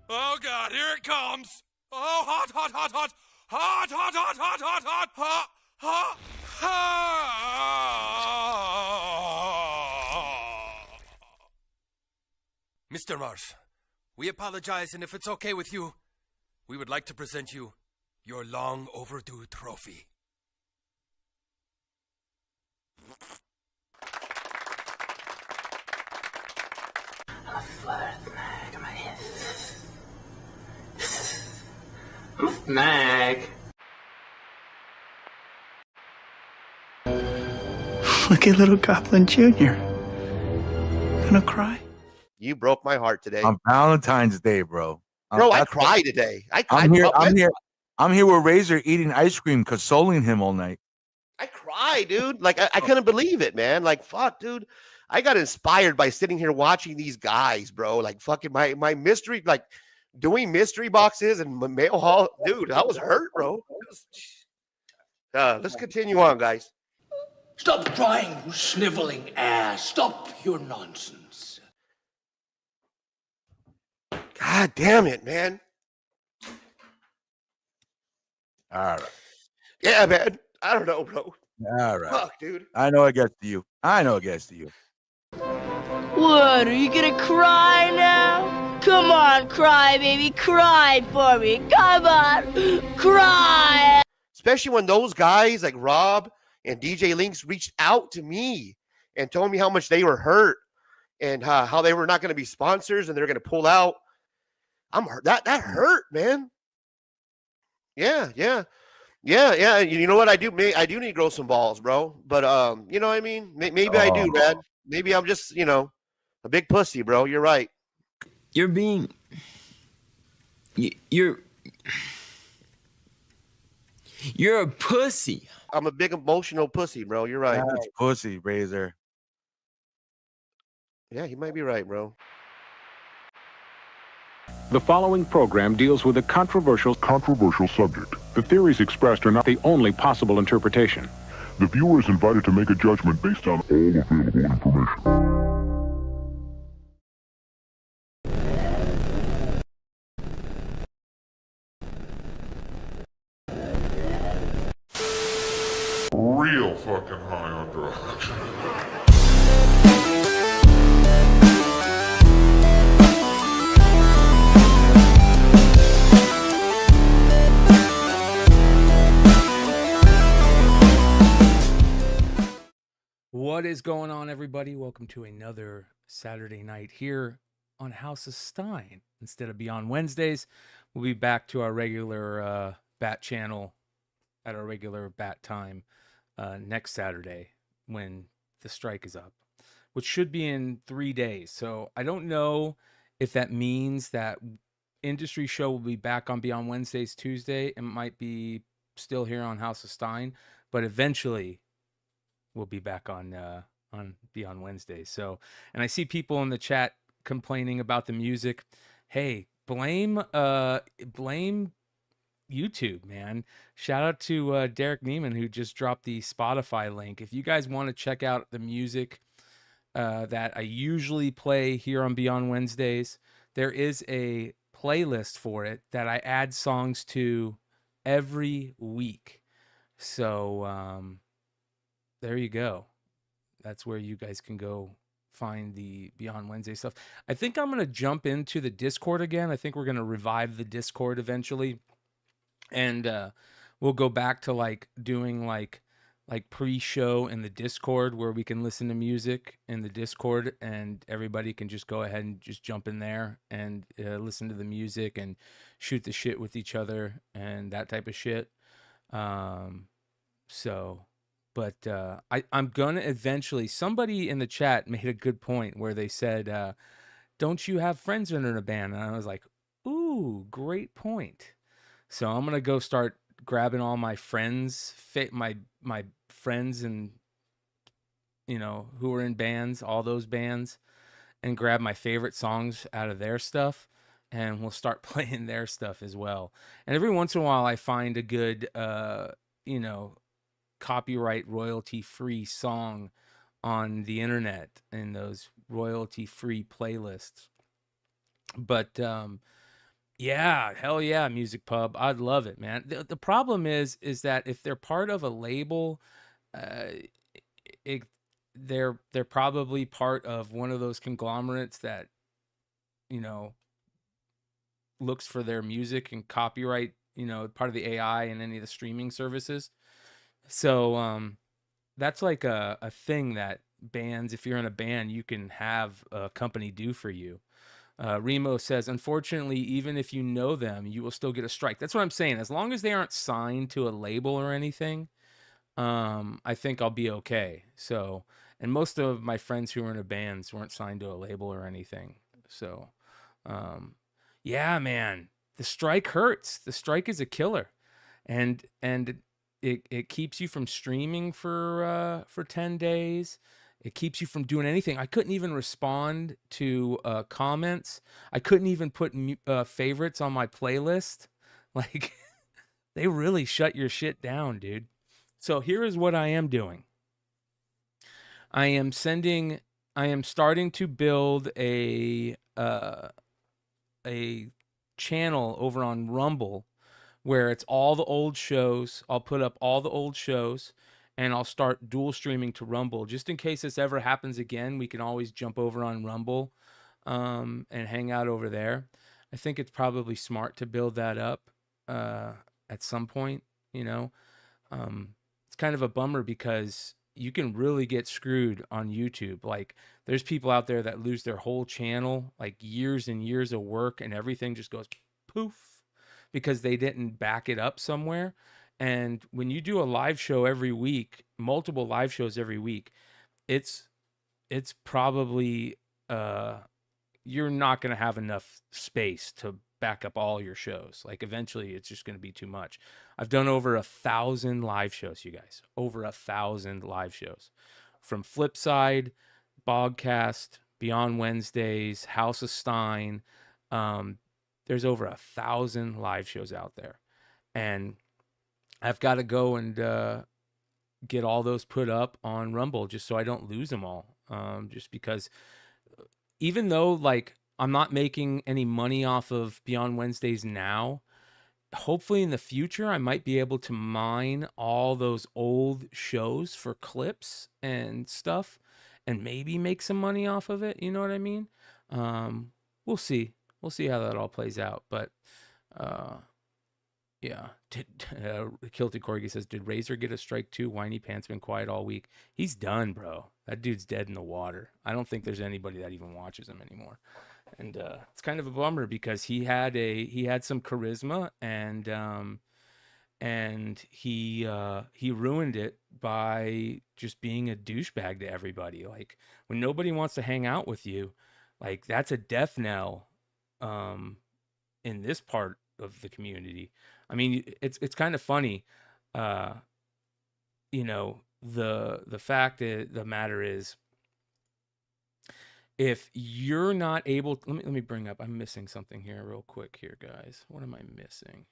Oh God, here it comes. Oh, hot, hot, hot, hot, hot, hot, hot, hot, hot, hot, hot, hot, hot. Mr. Marsh, we apologize, and if it's okay with you, we would like to present you your long overdue trophy. Mag. Look at little Goblin Jr. Gonna cry? You broke my heart today. On Valentine's Day, bro. Bro, I cried today. I'm here with Razor eating ice cream, consoling him all night. I cried, dude. Like, I couldn't believe it, man. Like, fuck, dude. I got inspired by sitting here watching these guys, bro. Like, fucking my mystery, like, doing mystery boxes and mail haul. Dude, I was hurt, bro. Let's continue on, guys. Stop crying, you sniveling ass. Stop your nonsense. God damn it, man. All right. Yeah, man. I don't know, bro. All right. Fuck, dude. I know it gets to you. What, are you gonna cry now? Come on, cry, baby. Cry for me. Come on. Cry. Especially when those guys like Rob and DJ Links reached out to me and told me how much they were hurt and how they were not going to be sponsors and they're going to pull out. I'm hurt. That hurt, man. Yeah. You know what I do? I do need to grow some balls, bro. But you know what I mean? Maybe I do, man. Maybe I'm just, a big pussy, bro. You're right. You're a pussy. I'm a big emotional pussy, bro. You're right. That's pussy, Razor. Yeah, you might be right, bro. The following program deals with a controversial subject. The theories expressed are not the only possible interpretation. The viewer is invited to make a judgment based on all available information. Real fucking high on drugs. What is going on, everybody? Welcome to another Saturday night here on House of Stein. Instead of Beyond Wednesdays, we'll be back to our regular bat channel at our regular bat time next Saturday when the strike is up, which should be in 3 days. So I don't know if that means that Industry Show will be back on Beyond Wednesdays Tuesday. It might be still here on House of Stein, but eventually we'll be back on Beyond Wednesdays. So, and I see people in the chat complaining about the music. Hey, blame YouTube, man. Shout out to Derek Neiman, who just dropped the Spotify link. If you guys want to check out the music that I usually play here on Beyond Wednesdays, there is a playlist for it that I add songs to every week. So there you go. That's where you guys can go find the Beyond Wednesday stuff. I think I'm going to jump into the Discord again. I think we're going to revive the Discord eventually. And we'll go back to like doing like pre-show in the Discord where we can listen to music in the Discord and everybody can just go ahead and just jump in there and listen to the music and shoot the shit with each other and that type of shit. But I'm going to eventually, somebody in the chat made a good point where they said, don't you have friends in a band? And I was like, ooh, great point. So I'm going to go start grabbing all my friends, my friends and, who are in bands, all those bands, and grab my favorite songs out of their stuff. And we'll start playing their stuff as well. And every once in a while I find a good, copyright royalty-free song on the internet in those royalty-free playlists. But Yeah, hell yeah, Music Pub. I'd love it, man. The problem is that if they're part of a label, uh, it, they're probably part of one of those conglomerates that, you know, looks for their music and copyright, part of the AI and any of the streaming services. So that's like a thing that bands, if you're in a band, you can have a company do for you. Remo says, unfortunately, even if you know them, you will still get a strike. That's what I'm saying. As long as they aren't signed to a label or anything, I think I'll be okay. So, and most of my friends who were in a bands weren't signed to a label or anything. So, yeah, man, the strike hurts. The strike is a killer, and it keeps you from streaming for 10 days. It keeps you from doing anything. I couldn't even respond to comments. I couldn't even put favorites on my playlist. Like, they really shut your shit down, dude. So here is what I am doing. I am starting to build a channel over on Rumble where it's all the old shows. I'll put up all the old shows and I'll start dual streaming to Rumble. Just in case this ever happens again, we can always jump over on Rumble and hang out over there. I think it's probably smart to build that up at some point, It's kind of a bummer because you can really get screwed on YouTube. Like, there's people out there that lose their whole channel, like years and years of work, and everything just goes poof because they didn't back it up somewhere. And when you do a live show every week, multiple live shows every week, it's probably you're not going to have enough space to back up all your shows. Like, eventually it's just going to be too much. I've done over 1,000 live shows, you guys. Over 1,000 live shows. From Flipside, Bogcast, Beyond Wednesdays, House of Stein. There's over 1,000 live shows out there. And I've got to go and get all those put up on Rumble just so I don't lose them all. Just because even though, like, I'm not making any money off of Beyond Wednesdays now, hopefully in the future, I might be able to mine all those old shows for clips and stuff and maybe make some money off of it. You know what I mean? We'll see. We'll see how that all plays out. But, yeah. Kilty Corgi says, did Razor get a strike too? Whiny Pants been quiet all week. He's done, bro. That dude's dead in the water. I don't think there's anybody that even watches him anymore. And it's kind of a bummer because he had some charisma and he ruined it by just being a douchebag to everybody. Like, when nobody wants to hang out with you, like, that's a death knell in this part of the community. I mean, it's kind of funny. The fact of the matter is, if you're not able, let me bring up, I'm missing something here real quick here, guys. What am I missing?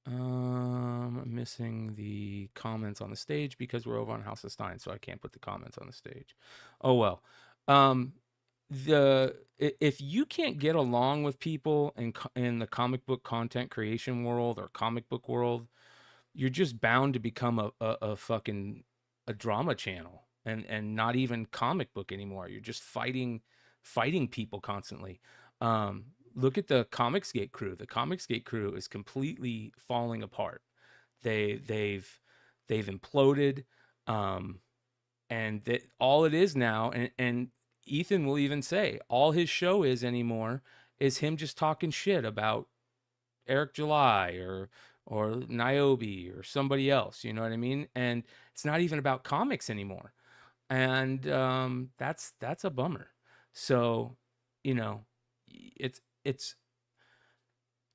I'm missing the comments on the stage because we're over on House of Stein, so I can't put the comments on the stage. Oh well. If you can't get along with people in the comic book content creation world or comic book world, you're just bound to become a fucking drama channel and not even comic book anymore. You're just fighting people constantly. Look at the Comicsgate crew. The Comicsgate crew is completely falling apart. They've imploded, and that all it is now, and Ethan will even say all his show is anymore is him just talking shit about Eric July or Niobe or somebody else. You know what I mean? And it's not even about comics anymore. And that's a bummer. So, it's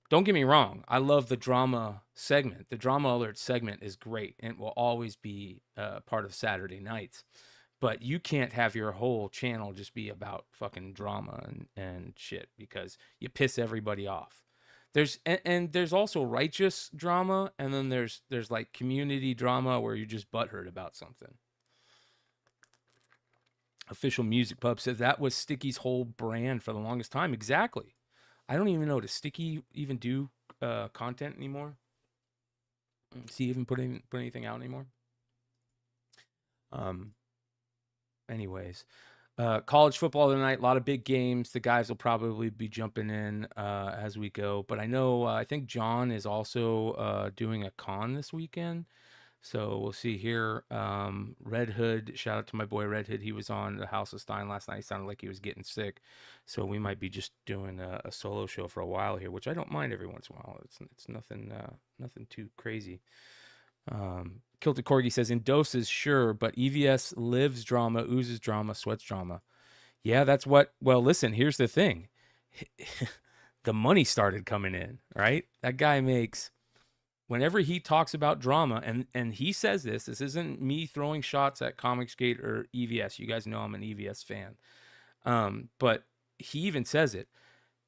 don't get me wrong. I love the drama segment. The drama alert segment is great and will always be part of Saturday nights. But you can't have your whole channel just be about fucking drama and shit because you piss everybody off. There's also righteous drama, and then there's like community drama where you're just butthurt about something. Official Music Pub says that was Sticky's whole brand for the longest time. Exactly. I don't even know, does Sticky even do content anymore? Does he even put anything out anymore? Anyways, college football tonight, a lot of big games. The guys will probably be jumping in as we go. But I know, I think John is also doing a con this weekend. So we'll see here. Red Hood, shout out to my boy Red Hood. He was on the House of Stein last night. He sounded like he was getting sick. So we might be just doing a solo show for a while here, which I don't mind every once in a while. It's nothing too crazy. Kilted Corgi says, in doses, sure, but EVS lives drama, oozes drama, sweats drama. Yeah, that's what, well, listen, here's the thing. The money started coming in, right? That guy makes, whenever he talks about drama, and he says this isn't me throwing shots at Comicsgate or EVS. You guys know I'm an EVS fan. But he even says it.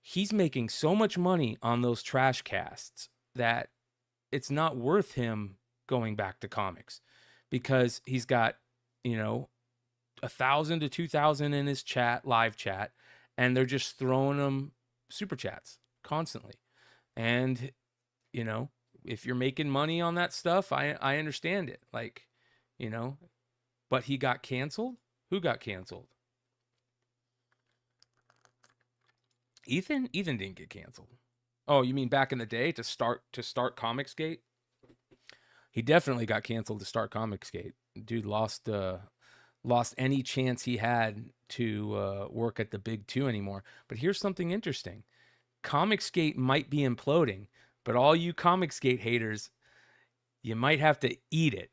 He's making so much money on those trash casts that it's not worth him going back to comics, because he's got, 1,000 to 2,000 in his live chat, and they're just throwing him super chats constantly. And, if you're making money on that stuff, I understand it. Like, but he got canceled. Who got canceled? Ethan didn't get canceled. Oh, you mean back in the day to start Comicsgate? He definitely got canceled to start Comicsgate. Dude lost any chance he had to work at the big two anymore. But here's something interesting. Comicsgate might be imploding, but all you Comicsgate haters, you might have to eat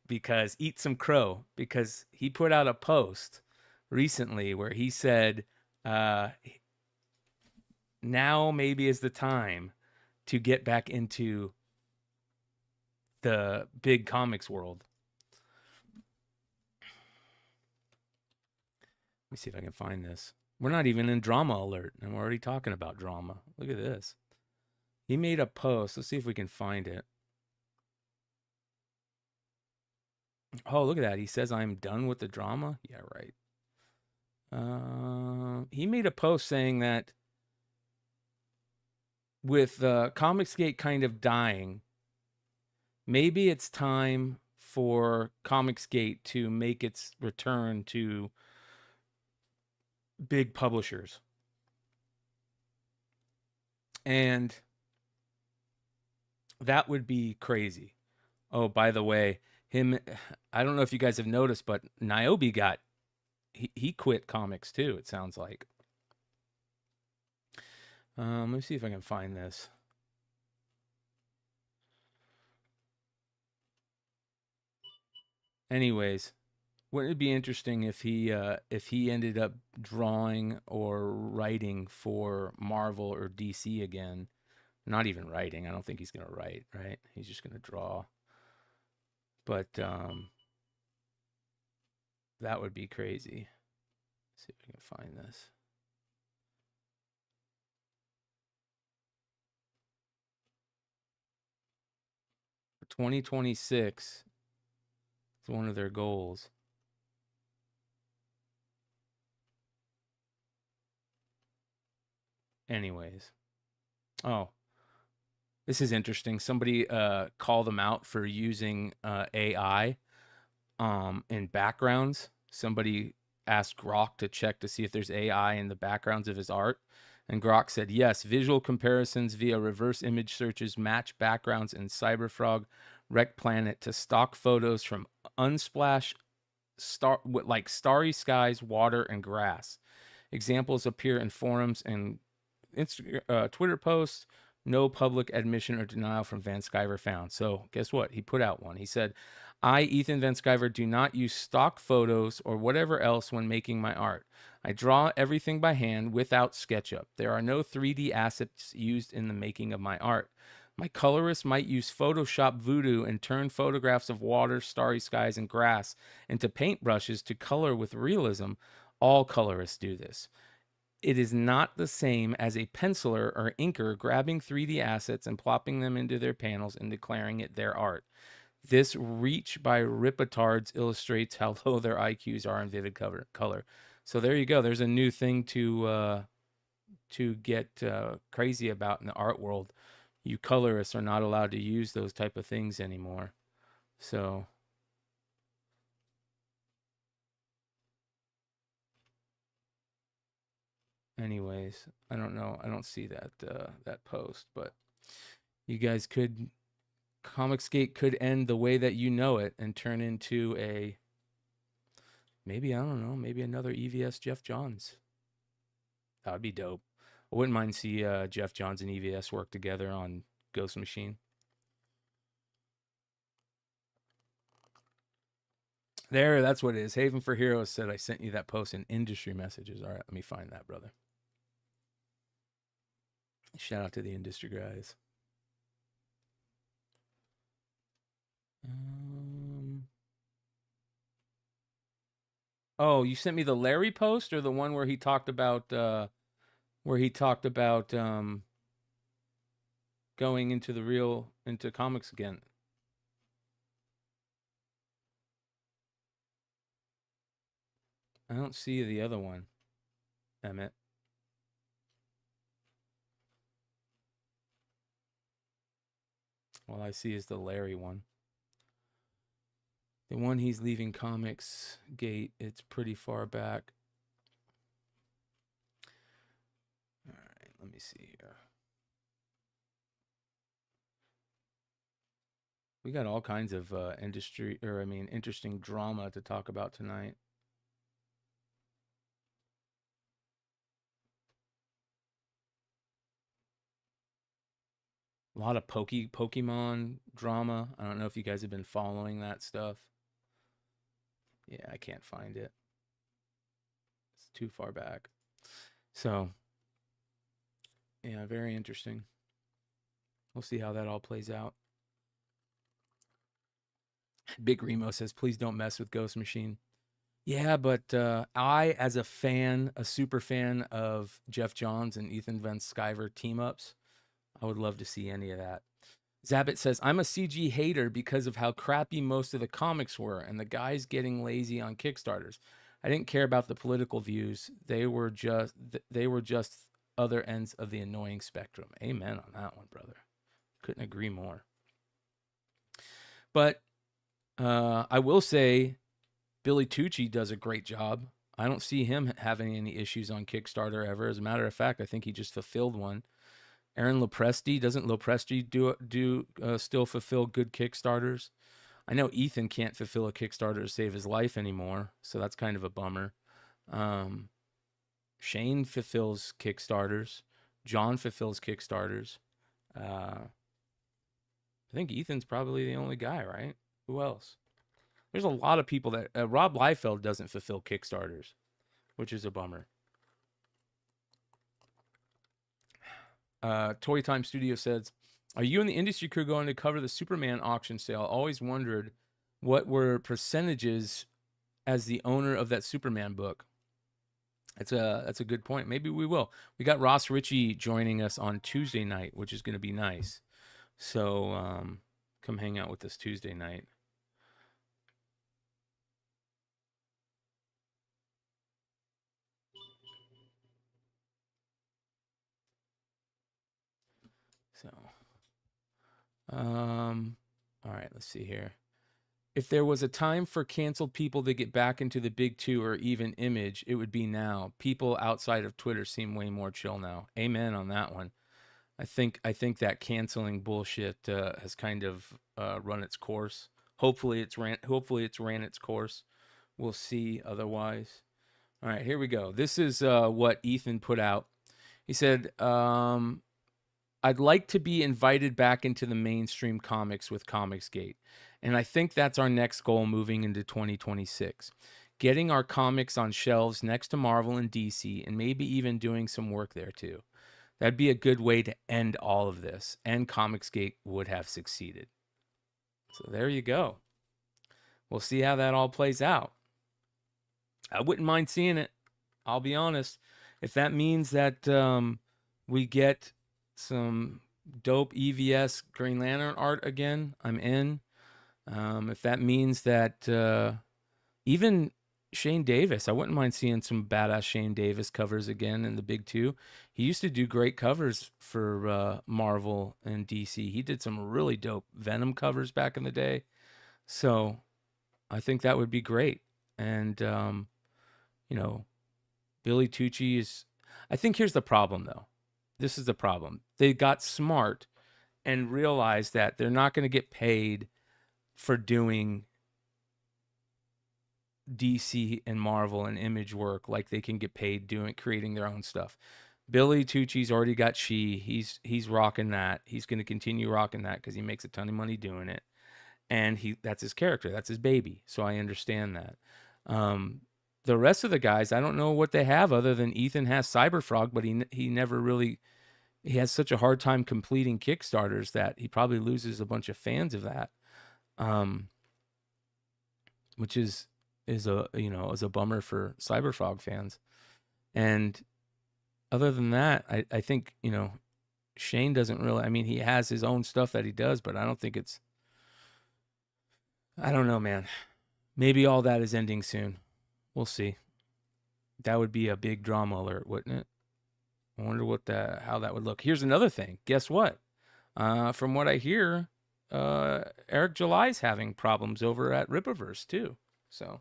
some crow, because he put out a post recently where he said, now maybe is the time to get back into the big comics world. Let me see if I can find this. We're not even in drama alert, and we're already talking about drama. Look at this. He made a post. Let's see if we can find it. Oh, look at that. He says, I'm done with the drama. Yeah, right. He made a post saying that with Comicsgate kind of dying, maybe it's time for Comicsgate to make its return to big publishers. And that would be crazy. Oh, by the way, I don't know if you guys have noticed, but Niobe he quit comics too, it sounds like. Let me see if I can find this. Anyways, wouldn't it be interesting if he ended up drawing or writing for Marvel or DC again? Not even writing. I don't think he's going to write, right? He's just going to draw. But that would be crazy. Let's see if we can find this. For 2026, it's one of their goals. Anyways. Oh. This is interesting. Somebody called them out for using AI in backgrounds. Somebody asked Grok to check to see if there's AI in the backgrounds of his art. And Grok said, yes, visual comparisons via reverse image searches match backgrounds in Cyberfrog Rec Planet to stock photos from Unsplash, like starry skies, water, and grass. Examples appear in forums and Twitter posts. No public admission or denial from Van Sciver found. So guess what? He put out one. He said, I, Ethan Van Sciver, do not use stock photos or whatever else when making my art. I draw everything by hand without SketchUp. There are no 3D assets used in the making of my art. My colorist might use Photoshop Voodoo and turn photographs of water, starry skies, and grass into paintbrushes to color with realism. All colorists do this. It is not the same as a penciler or inker grabbing 3D assets and plopping them into their panels and declaring it their art. This reach by ripotards illustrates how low their IQs are in vivid color. So there you go. There's a new thing to to get crazy about in the art world. You colorists are not allowed to use those type of things anymore. So anyways, I don't know. I don't see that that post, but you guys could, Comicsgate could end the way that you know it and turn into a, maybe, I don't know, maybe another EVS Jeff Johns. That would be dope. I wouldn't mind see Jeff Johns and EVS work together on Ghost Machine. There, that's what it is. Haven for Heroes said I sent you that post in industry messages. All right, let me find that, brother. Shout out to the industry guys. Oh, you sent me the Larry post or the one where he talked about going into comics again? I don't see the other one, Emmett. All I see is the Larry one. The one he's leaving Comics Gate, it's pretty far back. All right, let me see here. We got all kinds of interesting drama to talk about tonight. A lot of Pokemon drama. I don't know if you guys have been following that stuff. Yeah, I can't find it. It's too far back. So, yeah, very interesting. We'll see how that all plays out. Big Remo says, please don't mess with Ghost Machine. Yeah, but I, as a fan, a super fan of Jeff Johns and Ethan Van Sciver team-ups, I would love to see any of that. Zabit says, I'm a CG hater because of how crappy most of the comics were and the guys getting lazy on Kickstarters. I didn't care about the political views. They were just other ends of the annoying spectrum. Amen on that one, brother. Couldn't agree more. But I will say Billy Tucci does a great job. I don't see him having any issues on Kickstarter ever. As a matter of fact, I think he just fulfilled one. Aaron Lopresti, doesn't Lopresti still fulfill good Kickstarters? I know Ethan can't fulfill a Kickstarter to save his life anymore, so that's kind of a bummer. Shane fulfills Kickstarters. John fulfills Kickstarters. I think Ethan's probably the only guy, right? Who else? There's a lot of people that... Rob Liefeld doesn't fulfill Kickstarters, which is a bummer. Toy Time Studio says, are you and the industry crew going to cover the Superman auction sale? Always wondered what were percentages as the owner of that Superman book. That's a good point. Maybe we will. We got Ross Ritchie joining us on Tuesday night, which is going to be nice. So come hang out with us Tuesday night. So, all right, let's see here. If there was a time for canceled people to get back into the big two or even Image, it would be now. People outside of Twitter seem way more chill now. Amen on that one. I think that canceling bullshit has kind of run its course. Hopefully it's ran its course. We'll see otherwise. All right, here we go. This is what Ethan put out. He said, I'd like to be invited back into the mainstream comics with Comicsgate. And I think that's our next goal moving into 2026. Getting our comics on shelves next to Marvel and DC, and maybe even doing some work there too. That'd be a good way to end all of this, and Comicsgate would have succeeded. So there you go. We'll see how that all plays out. I wouldn't mind seeing it. I'll be honest. If that means that we get some dope EVS Green Lantern art again, I'm in. If that means that even Shane Davis. I wouldn't mind seeing some badass Shane Davis covers again in the big two. He used to do great covers for Marvel and DC. He did some really dope Venom covers back in the day. So I think that would be great. And, you know, Billy Tucci is... I think here's the problem, though. This is the problem. They got smart and realized that they're not going to get paid for doing DC and Marvel and Image work like they can get paid creating their own stuff. Billy Tucci's already got he's rocking that. He's going to continue rocking that because he makes a ton of money doing it, and that's his character, that's his baby. So I understand that. The rest of the guys, I don't know what they have other than Ethan has Cyberfrog, but he never really, he has such a hard time completing Kickstarters that he probably loses a bunch of fans of that, which is a bummer for Cyberfrog fans. And other than that, I think, Shane doesn't really, I mean, he has his own stuff that he does, but I don't think I don't know, man. Maybe all that is ending soon. We'll see. That would be a big drama alert, wouldn't it? I wonder how that would look. Here's another thing. Guess what? From what I hear, Eric July's having problems over at Rippaverse too. So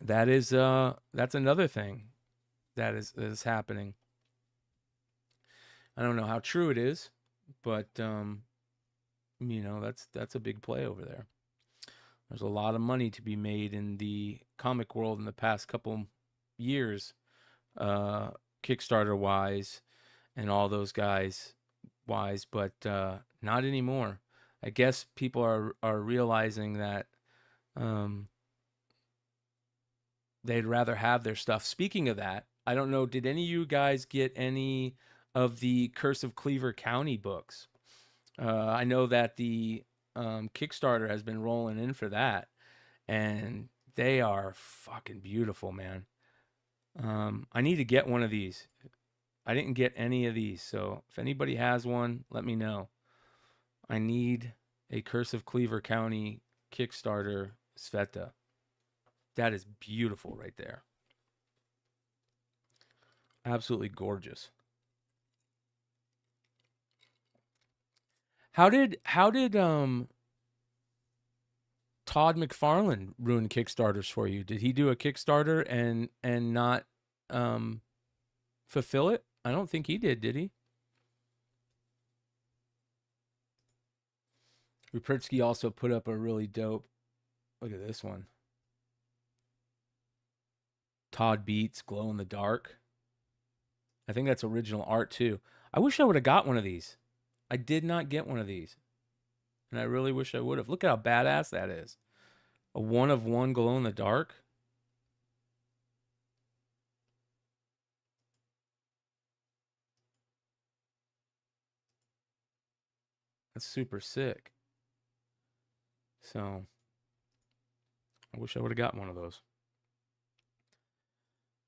that's another thing that is happening. I don't know how true it is, but that's a big play over there. There's a lot of money to be made in the comic world in the past couple years, Kickstarter wise and all those guys wise, but not anymore. I guess people are realizing that they'd rather have their stuff. Speaking of that, I don't know, did any of you guys get any of the Curse of Cleaver County books? I know that the Kickstarter has been rolling in for that, and they are fucking beautiful, man. I need to get one of these. I didn't get any of these, so if anybody has one, let me know. I need a Curse of Cleaver County Kickstarter Sveta. That is beautiful right there. Absolutely gorgeous. How did Todd McFarlane ruin Kickstarters for you? Did he do a Kickstarter and not fulfill it? I don't think he did he? Rupertsky also put up a really dope, look at this one. Todd Beats, Glow in the Dark. I think that's original art too. I wish I would have got one of these. I did not get one of these, and I really wish I would have. Look at how badass that is. A 1-of-1 glow in the dark. That's super sick. So I wish I would have got one of those.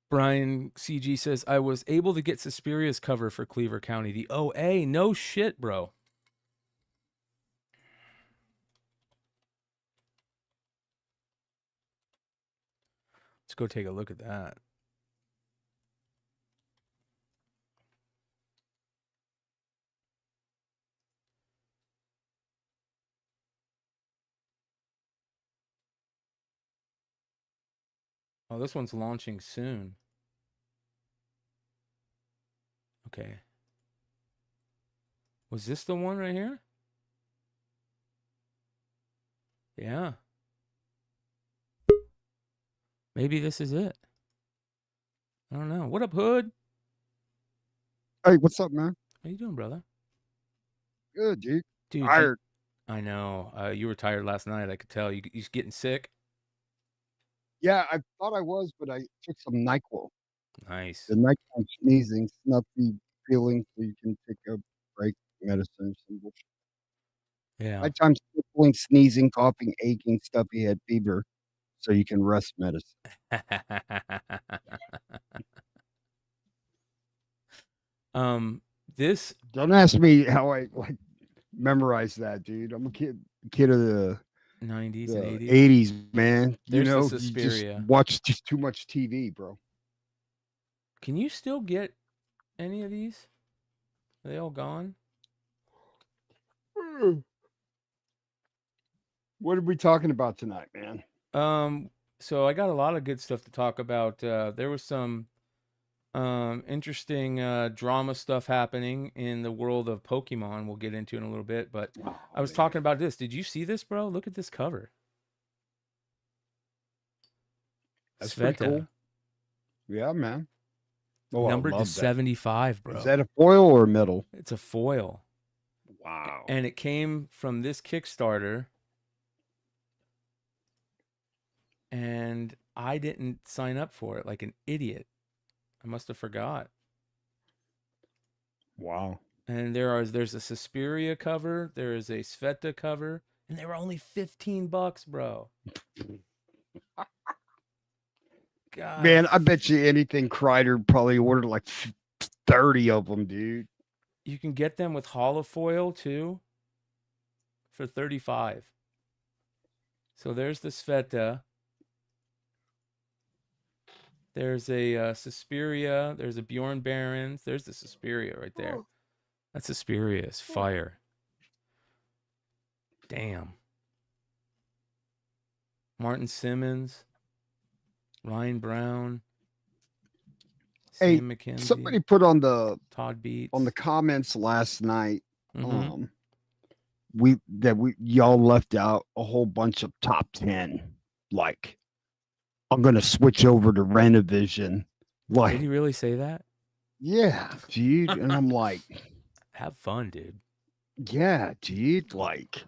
Brian CG says, I was able to get Suspiria's cover for Cleaver County. The OA. No shit, bro. Let's go take a look at that. Oh, this one's launching soon. Okay. Was this the one right here? Yeah. Maybe this is it. I don't know. What up, Hood? Hey, what's up, man? How you doing, brother? Good, dude. Dude, Tired. I know. You were tired last night. I could tell. You getting sick? Yeah, I thought I was, but I took some NyQuil. Nice. The nighttime sneezing, snuffy feeling, so you can take a break, medicine, some bullshit. Yeah. Nighttime sniffling, sneezing, coughing, aching, stuffy head, fever, so you can rest medicine. This. Don't ask me how I memorized that, dude. I'm a kid of the 90s and 80s. 80s, man. There's you the know, you just Suspiria. watch just too much TV, bro. Can you still get any of these? Are they all gone? What are we talking about tonight, man? So I got a lot of good stuff to talk about. There was some interesting drama stuff happening in the world of Pokemon. We'll get into in a little bit, but I was talking about this. Did you see this, bro? Look at this cover. That's Sveta. pretty cool. Yeah, man. Oh, I Numbered to love that. 75, bro. Is that a foil or a metal? It's a foil. Wow. And it came from this Kickstarter. And I didn't sign up for it like an idiot. I must have forgot. Wow. And there's a Suspiria cover, there is a Sveta cover, and they were only $15, bro. God. Man, I bet you anything Kreider probably ordered like 30 of them, dude. You can get them with holofoil too for $35. So there's the Sveta. There's a Suspiria. There's a Bjorn Barons. There's the Suspiria right there. That Suspiria is fire. Damn. Martin Simmons. Ryan Brown. Hey, Sam McKenzie. somebody put on the Todd Beats. on the comments last night. Mhm. Y'all left out a whole bunch of top 10. Like, I'm gonna switch over to Renovision. Like, Did he really say that? yeah, dude. And I'm like, Have fun, dude. yeah, dude. Like,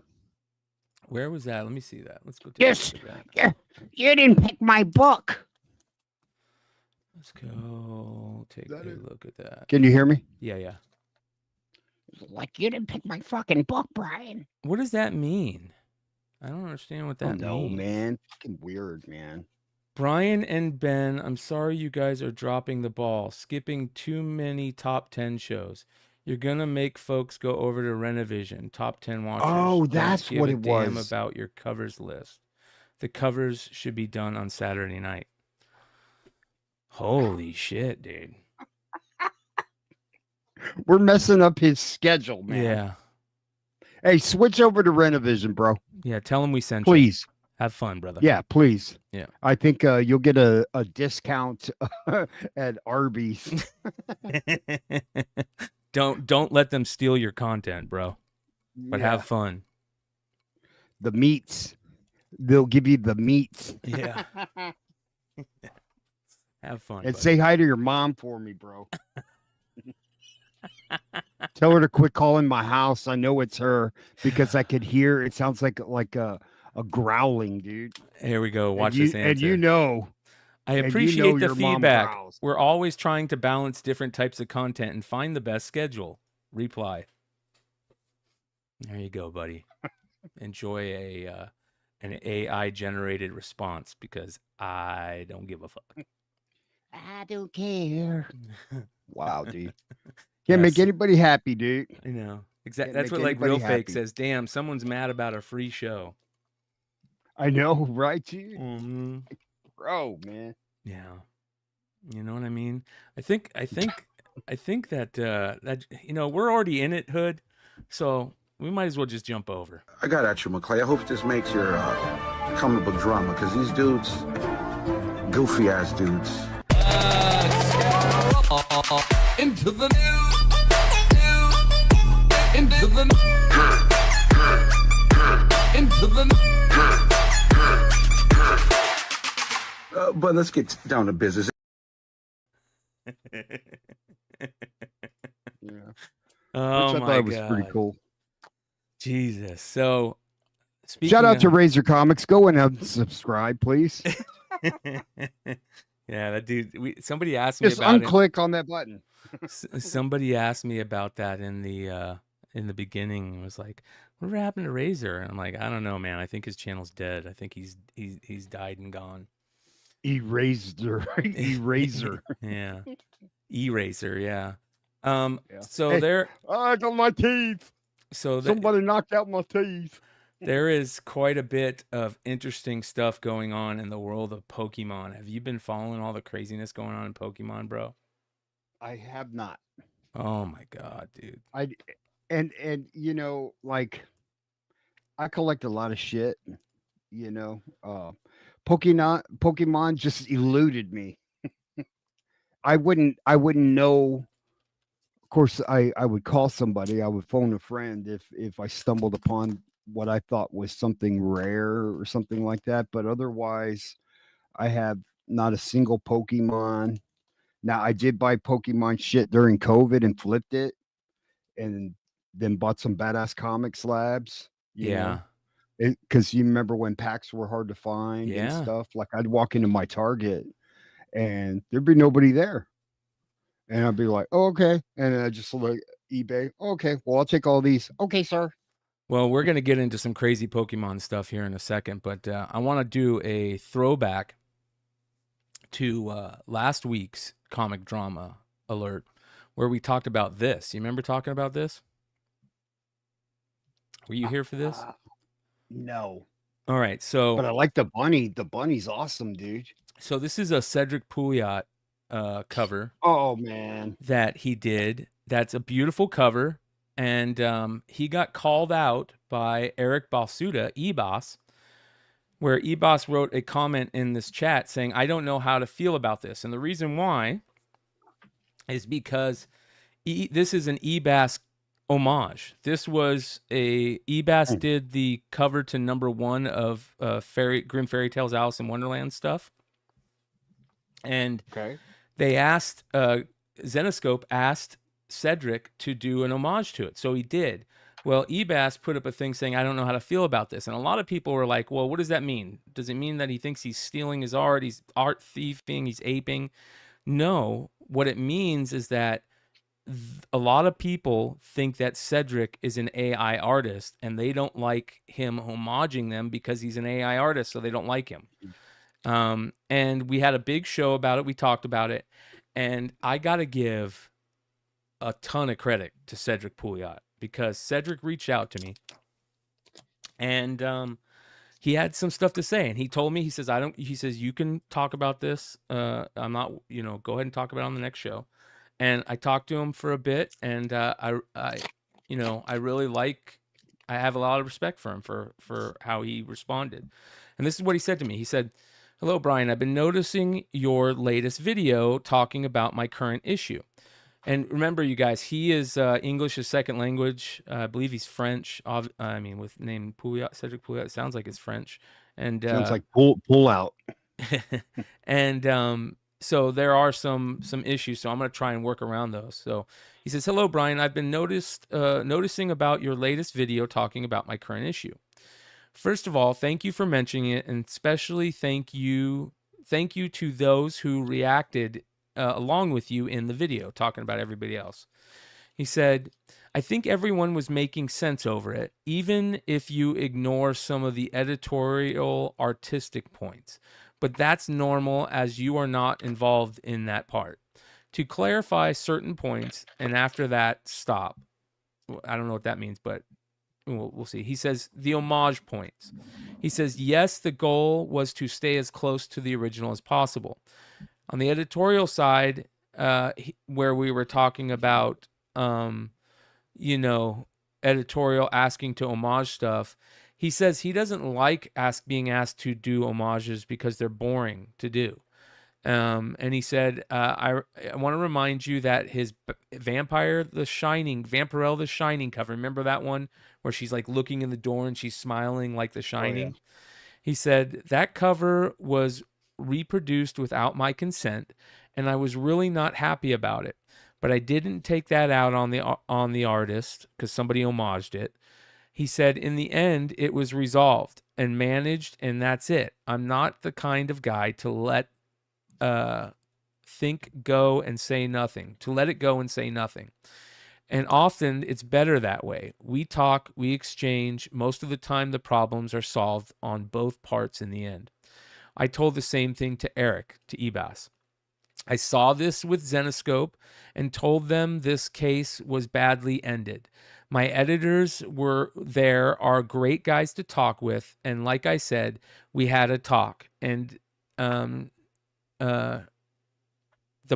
Where was that? Let me see that. Let's go take yes, a look at that. yeah, you didn't pick my book. Let's go take a look at that. Can you hear me? Yeah, yeah. Like, you didn't pick my fucking book, Brian. What does that mean? I don't understand what that No, means. man. Fucking weird, man. Brian and Ben, I'm sorry you guys are dropping the ball, skipping too many top 10 shows. You're going to make folks go over to Renovision, top 10 watchers. Oh, Don't that's give what a it damn was. about your covers list. The covers should be done on Saturday night. Holy shit, dude. We're messing up his schedule, man. Yeah. Hey, switch over to Renovision, bro. Yeah, tell him we sent you. Please. Have fun, brother. Yeah, please. Yeah. I think you'll get a discount at Arby's. Don't let them steal your content, bro. But have fun. The meats. They'll give you the meats. Yeah. Have fun. And buddy. say hi to your mom for me, bro. Tell her to quit calling my house. I know it's her because I could hear it sounds like a growling, dude. Here we go. Watch and you, this answer. And you know. I and you appreciate know the your mom feedback. growls. We're always trying to balance different types of content and find the best schedule. Reply. There you go, buddy. Enjoy an AI generated response because I don't give a fuck. I don't care. Wow, dude. Yes. Can't make anybody happy, dude. I know. Exactly. Can't That's make what like anybody Real Fake happy. says. Damn, someone's mad about a free show. I know, right, dude? Mm-hmm. Bro, man. Yeah. You know what I mean? I think that that we're already in it, Hood. So we might as well just jump over. I got at you, McClay. I hope this makes your comic book drama, because these dudes, goofy ass dudes. Into the into the into the But let's get down to business. Yeah. Oh Which I my thought was God. pretty cool. Jesus. So speaking Shout out of, to Razor Comics. Go and subscribe, please. Yeah, that dude. Somebody asked me Just about unclick on that button. Somebody asked me about that in the beginning. It was like, "What happened to Razor?" And I'm like, "I don't know, man. I think his channel's dead. I think he's died and gone." Eraser. Eraser. Yeah. Eraser. Yeah. Yeah. So Hey, there. I got my teeth. So Somebody knocked out my teeth. There is quite a bit of interesting stuff going on in the world of Pokemon. Have you been following all the craziness going on in Pokemon, bro? I have not. Oh my god, dude. And you know, like I collect a lot of shit, you know. Pokemon just eluded me. I wouldn't know. Of course, I would call somebody, I would phone a friend if I stumbled upon what I thought was something rare or something like that. But otherwise, I have not a single Pokemon. Now, I did buy Pokemon shit during COVID and flipped it, and then bought some badass comic slabs. You know, because you remember when packs were hard to find and stuff. Like I'd walk into my Target, and there'd be nobody there. And I'd be like, oh, okay. And I just like eBay. Okay, well, I'll take all these. Okay, sir. Well, we're going to get into some crazy Pokemon stuff here in a second, but I want to do a throwback to last week's comic drama alert where we talked about this. You remember talking about this? Were you here for this? No. All right, so... But I like the bunny. The bunny's awesome, dude. So this is a Cedric Pouliot cover. Oh, man. That he did. That's a beautiful cover. And he got called out by Eric Basuda, eBoss, where eBoss wrote a comment in this chat saying, I don't know how to feel about this. And the reason why is because this is an eBass homage. This was eBass did the cover to #1 of Grim Fairy Tales Alice in Wonderland stuff. And they asked, Zenoscope asked Cedric to do an homage to it. So he did. Well, eBass put up a thing saying, I don't know how to feel about this. And a lot of people were like, well, what does that mean? Does it mean that he thinks he's stealing his art? He's art thieving? He's aping? No. What it means is that a lot of people think that Cedric is an AI artist and they don't like him homaging them because he's an AI artist. So they don't like him. And we had a big show about it. We talked about it. And I got to give a ton of credit to Cedric Pouliot because Cedric reached out to me and he had some stuff to say. And he told me, he says, you can talk about this. I'm not, go ahead and talk about it on the next show. And I talked to him for a bit and I have a lot of respect for him for how he responded. And this is what he said to me. He said, hello, Bryan, I've been noticing your latest video talking about my current issue. And remember, you guys, he is English as second language. I believe he's French. I mean, with name Pouliot, Cedric Pouliot, it sounds like it's French. And sounds like pull out. And so there are some issues. So I'm going to try and work around those. So he says, hello, Bryan. I've been noticing about your latest video talking about my current issue. First of all, thank you for mentioning it, and especially thank you to those who reacted along with you in the video, talking about everybody else. He said, I think everyone was making sense over it, even if you ignore some of the editorial artistic points. But that's normal as you are not involved in that part. To clarify certain points, and after that, stop. I don't know what that means, but we'll see. He says the homage points. He says, yes, the goal was to stay as close to the original as possible. On the editorial side, where we were talking about, editorial asking to homage stuff, he says he doesn't like being asked to do homages because they're boring to do. And he said, I want to remind you that his Vampirella the Shining cover, remember that one where she's like looking in the door and she's smiling like The Shining? Oh, yeah. He said that cover was reproduced without my consent, and I was really not happy about it. But I didn't take that out on the artist because somebody homaged it. He said, in the end, it was resolved and managed, and that's it. I'm not the kind of guy to let it go and say nothing. And often it's better that way. We talk, we exchange. Most of the time, the problems are solved on both parts in the end. I told the same thing to Eric, to eBass. I saw this with Zenoscope and told them this case was badly ended. My editors are great guys to talk with. And like I said, we had a talk and the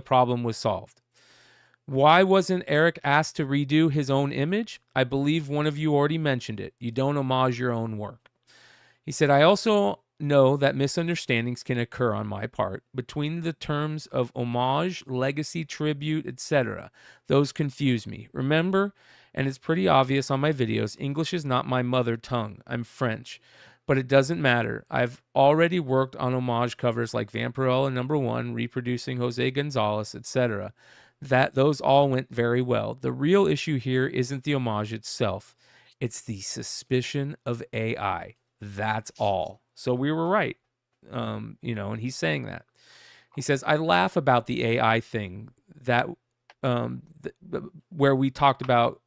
problem was solved. Why wasn't Eric asked to redo his own image? I believe one of you already mentioned it. You don't homage your own work. He said, I also know that misunderstandings can occur on my part between the terms of homage, legacy, tribute, etc. Those confuse me. Remember, and it's pretty obvious on my videos, English is not my mother tongue. I'm French. But it doesn't matter. I've already worked on homage covers like Vampirella #1, reproducing Jose Gonzalez, etc. Those all went very well. The real issue here isn't the homage itself. It's the suspicion of AI. That's all. So we were right. And he's saying that. He says, I laugh about the AI thing that where we talked about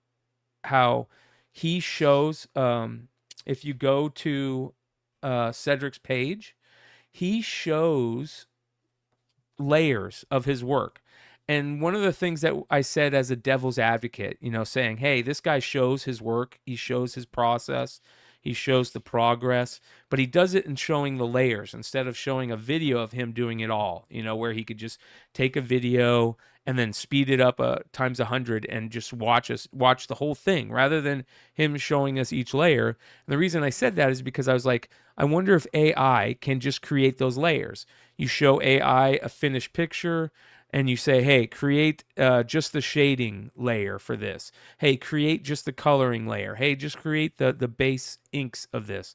how he shows, if you go to Cedric's page, he shows layers of his work. And one of the things that I said as a devil's advocate, saying, hey, this guy shows his work, he shows his process, he shows the progress, but he does it in showing the layers instead of showing a video of him doing it all, where he could just take a video and then speed it up times 100 and just watch the whole thing rather than him showing us each layer. And the reason I said that is because I was like, I wonder if AI can just create those layers. You show AI a finished picture and you say, hey, create just the shading layer for this. Hey, create just the coloring layer. Hey, just create the base inks of this.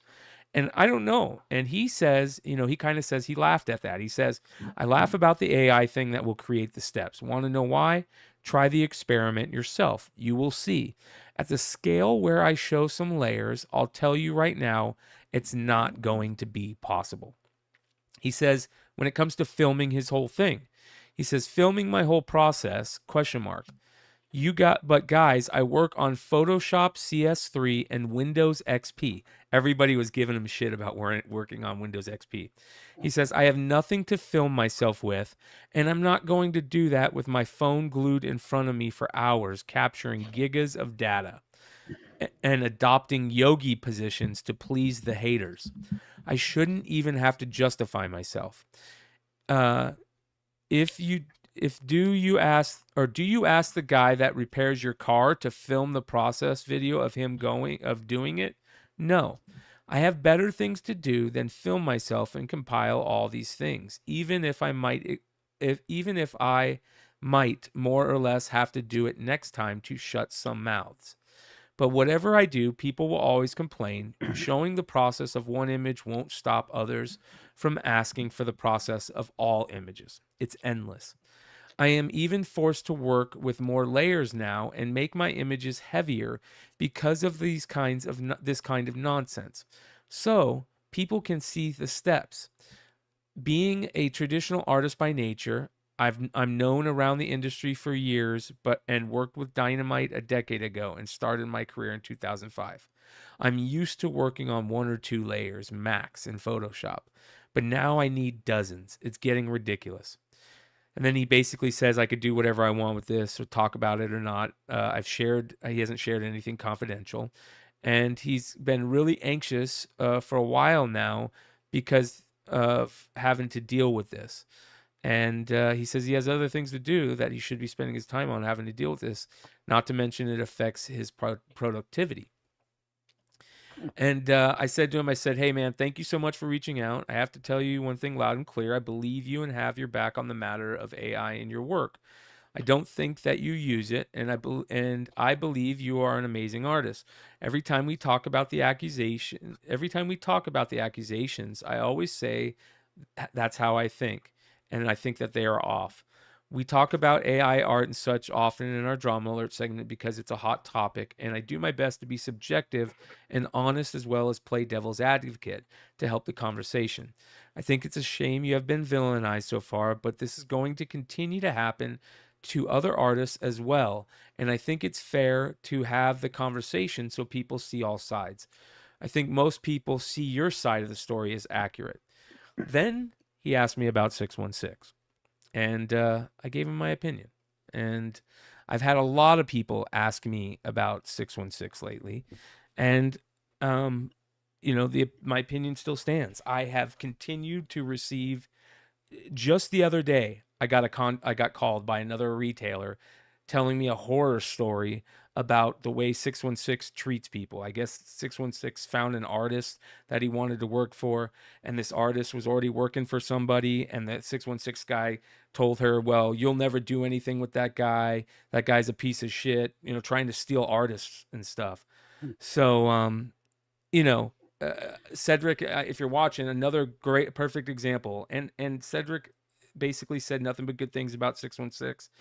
And I don't know. And he says, he kind of says he laughed at that. He says, I laugh about the AI thing that will create the steps. Want to know why? Try the experiment yourself. You will see. At the scale where I show some layers, I'll tell you right now, it's not going to be possible. He says, when it comes to filming his whole thing, he says, filming my whole process, ? But guys, I work on Photoshop CS3 and Windows XP. Everybody was giving him shit about working on Windows XP. He says, I have nothing to film myself with, and I'm not going to do that with my phone glued in front of me for hours, capturing gigas of data and adopting yogi positions to please the haters. I shouldn't even have to justify myself. Do you ask the guy that repairs your car to film the process video of him doing it? No. I have better things to do than film myself and compile all these things, even if I might more or less have to do it next time to shut some mouths. But whatever I do, people will always complain. Showing the process of one image won't stop others from asking for the process of all images. It's endless. I am even forced to work with more layers now and make my images heavier because of this kind of nonsense. So people can see the steps. Being a traditional artist by nature, I'm known around the industry for years, and worked with Dynamite a decade ago and started my career in 2005. I'm used to working on 1 or 2 layers max in Photoshop, but now I need dozens. It's getting ridiculous. And then he basically says I could do whatever I want with this or talk about it or not. He hasn't shared anything confidential. And he's been really anxious for a while now because of having to deal with this. And he says he has other things to do that he should be spending his time on having to deal with this, not to mention it affects his productivity. And I said to him, hey, man, thank you so much for reaching out. I have to tell you one thing loud and clear. I believe you and have your back on the matter of AI in your work. I don't think that you use it, and I believe you are an amazing artist. Every time we talk about the accusations, I always say that's how I think, and I think that they are off. We talk about AI art and such often in our Drama Alert segment because it's a hot topic, and I do my best to be subjective and honest as well as play devil's advocate to help the conversation. I think it's a shame you have been villainized so far, but this is going to continue to happen to other artists as well, and I think it's fair to have the conversation so people see all sides. I think most people see your side of the story as accurate. Then he asked me about 616. And I gave him my opinion. And I've had a lot of people ask me about 616 lately, and my opinion still stands. I have continued to receive. Just the other day, I got called by another retailer telling me a horror story about the way 616 treats people. I guess 616 found an artist that he wanted to work for, and this artist was already working for somebody, and that 616 guy told her, well, you'll never do anything with that guy. That guy's a piece of shit, trying to steal artists and stuff. So, Cedric, if you're watching, another great, perfect example. And Cedric basically said nothing but good things about 616.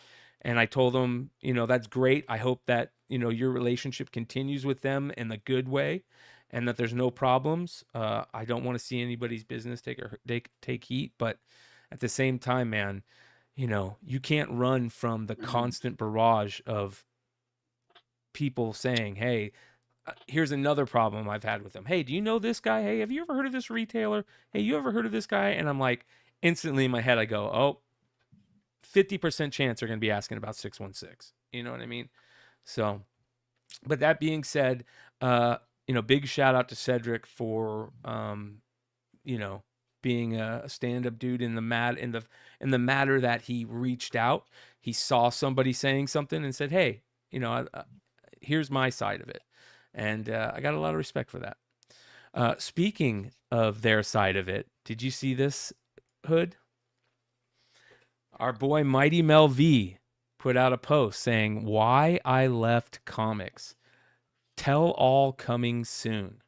And I told him, that's great. I hope that, your relationship continues with them in the good way and that there's no problems. I don't want to see anybody's business take heat. But at the same time, man, you can't run from the constant barrage of people saying, hey, here's another problem I've had with them. Hey, do you know this guy? Hey, have you ever heard of this retailer? Hey, you ever heard of this guy? And I'm like, instantly in my head, I go, oh, 50% chance they're going to be asking about 616. You know what I mean? So, but that being said, big shout out to Cedric for, being a stand-up dude in the matter that he reached out. He saw somebody saying something and said, hey, here's my side of it. And I got a lot of respect for that. Speaking of their side of it, did you see this, Hood? Our boy Mighty Mel V put out a post saying, why I left comics. Tell all coming soon.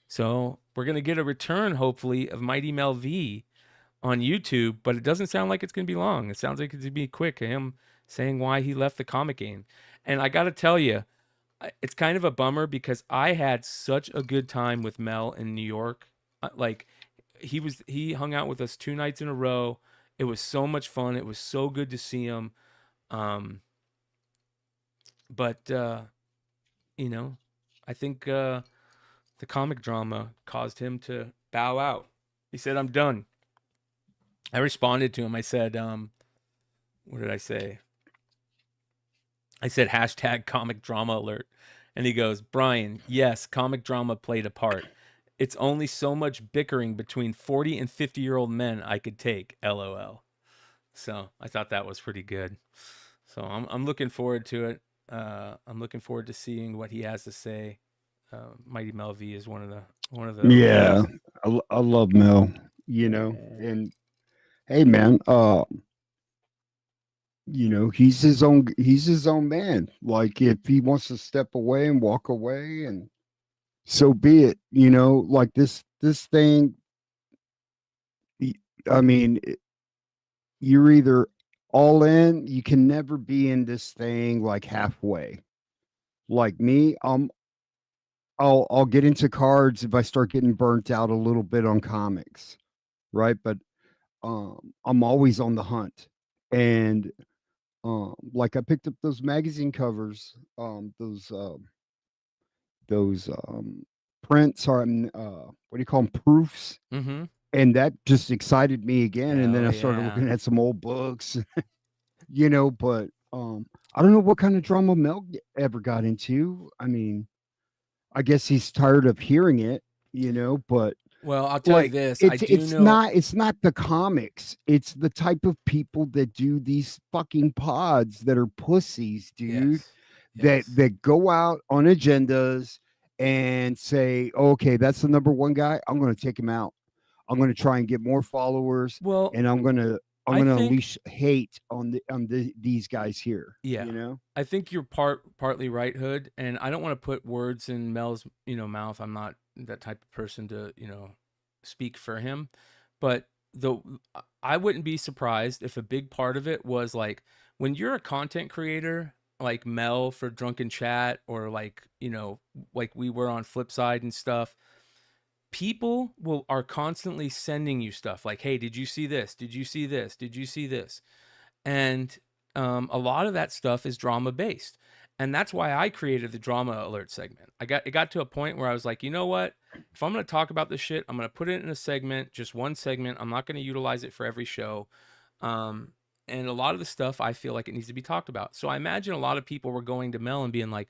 So we're going to get a return, hopefully, of Mighty Mel V on YouTube, but it doesn't sound like it's going to be long. It sounds like it's going to be quick. Him saying why he left the comic game. And I got to tell you, it's kind of a bummer because I had such a good time with Mel in New York. Like he hung out with us 2 nights in a row. It was so much fun. It was so good to see him. But I think the comic drama caused him to bow out. He said, I'm done. I responded to him. I said, what did I say? I said, hashtag comic drama alert. And he goes, Bryan, yes, comic drama played a part. It's only so much bickering between 40 and 50-year-old men I could take, LOL. So I thought that was pretty good. So I'm looking forward to it. I'm looking forward to seeing what he has to say. Mighty Mel V is one of the yeah. I love Mel, and hey man, he's his own man. Like if he wants to step away and walk away, and so be it. Like this thing. I mean, you're either all in. You can never be in this thing like halfway. Like me, I'll get into cards if I start getting burnt out a little bit on comics, right? But I'm always on the hunt, and like I picked up those magazine covers, those prints or what do you call them, proofs, and that just excited me again. And then I started looking at some old books, But I don't know what kind of drama Mel ever got into. I mean, I guess he's tired of hearing it, but well, I'll tell you this. It's not the comics. It's the type of people that do these fucking pods that are pussies, dude. Yes. That go out on agendas and say, okay, that's the number one guy. I'm going to take him out. I'm going to try and get more followers. Well, and I'm going to unleash hate on these guys here. Yeah. I think you're partly right, Hood. And I don't want to put words in Mel's, mouth. I'm not that type of person to, speak for him. But I wouldn't be surprised if a big part of it was like when you're a content creator like Mel for Drunken Chat, or like, like we were on Flipside and stuff. People are constantly sending you stuff like, hey, did you see this? Did you see this? Did you see this? And a lot of that stuff is drama based. And that's why I created the drama alert segment. It got to a point where I was like, you know what? If I'm going to talk about this shit, I'm going to put it in a segment, just one segment. I'm not going to utilize it for every show. a lot of the stuff I feel like it needs to be talked about. So I imagine a lot of people were going to Mel and being like,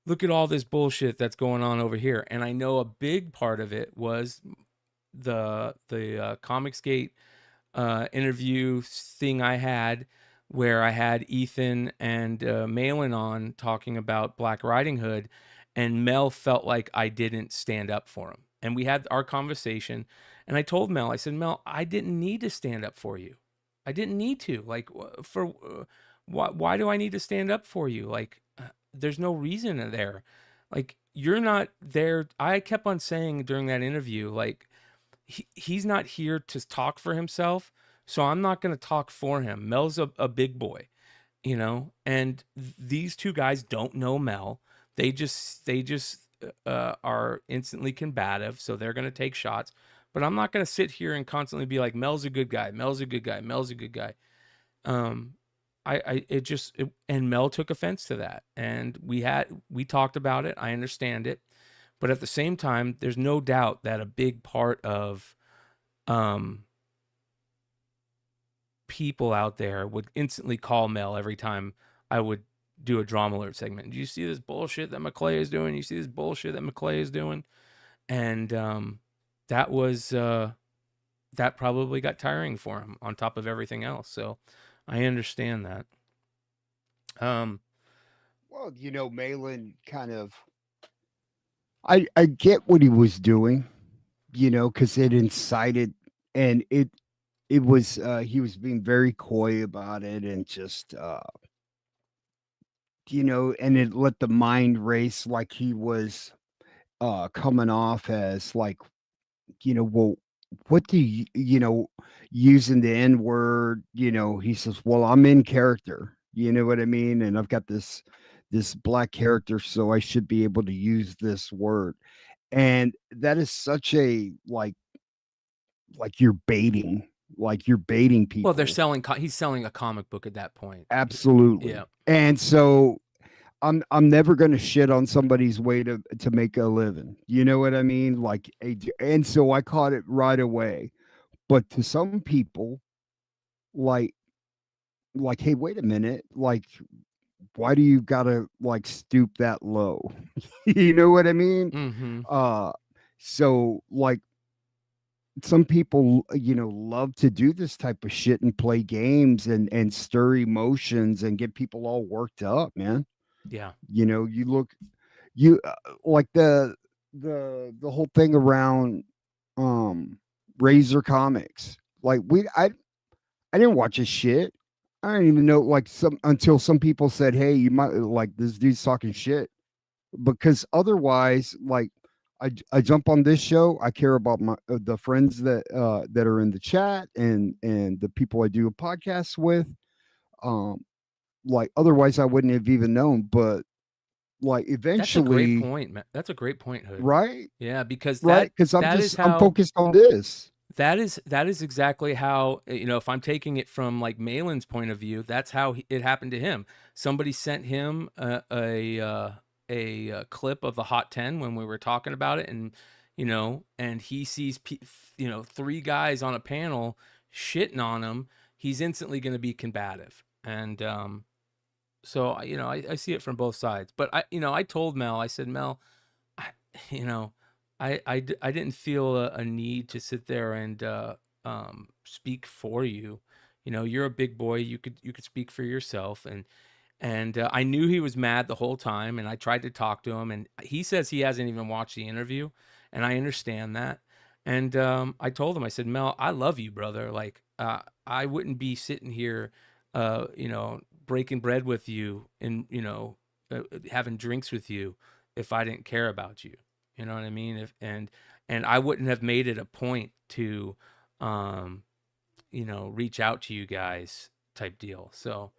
look at all this bullshit that's going on over here. And I know a big part of it was the Comicsgate interview thing I had, where I had Ethan and Malin on talking about Black Riding Hood, and Mel felt like I didn't stand up for him. And we had our conversation, and I told Mel, I said, Mel, I didn't need to stand up for you. I didn't need to. Like, why do I need to stand up for you? Like, there's no reason there. Like, you're not there. I kept on saying during that interview, like, he's not here to talk for himself, so I'm not going to talk for him. Mel's a big boy, you know, and these two guys don't know Mel. They just are instantly combative, so they're going to take shots. But I'm not going to sit here and constantly be like, Mel's a good guy, Mel's a good guy, Mel's a good guy. And Mel took offense to that, and we talked about it. I understand it, but at the same time, there's no doubt that a big part of people out there would instantly call Mel every time I would do a Drama Alert segment. Do you see this bullshit that McClay is doing? You see this bullshit that McClay is doing? And that was that probably got tiring for him on top of everything else. So I understand that. Well, you know, Malin kind of, I get what he was doing, you know, because it incited, and it was he was being very coy about it, and just you know, and it let the mind race, like he was coming off as like, you know, well, what do you know, using the N word, you know, he says, well, I'm in character, you know what I mean, and I've got this black character, so I should be able to use this word. And that is such a like you're baiting people. Well, they're selling. He's selling a comic book at that point. Absolutely. Yeah. And so I'm never going to shit on somebody's way to make a living. You know what I mean? Like, and so I caught it right away. But to some people, like, hey, wait a minute, like, why do you gotta like stoop that low? You know what I mean? Mm-hmm. So like, some people, you know, love to do this type of shit and play games and stir emotions and get people all worked up, man. Yeah. You know, like the whole thing around Razor Comics. Like I didn't watch his shit. I don't even know, like, until some people said, hey, you might like this dude's talking shit, because otherwise, like, I jump on this show. I care about the friends that are in the chat and the people I do a podcast with. Like, otherwise I wouldn't have even known. But like, eventually, that's a great point, man. That's a great point, Hood. Right? Yeah, because I'm focused on this. That is exactly how, you know, if I'm taking it from like Malin's point of view, that's how it happened to him. Somebody sent him a clip of the Hot 10 when we were talking about it, and you know, and he sees you know, 3 guys on a panel shitting on him. He's instantly going to be combative, and so you know, I see it from both sides. But I told Mel, I said, Mel, I didn't feel a need to sit there and speak for you. You know, you're a big boy. You could speak for yourself. And I knew he was mad the whole time, and I tried to talk to him, and he says he hasn't even watched the interview, and I understand that. And I told him, I said, Mel, I love you, brother. Like, I wouldn't be sitting here, you know, breaking bread with you and, you know, having drinks with you if I didn't care about you. You know what I mean? And I wouldn't have made it a point to, you know, reach out to you guys type deal. So,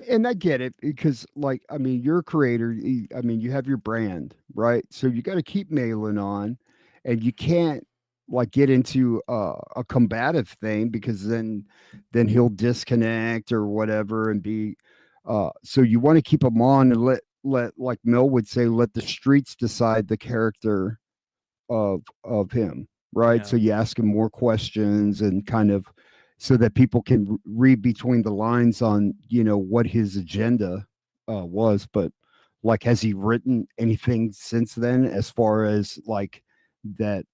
and I get it, because like, I mean, you're a creator. I mean, you have your brand, right? So you got to keep mailing on, and you can't like get into a combative thing, because then he'll disconnect or whatever and be, so you want to keep him on and let, like Mel would say, let the streets decide the character of him, right? Yeah. So you ask him more questions and kind of so that people can read between the lines on, what his agenda was. But like, has he written anything since then as far as like that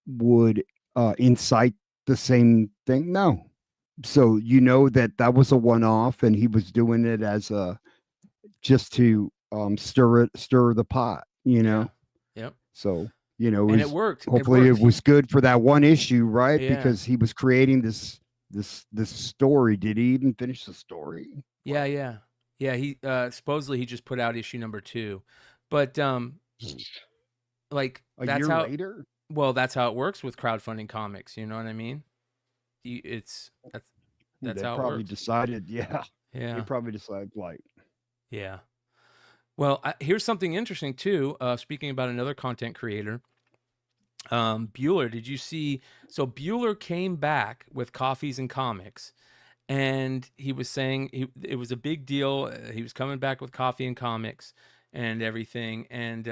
would incite the same thing? No. So that was a one-off, and he was doing it as a just to stir the pot, Yep. So And it worked. Hopefully, it was good for that one issue, right? Yeah. Because he was creating this story. Did he even finish the story? Yeah. He supposedly he just put out issue number 2, but like A that's year how. later? Well, that's how it works with crowdfunding comics. You know what I mean? That's They how it probably works. decided. Yeah. Yeah. They probably decided like. Yeah. Well, here's something interesting too. Speaking about another content creator, Bueller. Did you see? So Bueller came back with Coffees and Comics, and he was saying it was a big deal. He was coming back with Coffee and Comics and everything, and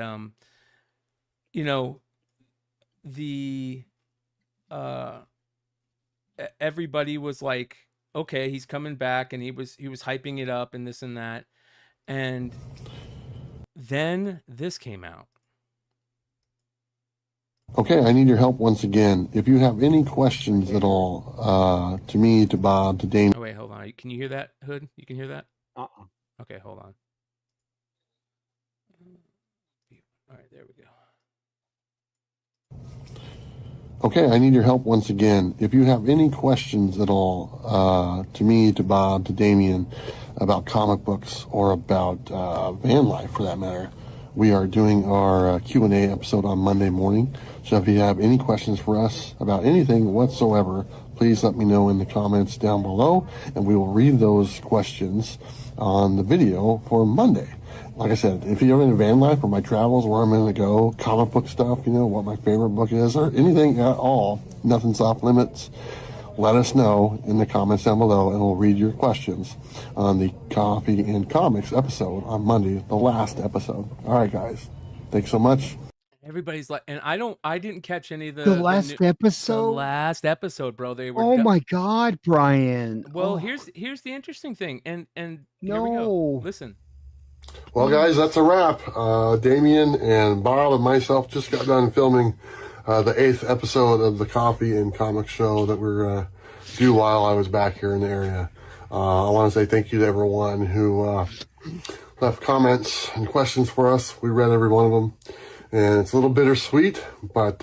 the everybody was like, okay, he's coming back, and he was hyping it up and this and that, and then this came out. Okay, I need your help once again. If you have any questions at all, to me, to Bob, to Dane. Oh wait, hold on. Can you hear that, Hood? You can hear that? Okay, hold on. All right, there we go. Okay, I need your help once again. If you have any questions at all, to me, to Bob, to Damien, about comic books or about van life for that matter, we are doing our Q&A episode on Monday morning. So if you have any questions for us about anything whatsoever, please let me know in the comments down below, and we will read those questions on the video for Monday. Like I said, if you're in van life or my travels, where I'm going to go, comic book stuff, what my favorite book is, or anything at all, nothing's off limits, let us know in the comments down below, and we'll read your questions on the Coffee and Comics episode on Monday, the last episode. All right, guys. Thanks so much. Everybody's like, and I didn't catch any of the last episode. The last episode, bro. They were. Oh my God, Brian. Well, here's the interesting thing, and here we go. No. Listen. Well, guys, that's a wrap. Damien and Bob and myself just got done filming the 8th episode of the Coffee and Comics show that we're do while I was back here in the area. I want to say thank you to everyone who left comments and questions for us. We read every one of them, and it's a little bittersweet, but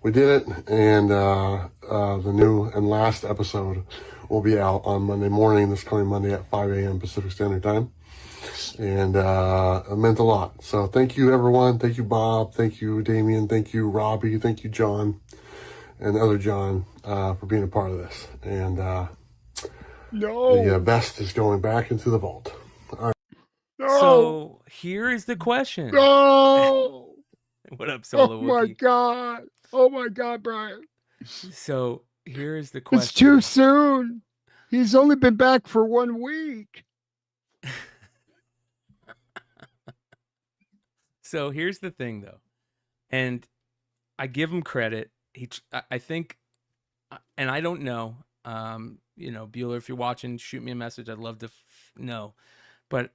we did it, and the new and last episode will be out on Monday morning, this coming Monday at 5 a.m. Pacific Standard Time. And it meant a lot. So thank you, everyone. Thank you, Bob. Thank you, Damien. Thank you, Robbie. Thank you, John, and the other John, for being a part of this. And the best is going back into the vault. All right. No. So here is the question. No. What up, Solo? Oh my God. Oh my God, Brian. So here is the question. It's too soon. He's only been back for 1 week. So here's the thing, though, and I give him credit. I think, and I don't know, Bueller, if you're watching, shoot me a message. I'd love to know, but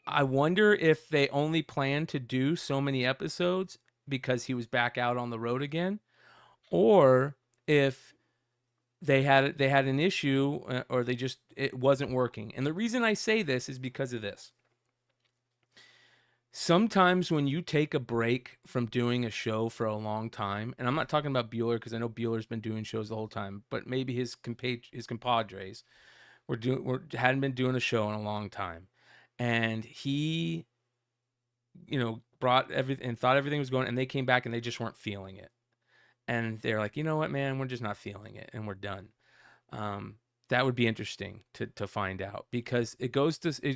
I wonder if they only plan to do so many episodes because he was back out on the road again, or if they had an issue, or it wasn't working. And the reason I say this is because of this. Sometimes when you take a break from doing a show for a long time, and I'm not talking about Bueller because I know Bueller's been doing shows the whole time, but maybe his compadres hadn't been doing a show in a long time, and he, brought everything and thought everything was going, and they came back and they just weren't feeling it, and they're like, you know what, man, we're just not feeling it, and we're done. That would be interesting to find out, because it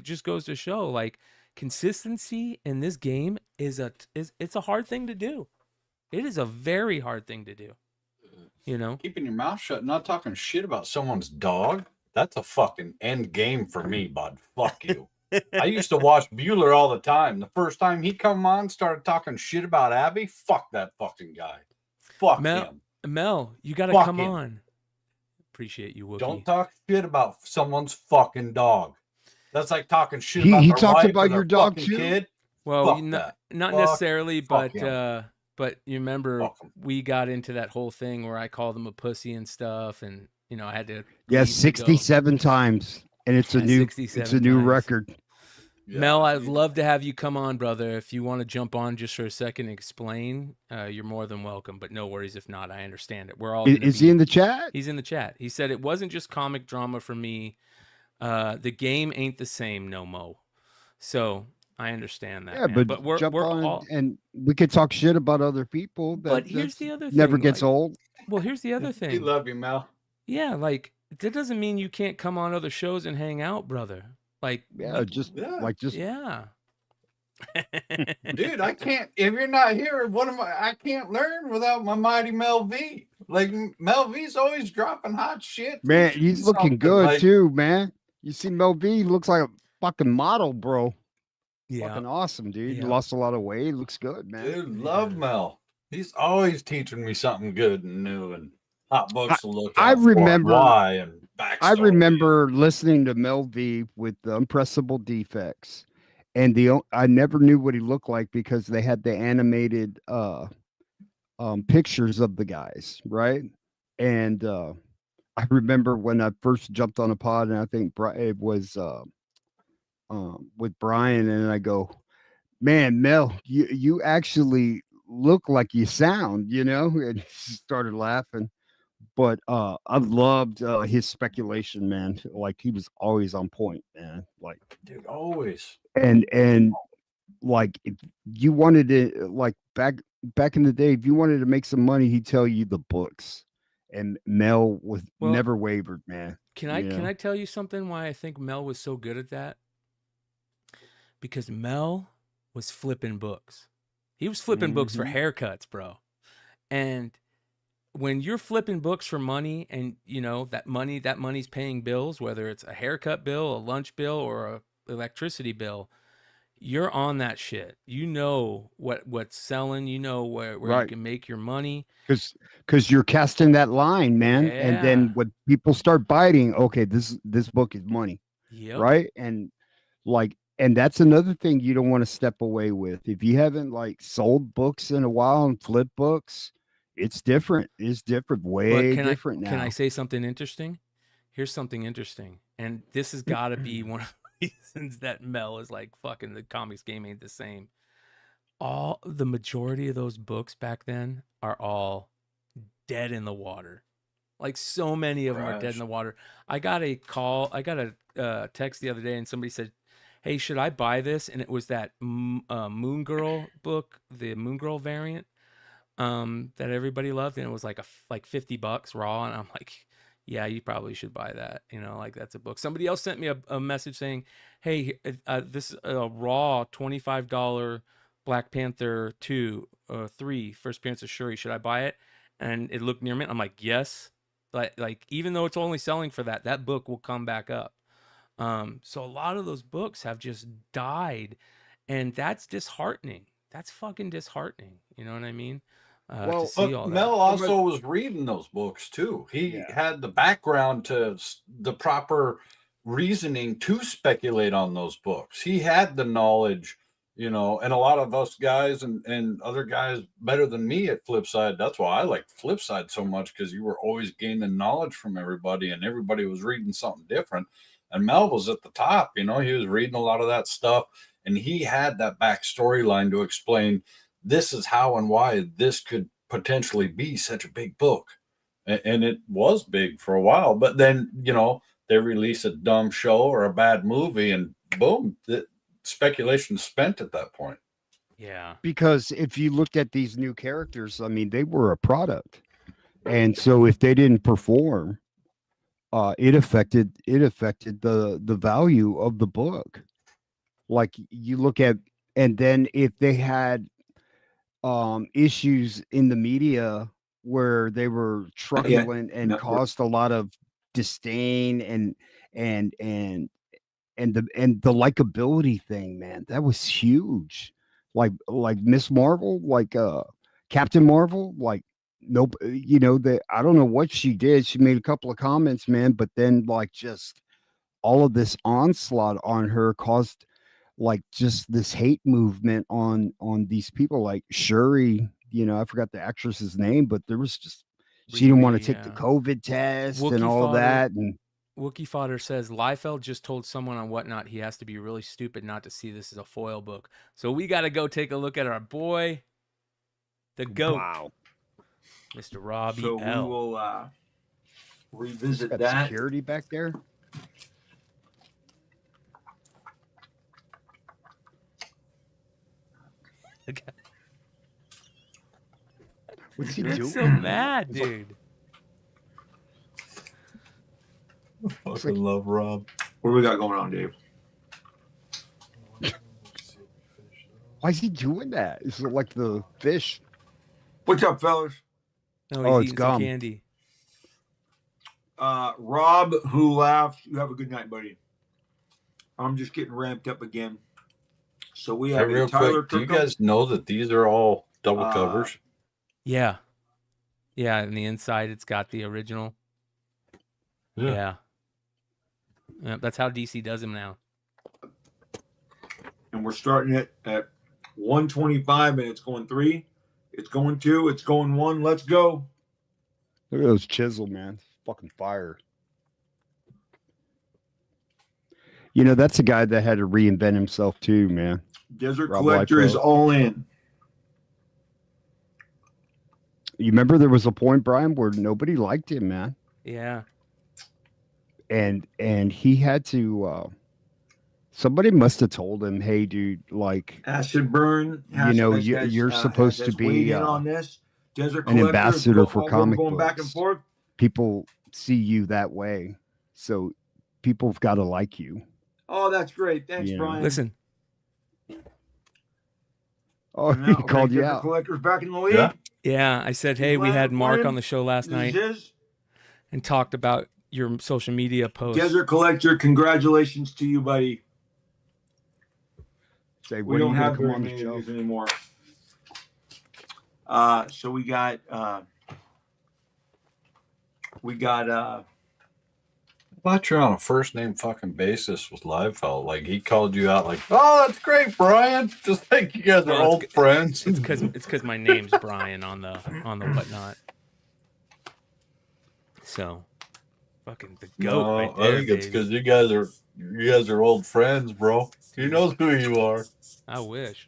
just goes to show, like, consistency in this game it's a hard thing to do. It is a very hard thing to do. Keeping your mouth shut, not talking shit about someone's dog. That's a fucking end game for me, bud. Fuck you. I used to watch Bueller all the time. The first time he come on, started talking shit about Abby. Fuck that fucking guy. Fuck him. Mel, you got to Fuck come him. on. Appreciate you, Wookie. Don't talk shit about someone's fucking dog. That's like talking shit He about their talked wife about or their your dog fucking too? kid. Well, Fuck not that. necessarily, Fuck but him. you remember Fuck him. we got into that whole thing where I called him a pussy and stuff, and I had to Yeah, leave to go. 67 times, and it's a new 67 new times. record. Mel, I'd love to have you come on, brother. If you want to jump on just for a second and explain, you're more than welcome. But no worries if not. I understand it. We're all. Is he in the chat? He's in the chat. He said it wasn't just comic drama for me. The game ain't the same no mo. So I understand that. Yeah, man. but we're jump on all. and we could talk shit about other people. But here's the other thing. Never gets old. Well, here's the other thing. We love you, Mel. Yeah, like that doesn't mean you can't come on other shows and hang out, brother. Like yeah. Dude, I can't. If you're not here, I can't learn without my mighty Mel V. Like Mel V's always dropping hot shit. Man, he's looking Something good like- too, man. You see Mel B, he looks like a fucking model, bro. Yeah. Fucking awesome, dude. Yeah. He lost a lot of weight. Looks good, man. Dude, love Mel. He's always teaching me something good and new and hot books to look at. I remember why and backstory. I remember listening to Mel V with the Unpressable Defects, and I never knew what he looked like because they had the animated pictures of the guys, right? And I remember when I first jumped on a pod, and I think it was with Bryan, and I go, "Man, Mel, you actually look like you sound," and he started laughing. But I loved his speculation, man. Like he was always on point, man. Like, dude, always. And like if you wanted to, like back in the day, if you wanted to make some money, he'd tell you the books. And Mel never wavered, man. Can I tell you something why I think Mel was so good at that? Because Mel was flipping books. He was flipping books for haircuts, bro. And when you're flipping books for money and that money's paying bills, whether it's a haircut bill, a lunch bill, or a electricity bill, you're on that shit. You know what's selling, where you can make your money. Because you're casting that line, man. And then when people start biting, okay, this book is money. Yep. Right. And that's another thing you don't want to step away with. If you haven't sold books in a while and flipped books, it's different. It's different. Way different now. Can I say something interesting? Here's something interesting. And this has got to be one of the reasons that Mel is like, fucking the comics game ain't the same. The majority of those books back then are all dead in the water. Like so many of them are dead in the water. I got a text the other day and somebody said, "Hey, should I buy this?" And it was that Moon Girl book, the Moon Girl variant. That everybody loved, and it was like $50 raw, and I'm like, yeah, you probably should buy that. That's a book. Somebody else sent me a message saying, hey, this raw $25 Black Panther 3 first appearance of Shuri. Should I buy it? And it looked near mint. I'm like, yes. Like even though it's only selling for that book will come back up. So a lot of those books have just died, and that's disheartening. That's fucking disheartening. You know what I mean? Well, but Mel also was reading those books too. He had the background to the proper reasoning to speculate on those books. He had the knowledge, and a lot of us guys and other guys better than me at Flipside. That's why I liked Flipside so much, because you were always gaining knowledge from everybody, and everybody was reading something different. And Mel was at the top, he was reading a lot of that stuff, and he had that back storyline to explain this is how and why this could potentially be such a big book. And it was big for a while, but then, they release a dumb show or a bad movie and boom, the speculation spent at that point. Yeah. Because if you looked at these new characters, I mean, they were a product. And so if they didn't perform, it affected the value of the book. Like you look at, and then if they had issues in the media where they were truculent and caused a lot of disdain and the likability thing, man, that was huge. Like Miss Marvel, like Captain Marvel, like nope. You know, that I don't know what she did. She made a couple of comments, man, but then like just all of this onslaught on her caused like just this hate movement on these people like Shuri. You know, I forgot the actress's name, but there was just she didn't want to take the COVID test and all that. And Wookie Fodder says Liefeld just told someone on Whatnot he has to be really stupid not to see this as a foil book. So we got to go take a look at our boy, the GOAT. Wow. Mr. Robbie So L. we will revisit got that. security back there. What's he doing? So mad, dude. I fucking love Rob. What do we got going on, Dave? Why is he doing that? Is it like the fish? What's up, fellas? No, it's gum. Candy. Rob, who laughed, you have a good night, buddy. I'm just getting ramped up again. So we have real Tyler quick, do you Kirkham. guys know that these are all double covers? Yeah. Yeah, and the inside it's got the original. Yeah. Yeah, that's how DC does them now. And we're starting it at 125, and it's going 3. It's going 2. It's going 1. Let's go. Look at those chisel, man. Fucking fire. You know, that's a guy that had to reinvent himself too, man. Desert Rob Collector is Liefeld. all in. You remember there was a point, Brian, where nobody liked him, man. Yeah. And he had to somebody must have told him, hey dude, like Acid Burn. you know, you're supposed to be on this. Desert an Collector, ambassador for comic going books. back and forth. People see you that way. So people have got to like you. Oh, that's great. Thanks, You know. Brian. Listen. Oh, Now, he called you Desert out. Collector's back in the league. Yeah, I said, hey, we had Mark on the show last night This and talked about your social media posts. Desert Collector, congratulations to you, buddy. Say, We don't have very many of these anymore. So we got I thought you're on a first name fucking basis with Liefeld. Like he called you out, like, "Oh, that's great, Brian." Just like you guys are Well, old friends. It's because my name's Brian on the Whatnot. So, fucking the GOAT No, right there. I think it's because you guys are old friends, bro. He knows who you are. I wish,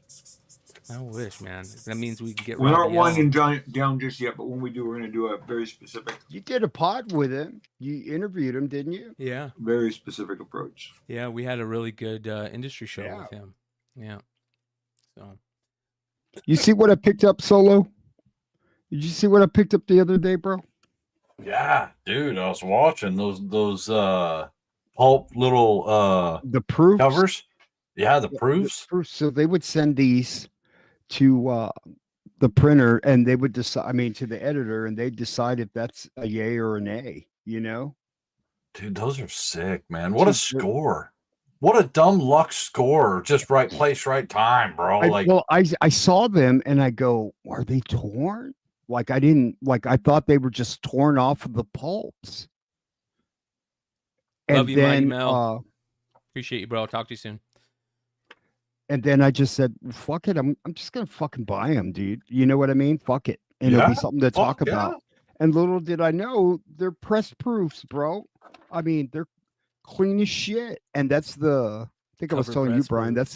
man. That means we can get. we aren't Robbie winding L. down just yet, but when we do, we're going to do a very specific, You did a pod with him. You interviewed him, didn't you? Yeah, very specific approach. yeah. We had a really good industry show with him. Yeah. So. You see what I picked up, Solo? Did you see what I picked up the other day, bro? Yeah, dude, I was watching those pulp little The proofs covers. Yeah, the proofs. So they would send these to the printer, and they would decide. I mean, to the editor, and they decide if that's a yay or an A. You know, Dude, those are sick, man. What a score. What a dumb luck score. Just right place, right time, bro. I saw them, and I go, "Are they torn?" Like I didn't like. I thought they were just torn off of the pulps. Love And you, Mighty then, Mel. Appreciate you, bro. I'll talk to you soon. and then I just said, "Fuck it, I'm just gonna fucking buy them, dude." You know what I mean? Fuck it, and it'll be something to talk Fuck yeah. about. And little did I know, they're pressed proofs, bro. I mean, they're clean as shit. And that's I think I was Cover telling you, press Brian, proof. that's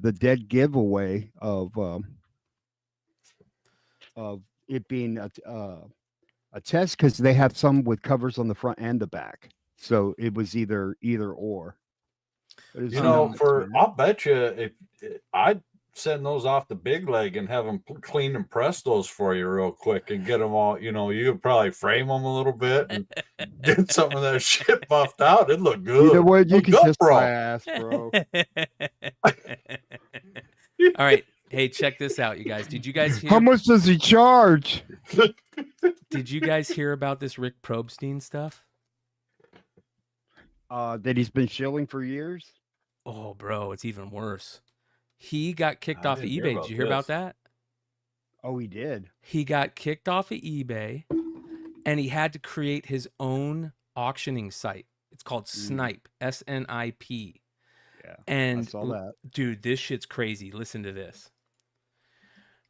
the dead giveaway of it being a test, because they have some with covers on the front and the back. So it was either or. But it's You know, nuts, man. I'll bet you if I'd send those off to Big Leg and have them clean and press those for you real quick and get them all, you know, you could probably frame them a little bit and get some of that shit buffed out. It'd look good. You know what? You Look can good, kiss bro. my ass, bro. All right. Hey, check this out, you guys. Did you guys hear? How much does he charge? Did you guys hear about this Rick Probstein stuff? That he's been shilling for years. Oh, bro, it's even worse. He got kicked I off of didn't hear eBay. about Did you hear about this. that? Oh, he did. He got kicked off of eBay, and he had to create his own auctioning site. It's called Snipe, S-N-I-P. Yeah, and I saw that. Dude, this shit's crazy. Listen to this.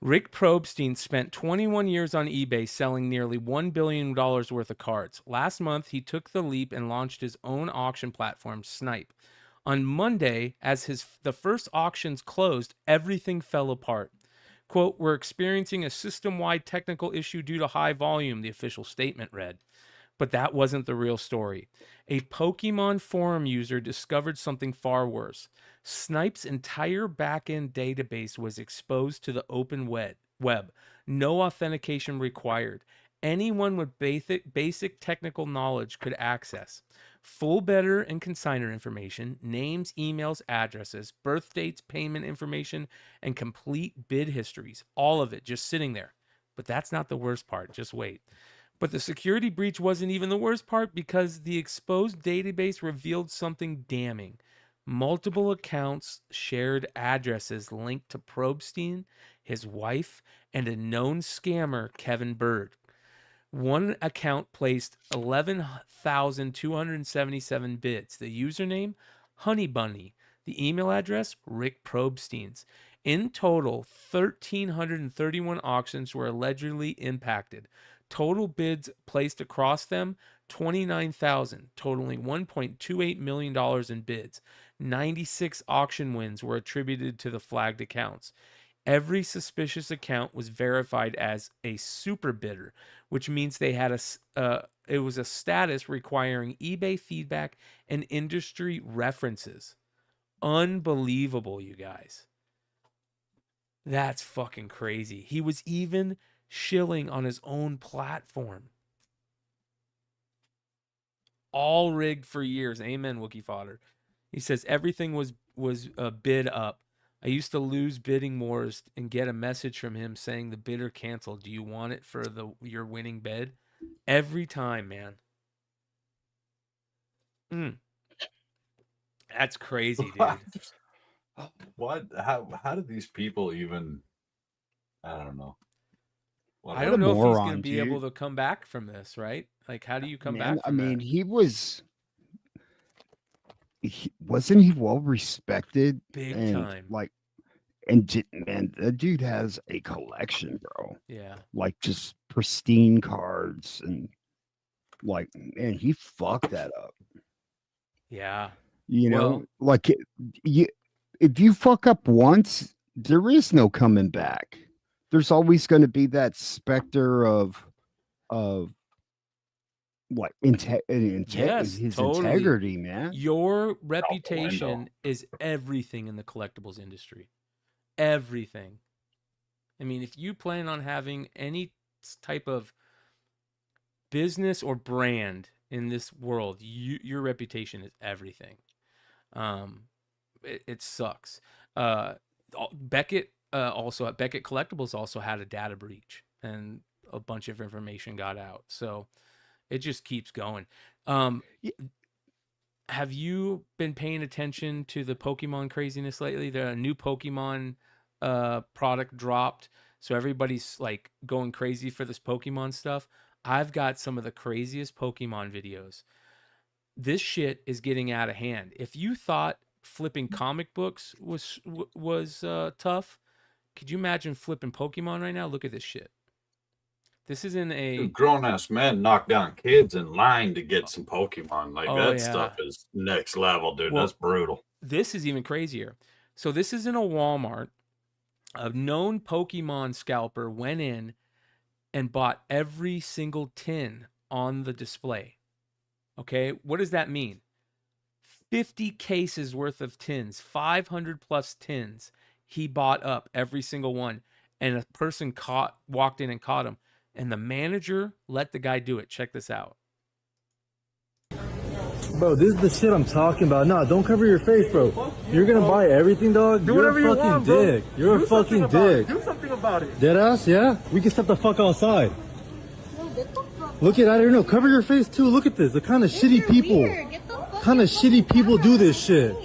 Rick Probstein spent 21 years on eBay selling nearly $1 billion worth of cards. Last month, he took the leap and launched his own auction platform, Snipe. On Monday, as the first auctions closed, everything fell apart. Quote, "We're experiencing a system-wide technical issue due to high volume," the official statement read. But that wasn't the real story. A Pokemon forum user discovered something far worse. Snipe's entire backend database was exposed to the open web. No authentication required. Anyone with basic technical knowledge could access full bidder and consignor information, names, emails, addresses, birth dates, payment information, and complete bid histories. All of it just sitting there. But that's not the worst part. Just wait. But the security breach wasn't even the worst part, because the exposed database revealed something damning. Multiple accounts shared addresses linked to Probstein, his wife, and a known scammer, Kevin Bird. One account placed 11,277 bids. The username, Honey Bunny. The email address, Rick Probstein's. In total, 1,331 auctions were allegedly impacted. Total bids placed across them, 29,000, totaling $1.28 million in bids. 96 auction wins were attributed to the flagged accounts. Every suspicious account was verified as a super bidder, which means they had it was a status requiring eBay feedback and industry references. Unbelievable, you guys. That's fucking crazy. He was even shilling on his own platform. All rigged for years. Amen, Wookie Fodder. He says everything was bid up. I used to lose bidding wars and get a message from him saying the bidder canceled. Do you want it for your winning bid? Every time, man. That's crazy, dude. What? How did these people even? I don't know. I don't know if he's going to be able to come back from this, right? Like, how do you come back from mean, that? Wasn't he well respected? Big time. Like, and that dude has a collection, bro. Yeah. Like, just pristine cards, and like, man, he fucked that up. Yeah. You know, like, if you fuck up once, there is no coming back. There's always going to be that specter of what his integrity, man. Your reputation is everything in the collectibles industry. Everything. I mean, if you plan on having any type of business or brand in this world, your reputation is everything. It sucks. Beckett Collectibles also had a data breach, and a bunch of information got out. So it just keeps going. Have you been paying attention to the Pokemon craziness lately? The new Pokemon product dropped, so everybody's like going crazy for this Pokemon stuff. I've got some of the craziest Pokemon videos. This shit is getting out of hand. If you thought flipping comic books was tough, could you imagine flipping Pokemon right now? Look at this shit. This is in a grown-ass men knock down kids in line to get some Pokemon. Like, that stuff is next level, dude. That's brutal. This is even crazier. So this is in a Walmart. A known Pokemon scalper went in and bought every single tin on the display. Okay, what does that mean? 50 cases worth of tins, 500 plus tins. He bought up every single one, and a person walked in and caught him, and the manager let the guy do it. Check this out. Bro, this is the shit I'm talking about. Nah, don't cover your face, bro. You're gonna buy everything, dog? You're a fucking dick. You're a fucking dick. Do something about it. Deadass, yeah? We can step the fuck outside. Look at, I don't know, cover your face too. Look at this. The kind of shitty people. Do this shit.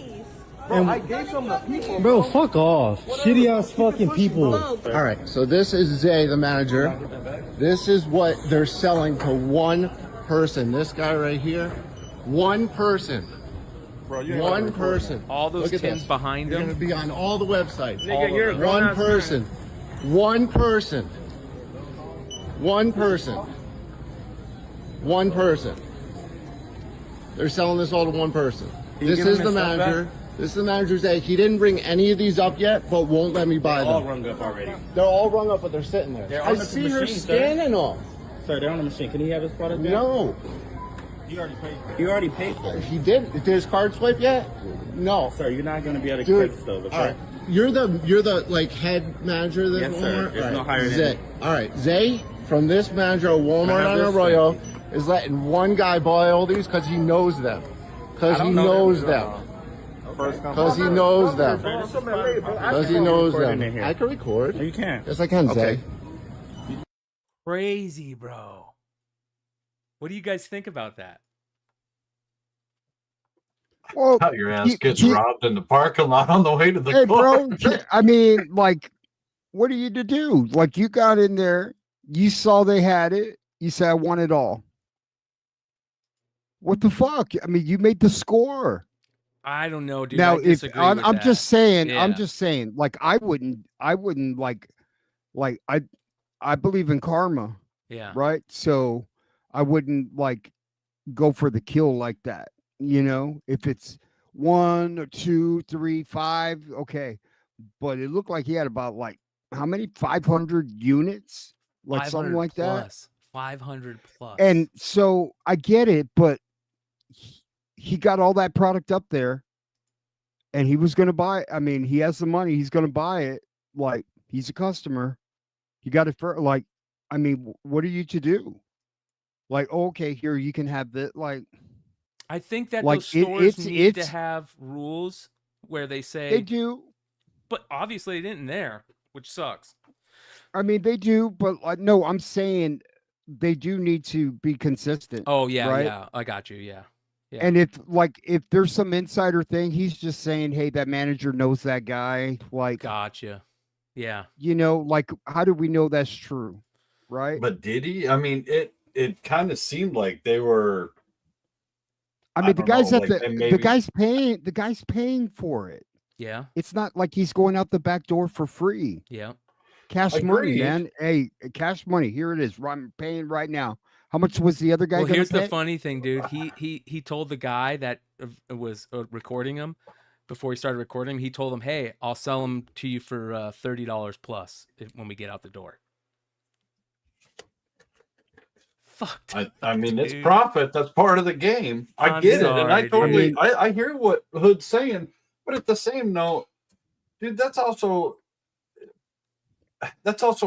I gave some to people. Bro, fuck off. Shitty ass fucking people. All right, so this is Zay, the manager. This is what they're selling to one person. This guy right here, one person. One person. All those Look at tins this. behind They're them. going to be on all the websites. Nigga, you're a one grown-ass person. One person. One person. One person. They're selling this all to one person. This is the manager. This is the manager saying he didn't bring any of these up yet, but won't let me buy them. They're all rung up already. They're all rung up, but they're sitting there. I see her scanning them. Sir, they're on the machine. Can he have his product back? No. You already paid for it. He did. Did his card swipe yet? No. Sir, you're not going to be able to Dude, click those. Okay? all right. You're the like head manager of this Yes, Walmart? sir. There's no higher than Zay. All right. Zay from this manager of Walmart on Arroyo is letting one guy buy all these because he knows them. Because he knows them. Because he knows them. Because he knows them. I can record. No, you can't. Yes, I can, Zay. Crazy, bro. What do you guys think about that? Well, How your ass gets robbed in the parking lot on the way to the hey, court. bro. I mean, like, what are you to do? Like, you got in there, you saw they had it, you said, I want it all. What the fuck? I mean, you made the score. I don't know, dude. Now, I if disagree with I'm that. just saying, Yeah. I'm just saying, like, I wouldn't like I believe in karma. Yeah. Right. So I wouldn't like go for the kill like that. You know, if it's 1 or 2, 3, 5, okay. But it looked like he had about like how many 500 units, like something 500 like that. plus, 500 plus. And so I get it, but he got all that product up there and he was going to buy it. I mean, he has the money. He's going to buy it. Like, he's a customer. You got it for, like, I mean, what are you to do? Like, oh, okay, here, you can have that. Like, I think that like, those stores need to it's have rules where they say they do. but obviously they didn't there, which sucks. I mean, they do, but no, I'm saying they do need to be consistent. Oh yeah, right? yeah, I got you. Yeah, yeah. And if there's some insider thing, he's just saying, hey, that manager knows that guy. Like, gotcha. Yeah. You know, like, how do we know that's true? Right. But did he? I mean, it kind of seemed like they were. I mean, the guy's at maybe... the guy's paying for it. Yeah. It's not like he's going out the back door for free. Yeah. Cash money, man. Hey, cash money. Here it is. I'm paying right now. How much was the other guy? Well, gonna here's pay? the funny thing, dude. He told the guy that was recording him before he started recording. He told him, "Hey, I'll sell them to you for $30 plus when we get out the door." Fuck. I mean, it's profit. That's part of the game. I get it, and I totally I hear what Hood's saying, but at the same note, dude, that's also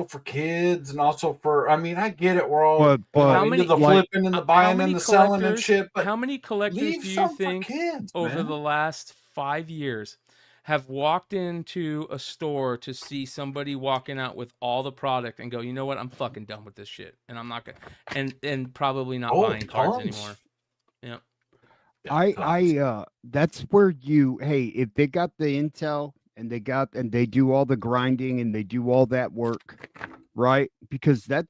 for kids and also for. I mean, I get it. We're all into the flipping and the buying and the selling and shit. But how many collectors do you think over the last 5 years have walked into a store to see somebody walking out with all the product and go, you know what, I'm fucking done with this shit, and I'm not gonna, and probably not buying cards anymore. Yeah. I that's where you, hey, if they got the intel and they do all the grinding and they do all that work, right? Because that,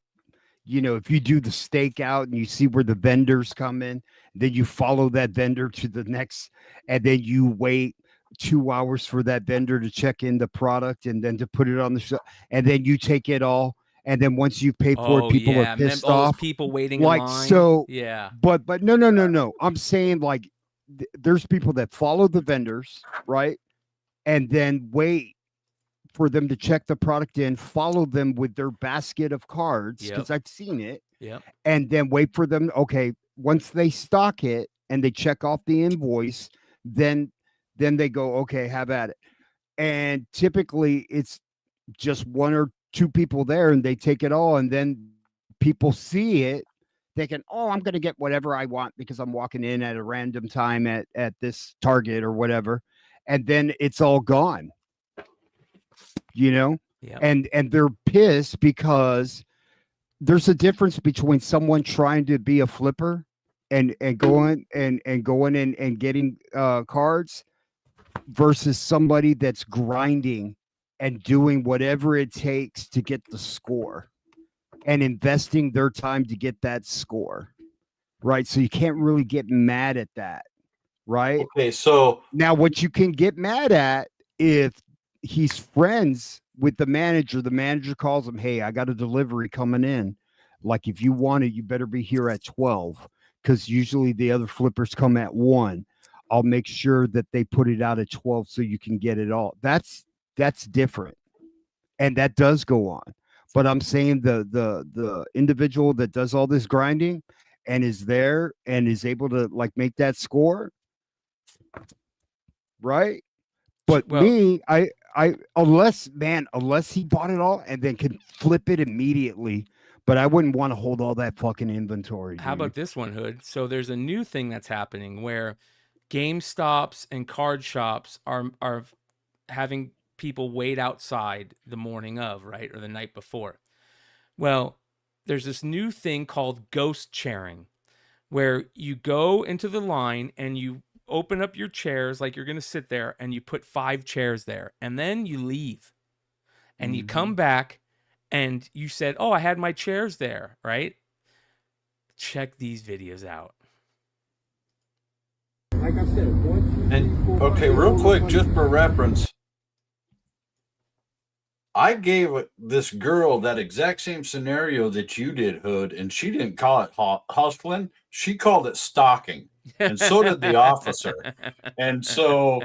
you know, if you do the stakeout and you see where the vendors come in, then you follow that vendor to the next, and then you wait 2 hours for that vendor to check in the product and then to put it on the shelf, and then you take it all, and then once you pay for it, people are pissed all those off. people waiting like in line. So yeah, but no. I'm saying, like, there's people that follow the vendors, right, and then wait for them to check the product in, follow them with their basket of cards, because I've seen it. Yeah, and then wait for them. Okay, once they stock it and they check off the invoice, then they go, okay, have at it. And typically it's just 1 or 2 people there, and they take it all, and then people see it thinking, oh, I'm going to get whatever I want because I'm walking in at a random time at this Target or whatever, and then it's all gone, you know? Yeah. And they're pissed because there's a difference between someone trying to be a flipper and going and getting cards, versus somebody that's grinding and doing whatever it takes to get the score and investing their time to get that score, right? So you can't really get mad at that, right? Okay, so now what you can get mad at, if he's friends with the manager calls him, hey, I got a delivery coming in. Like, if you want it, you better be here at 12, because usually the other flippers come at 1. I'll make sure that they put it out at 12 so you can get it all. That's different. And that does go on. But I'm saying the individual that does all this grinding and is there and is able to like make that score, right? But me, I unless he bought it all and then can flip it immediately, but I wouldn't want to hold all that fucking inventory. How about this one, Hood? So there's a new thing that's happening where GameStops and card shops are having people wait outside the morning of, right? Or the night before. Well, there's this new thing called ghost chairing, where you go into the line and you open up your chairs like you're going to sit there, and you put 5 chairs there, and then you leave and you come back and you said, oh, I had my chairs there, right? Check these videos out. Like I said, and okay, real quick, just for reference, I gave this girl that exact same scenario that you did, Hood, and she didn't call it hustling. She called it stalking, and so did the officer. And so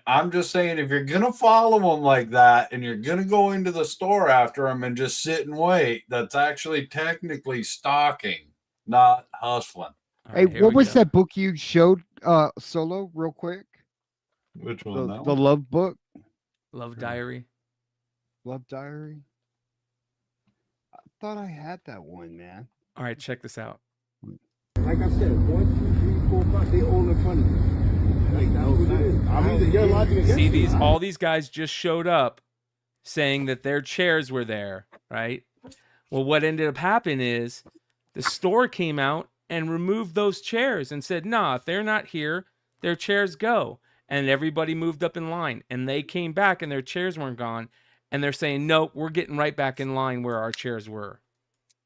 I'm just saying, if you're going to follow them like that and you're going to go into the store after them and just sit and wait, that's actually technically stalking, not hustling. Hey, what was that book you showed, Solo, real quick? Which one? The love book? Love Diary. Love Diary? I thought I had that one, man. All right, check this out. Like I said, 1, 2, 3, 4, 5, they all in front of you. Like, no, I'm either your logic against See these? All these guys just showed up saying that their chairs were there, right? Well, what ended up happening is the store came out and removed those chairs and said, nah, if they're not here, their chairs go. And everybody moved up in line, and they came back and their chairs weren't gone. And they're saying, nope, we're getting right back in line where our chairs were.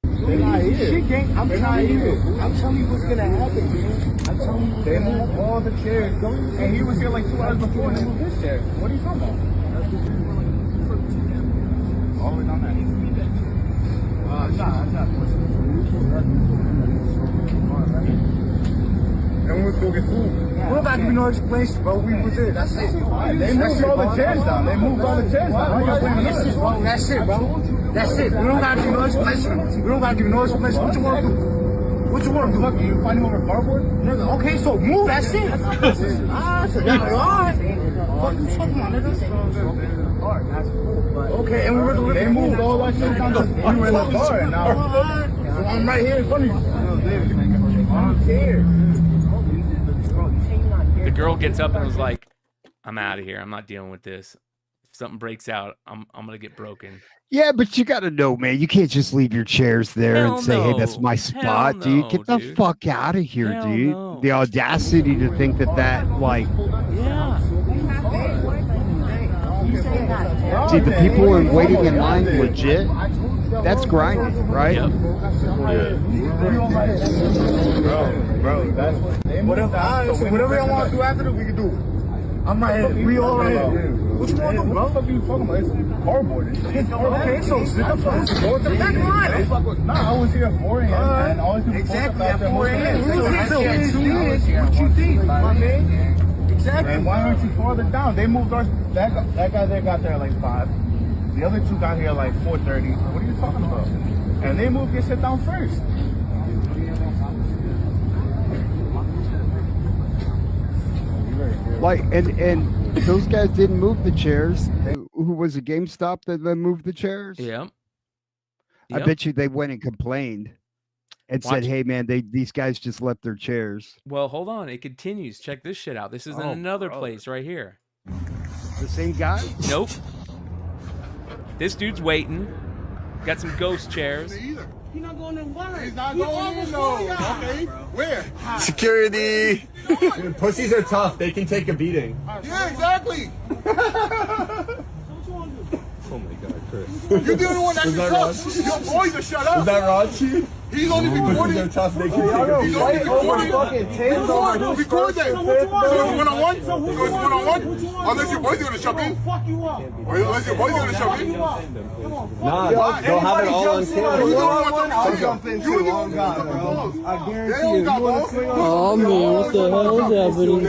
They're not here. I'm telling you what's gonna happen, man. I'm telling you, they moved all the chairs, and he was here like 2 hours before and they moved his chair. What are you talking about? Always on and we was go get food. We're about to be no explanation, bro. We was it. That's it. They moved all the chairs down. They moved all the chairs down. That's it, bro. That's it. We don't gotta give no explanation. We don't gotta give no explanation. What you want to do? What you want to do? Look, you fighting over cardboard? Nigga, okay, so move. That's it. So now, all right. What you talking about, nigga? Okay, and we were the they moved all that shit down. We were in the car, and now so I'm right here in front of you. I don't care. The girl gets up and was like, I'm out of here. I'm not dealing with this. If something breaks out, I'm going to get broken. Yeah, but you got to know, man. You can't just leave your chairs there and say, hey, that's my spot, dude. Get the fuck out of here, dude. The audacity to think that, like... Yeah. See, the people who are waiting in line legit, that's grinding, right? Yep. Bro, that's whatever y'all want to do after this, we can do. I'm right here. We all right here. What you want to do, bro? What are you talking about? It's cardboard. Okay, so sit the fuck go to the back line. Nah, I was here at 4 a.m. and all these people exactly at 4 a.m. What you think, my man? Exactly. And why aren't you farther down? They moved our that guy there got there like 5. The other 2 got here like 4:30. What are you talking about? And they moved your shit down first. Like, and those guys didn't move the chairs. Who was it, GameStop that moved the chairs? Yeah. I bet you they went and complained and said, hey, man, these guys just left their chairs. Well, hold on. It continues. Check this shit out. This is in another place right here. The same guy? Nope. This dude's waiting. Got some ghost chairs. You're not going in line. He's not going in, though. Okay. Where? Security. Dude, pussies are tough. They can take a beating. Yeah, exactly. Oh my God, Chris. You're the only one that can tough. Your boy just shut up. Is that Raunchy? He's only recording. They're tough. They can take a beating. He's only recording. Record that. So it's one-on-one? So it's one-on-one? Unless your boy's going to shove in. Unless your boy's going to shove in. Nah, they'll have it all on camera. I'll jump in too. I guarantee you. Oh man, what the hell is happening?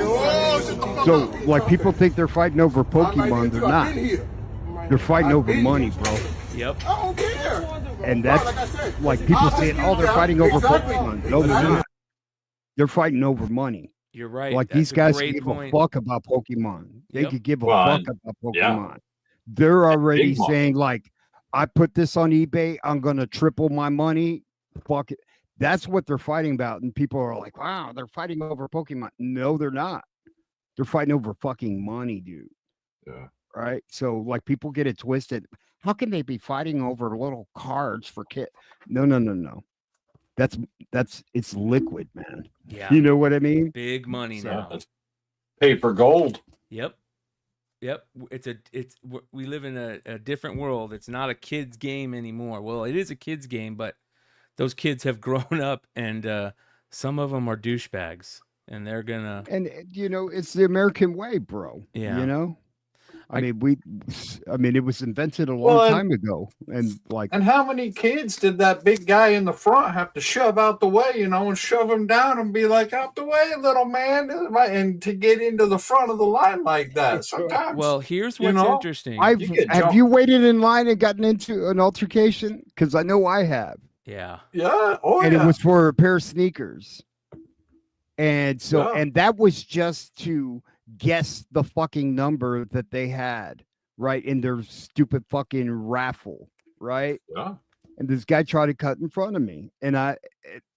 So, like, people think they're fighting over Pokemon. They're not. They're fighting over money, bro. Yep. I don't care. And that's like people saying, "Oh, they're fighting over Pokemon." No, they're not. They're fighting over money. You're right. Like That's these guys great give point. a fuck about Pokemon. They Yep. could give a Well, fuck about Pokemon. yeah. They're already Big money. saying like, "I put this on eBay. I'm gonna triple my money." Fuck it. That's what they're fighting about. And people are like, "Wow, they're fighting over Pokemon." No, they're not. They're fighting over fucking money, dude. Yeah. Right? So like people get it twisted. How can they be fighting over little cards for kids? No. That's it's liquid, man. Yeah. You know what I mean? Big money now. That's paper gold. Yep. We live in a different world. It's not a kid's game anymore. Well, it is a kid's game, but those kids have grown up, and some of them are douchebags, and they're gonna. And it's the American way, bro. Yeah. You know? I mean, it was invented a long Well, time ago. And like And how many kids did that big guy in the front have to shove out the way, and shove him down and be like, out the way, little man, and to get into the front of the line like that? Sometimes. Well, here's what's interesting. have you waited in line and gotten into an altercation? Because I know I have. Yeah. Yeah. Oh, and yeah. it was for a pair of sneakers. And so, Yeah. and that was just to guess the fucking number that they had, right, in their stupid fucking raffle, right? Yeah. And this guy tried to cut in front of me, and I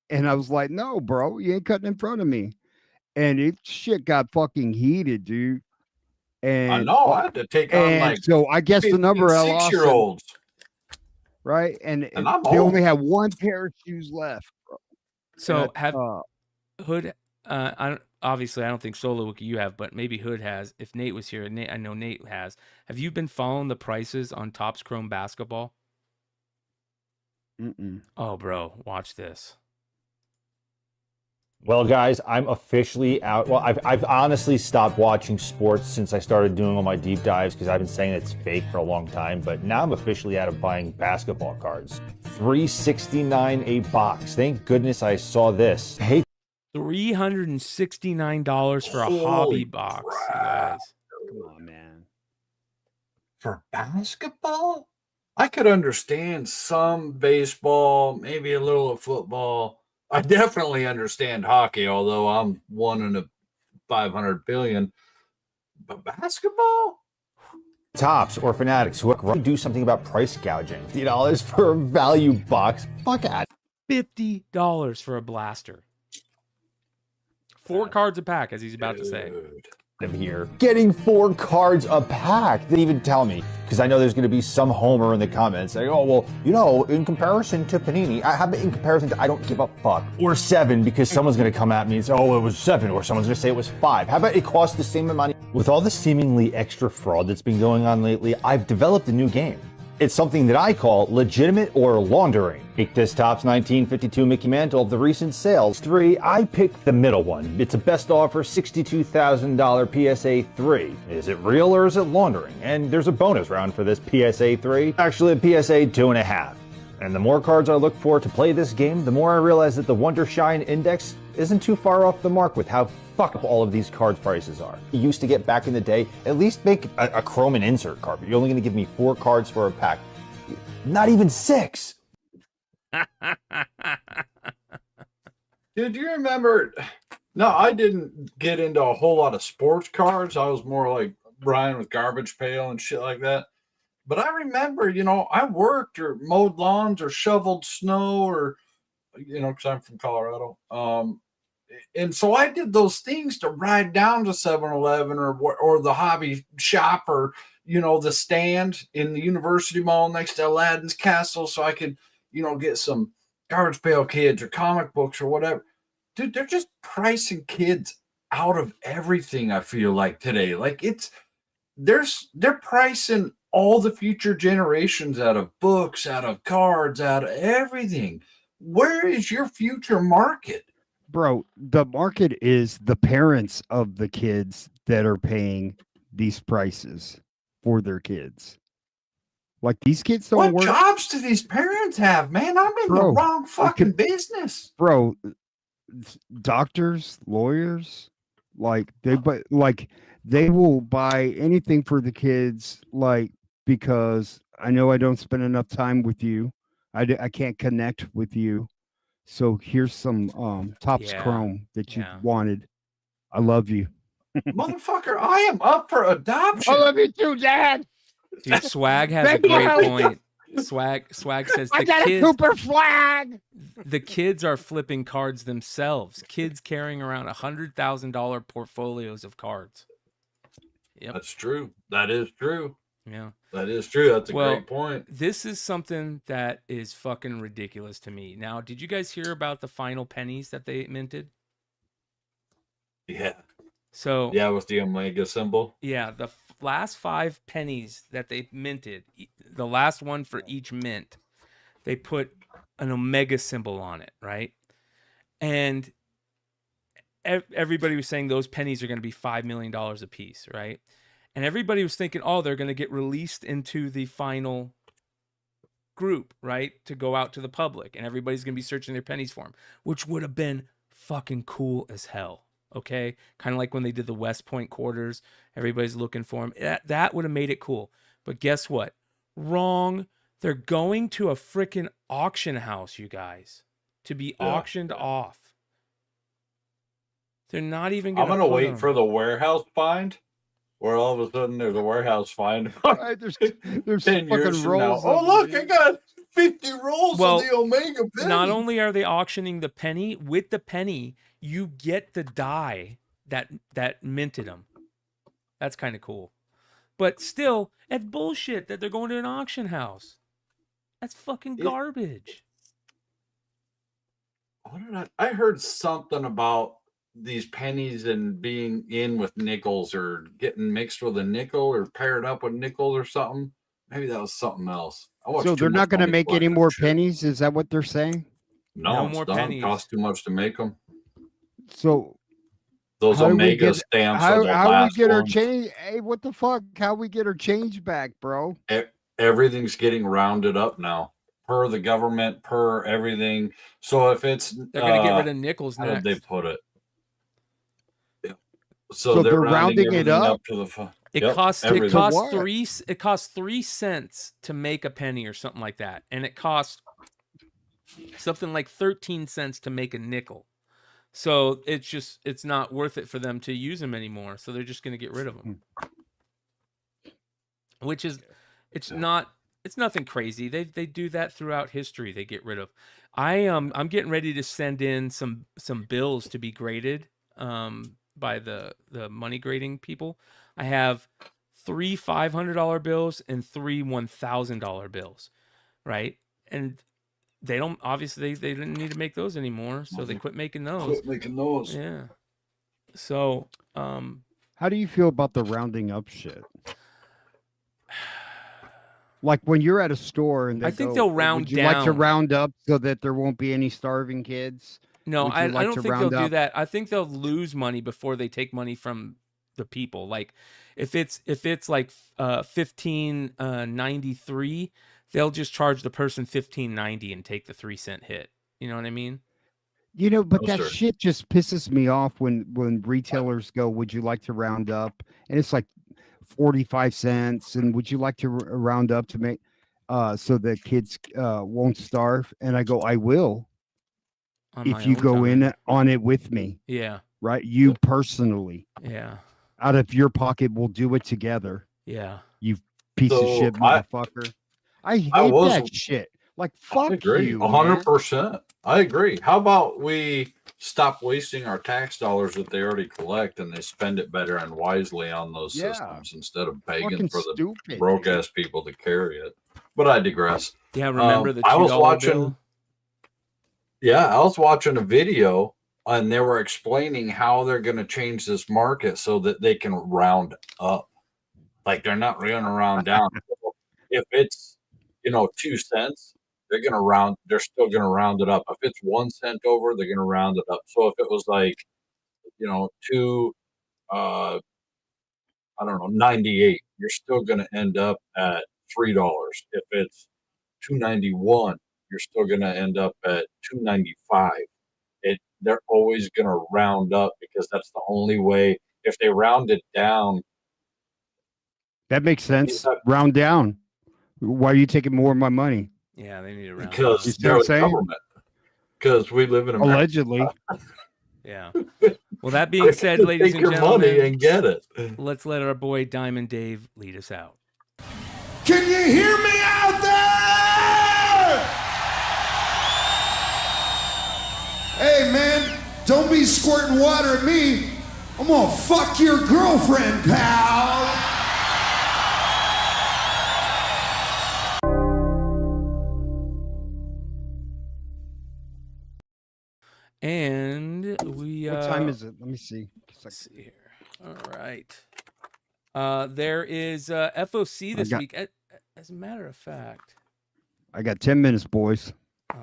was like, "No, bro, you ain't cutting in front of me." And it shit got fucking heated, dude. And I know. I had to take on like. so I guess the number I lost, 6-year-olds. right? And I'm they old. only had one pair of shoes left, bro. So And Hood. Obviously, I don't think Solo Wiki you have, but maybe Hood has. If Nate was here, Nate, I know Nate has. Have you been following the prices on Topps Chrome basketball? Oh, bro, watch this. Well, guys, I'm officially out. Well, I've honestly stopped watching sports since I started doing all my deep dives because I've been saying it's fake for a long time. But now I'm officially out of buying basketball cards. $369 a box. Thank goodness I saw this. Hey. $369 for a hobby Holy box, you crap. guys. Come on, man. For basketball, I could understand some baseball, maybe a little of football. I definitely understand hockey, although I'm 1 in a 500 billion. But basketball? Tops or Fanatics who do something about price gouging. $50 for a value box. Fuck out. $50 for a blaster. 4 cards a pack, as he's about to say. Of here. Getting 4 cards a pack. They didn't even tell me, because I know there's going to be some homer in the comments saying, oh, well, in comparison to Panini, in comparison to I don't give a fuck. Or 7, because someone's going to come at me and say, oh, it was 7, or someone's going to say it was 5. How about it costs the same amount? With all the seemingly extra fraud that's been going on lately, I've developed a new game. It's something that I call legitimate or laundering. Take this Topps 1952 Mickey Mantle of the recent sales. 3, I picked the middle one. It's a best offer $62,000 PSA 3. Is it real or is it laundering? And there's a bonus round for this PSA 3. Actually, a PSA 2.5. And the more cards I look for to play this game, the more I realize that the Wonder Shine Index isn't too far off the mark with how fucked up all of these cards prices are. You used to get back in the day, at least make a chrome and insert card, but you're only going to give me 4 cards for a pack. Not even 6. Dude, do you remember? No, I didn't get into a whole lot of sports cards. I was more like Bryan with Garbage Pail and shit like that. But I remember, I worked or mowed lawns or shoveled snow or, because I'm from Colorado. And so I did those things to ride down to 7-Eleven or the hobby shop or, the stand in the University Mall next to Aladdin's Castle so I could, get some Garbage Pail Kids or comic books or whatever. Dude, they're just pricing kids out of everything. I feel like today, like they're pricing all the future generations out of books, out of cards, out of everything. Where is your future market? Bro, the market is the parents of the kids that are paying these prices for their kids. Like these kids don't What work. jobs do these parents have, man? I'm in the wrong fucking business. Bro, doctors, lawyers, like they will buy anything for the kids, like, because I know I don't spend enough time with you. I can't connect with you. So here's some Topps Chrome that you wanted. I love you. Motherfucker, I am up for adoption. I love you too, Dad. Dude, Swag has a great point. Swag says I got a super flag. The kids are flipping cards themselves. Kids carrying around $100,000 portfolios of cards. Yep. That's true. That is true. Yeah. That is true. That's a great point. This is something that is fucking ridiculous to me. Now, did you guys hear about the final pennies that they minted? Yeah. So yeah, with the Omega symbol. Yeah, the last 5 pennies that they minted, the last one for each mint, they put an Omega symbol on it, right? And everybody was saying those pennies are going to be $5 million a piece, right? And everybody was thinking, oh, they're going to get released into the final group, right? To go out to the public. And everybody's going to be searching their pennies for them, which would have been fucking cool as hell. Okay? Kind of like when they did the West Point quarters. Everybody's looking for them. That would have made it cool. But guess what? Wrong. They're going to a freaking auction house, you guys, to be auctioned off. They're not even going to I'm going to wait for the warehouse find. Where all of a sudden there's a warehouse find. There's 10 years fucking from now. rolls. Oh, look, I got 50 rolls of the Omega penny. Not only are they auctioning the penny, with the penny, you get the die that minted them. That's kind of cool. But still, that's bullshit that they're going to an auction house. That's fucking garbage. I heard something about these pennies and being in with nickels or getting mixed with a nickel or paired up with nickels or something. Maybe that was something else. So they're not going to make any more pennies? Is that what they're saying? No more pennies. Cost too much to make them. So those Omega stamps are the how last we get our ones. change? Hey, what the fuck? How we get our change back, bro? Everything's getting rounded up now. Per the government, per everything. So if it's they're going to get rid of nickels how next. did they put it? So they're rounding it up. To the It costs 3 cents to make a penny or something like that, and it costs something like 13 cents to make a nickel. So it's not worth it for them to use them anymore. So they're just going to get rid of them. Which is it's nothing crazy. They do that throughout history. They get rid of. I'm getting ready to send in some bills to be graded by the money grading people. I have 3 $500 bills and 3 $1,000 bills, right? And they don't obviously they didn't need to make those anymore, so they quit making those. Yeah. So, how do you feel about the rounding up shit? Like when you're at a store and I think they'll round would you like to down. round up so that there won't be any starving kids? No, Would you I like don't to think round they'll do up? that. I think they'll lose money before they take money from the people. Like if it's like 15.93, they'll just charge the person 15.90 and take the 3 cent hit. You know what I mean? You know, but No, that sir. shit just pisses me off when retailers go, "Would you like to round up?" And it's like 45 cents, and would you like to round up to make so that kids won't starve? And I go, "I will." On my If you own go time. in on it with me, Yeah. right? You personally, Yeah. out of your pocket, we'll do it together. Yeah. You piece of So shit motherfucker. I hate was- that shit. Like, fuck I agree. you, 100%. I agree. How about we stop wasting our tax dollars that they already collect and they spend it better and wisely on those Yeah. systems instead of begging Fucking for the stupid, broke ass people to carry it. But I digress. Yeah, remember the I was $2 watching. bill? Yeah, I was watching a video and they were explaining how they're going to change this market so that they can round up. Like they're not going to round down. If it's 2 cents, they're still going to round it up. If it's 1 cent over, they're going to round it up. So if it was like 2 I don't know, 98, you're still going to end up at $3. If it's 291, you're still going to end up at 295. They're always going to round up because that's the only way. If they round it down, That makes sense. Round down. Why are you taking more of my money? Yeah, they need to round because You see they're what I'm the saying? government. Because we live in America. Allegedly. Yeah. Well, that being said, ladies Take and your gentlemen, money and get it. let's let our boy Diamond Dave lead us out. Can you hear me out there? Hey, man, don't be squirting water at me. I'm gonna fuck your girlfriend, pal. And we What time is it? Let me see. Let's see here. All right. There is FOC this week. As a matter of fact, I got 10 minutes, boys.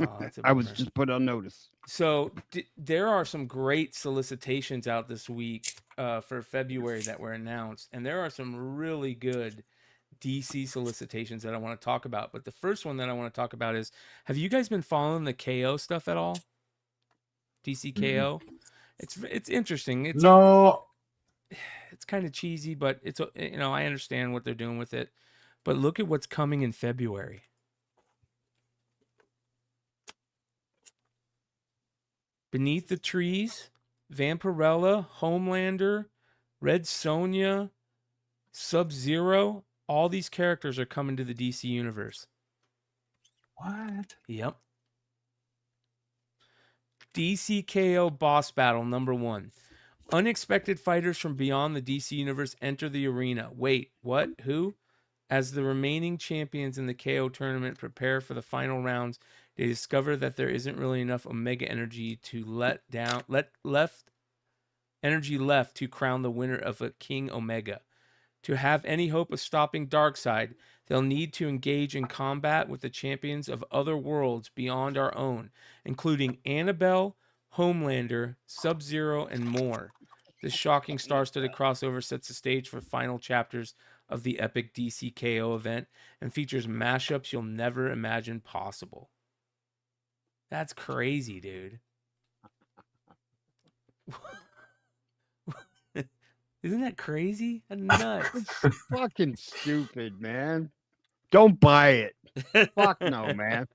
oh, that's a I was bummer. just put on notice. So there are some great solicitations out this week for February that were announced, and there are some really good DC solicitations that I want to talk about. But the first one that I want to talk about is: have you guys been following the KO stuff at all? DC KO. It's interesting. It's kind of cheesy, but it's I understand what they're doing with it. But look at what's coming in February. Beneath the Trees, Vampirella, Homelander, Red Sonja, Sub-Zero, all these characters are coming to the DC universe. What? Yep. DC KO Boss Battle #1. Unexpected fighters from beyond the DC universe enter the arena. Wait, what? Who? As the remaining champions in the KO tournament prepare for the final rounds, they discover that there isn't really enough Omega energy left to crown the winner of a King Omega. To have any hope of stopping Darkseid, they'll need to engage in combat with the champions of other worlds beyond our own, including Annabelle, Homelander, Sub-Zero, and more. This shocking star-studded crossover sets the stage for final chapters of the epic DC KO event and features mashups you'll never imagine possible. That's crazy, dude. Isn't that crazy? That's nuts. Fucking stupid, man. Don't buy it. Fuck no, man.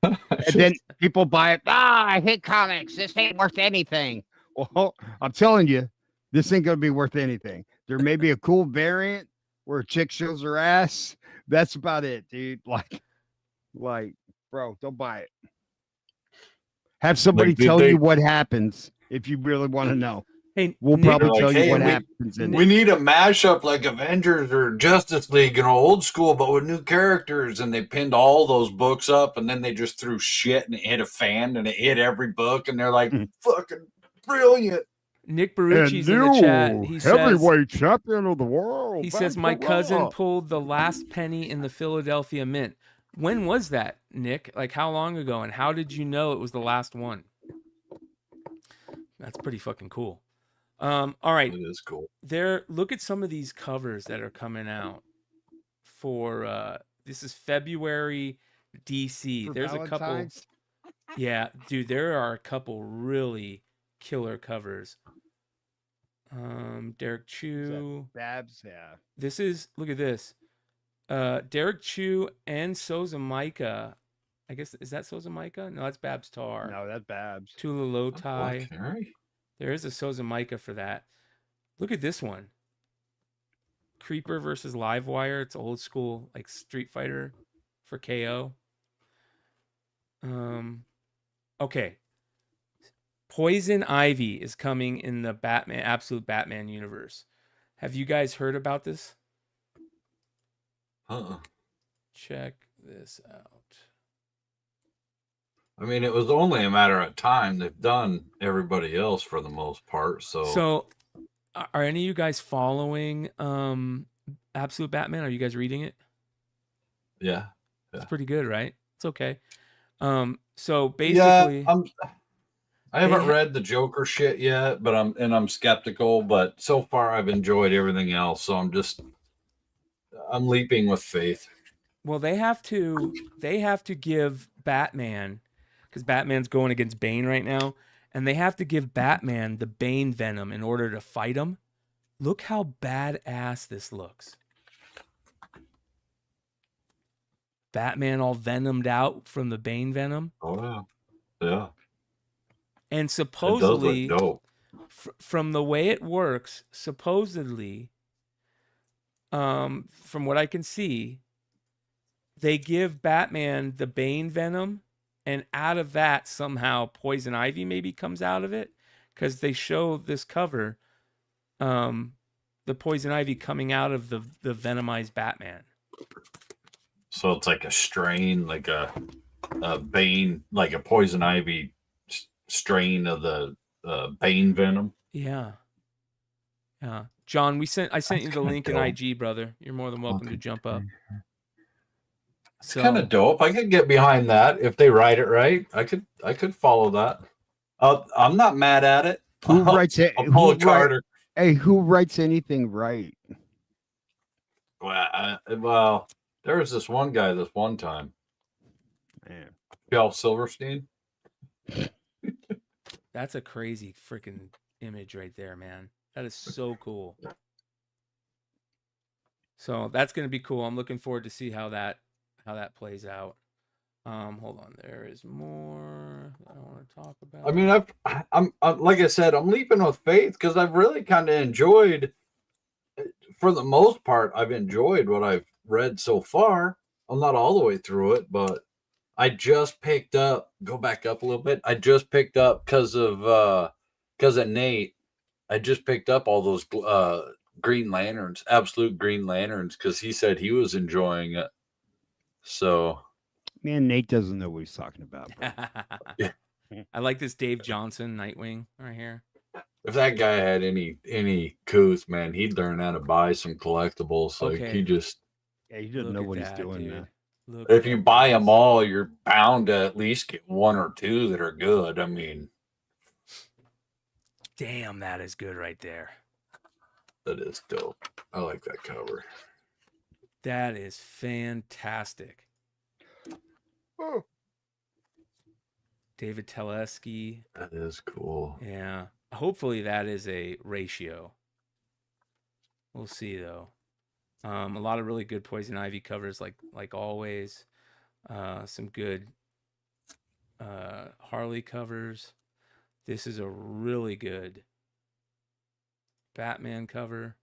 And then people buy it. I hate comics. This ain't worth anything. Well, I'm telling you, this ain't gonna be worth anything. There may be a cool variant where a chick shows her ass. That's about it, dude. Like, bro, don't buy it. Have somebody tell you what happens if you really want to know. Hey, we'll probably tell you what we, happens. We need a mashup like Avengers or Justice League, old school, but with new characters. And they pinned all those books up, and then they just threw shit, and it hit a fan, and it hit every book, and they're like, fucking brilliant. Nick Barucci's in the chat. He heavyweight champion of the world. He says, my cousin pulled the last penny in the Philadelphia Mint. When was that, Nick? Like, how long ago? And how did you know it was the last one? That's pretty fucking cool. All right. It is cool. Look at some of these covers that are coming out for this is February DC. There's Valentine's? a couple. Yeah, dude, there are a couple really killer covers. Derek Chu. Babs, yeah. This is, look at this. Derek Chu and Souza Micah. I guess, is that Souza Micah? No, that's Babs Tar. No, that's Babs. Tula Lotai. There is a Souza Micah for that. Look at this one. Creeper versus Livewire. It's old school, like Street Fighter for KO. Okay. Poison Ivy is coming in the Absolute Batman universe. Have you guys heard about this? Check this out. I mean, it was only a matter of time. They've done everybody else for the most part. So, are any of you guys following Absolute Batman? Are you guys reading it? Yeah. It's pretty good, right? It's okay. So basically, I haven't read the Joker shit yet, but I'm skeptical. But so far, I've enjoyed everything else. So I'm leaping with faith. well, they have to give Batman, because Batman's going against Bane right now, and they have to give Batman the Bane venom in order to fight him. Look how badass this looks. Batman all venomed out from the Bane venom. Oh yeah, yeah. And supposedly, it does look dope. From the way it works, supposedly, from what I can see, they give Batman the Bane venom, and out of that somehow Poison Ivy maybe comes out of it, because they show this cover, the Poison Ivy coming out of the venomized Batman. So it's like a strain, like a Bane, like a Poison Ivy strain of the Bane venom. Yeah. Yeah. John, I sent you the link in IG, brother. You're more than welcome to jump up. It's kind of dope. I could get behind that if they write it right. I could follow that. I'm not mad at it. Who writes it? Who writes anything right? Well, there was this one guy this one time. Man. Bill Silverstein. That's a crazy freaking image right there, man. That is so cool. So that's going to be cool. I'm looking forward to see how that plays out. Hold on, there is more I want to talk about. I mean, I'm like I said, I'm leaping with faith because I've really kind of enjoyed, for the most part, I've enjoyed what I've read so far. I'm not all the way through it, but I just picked up. Go back up a little bit. I just picked up because of Nate. I just picked up all those Green Lanterns, Absolute Green Lanterns, because he said he was enjoying it. So, man, Nate doesn't know what he's talking about. Yeah. I like this Dave Johnson Nightwing right here. If that guy had any couth, man, he'd learn how to buy some collectibles. Like he just, he doesn't know what he's doing, man. If you buy them all, you're bound to at least get one or two that are good. I mean, damn, that is good right there. That is dope. I like that cover. That is fantastic. Oh. David Teleski. That is cool. Yeah. Hopefully that is a ratio. We'll see though. A lot of really good Poison Ivy covers, like always. Some good Harley covers. This is a really good Batman cover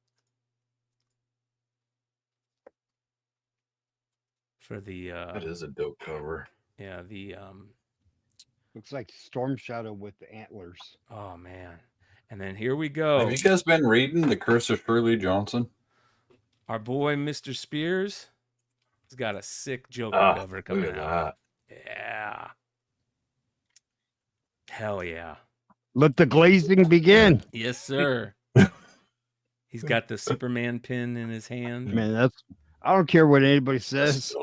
for the. That is a dope cover. Yeah, the looks like Storm Shadow with the antlers. Oh man! And then here we go. Have you guys been reading The Curse of Shirley Johnson? Our boy Mr. Spears has got a sick Joker cover coming out. Yeah. Hell yeah. Let the glazing begin. Yes, sir. He's got the Superman pin in his hand. Man, I don't care what anybody says.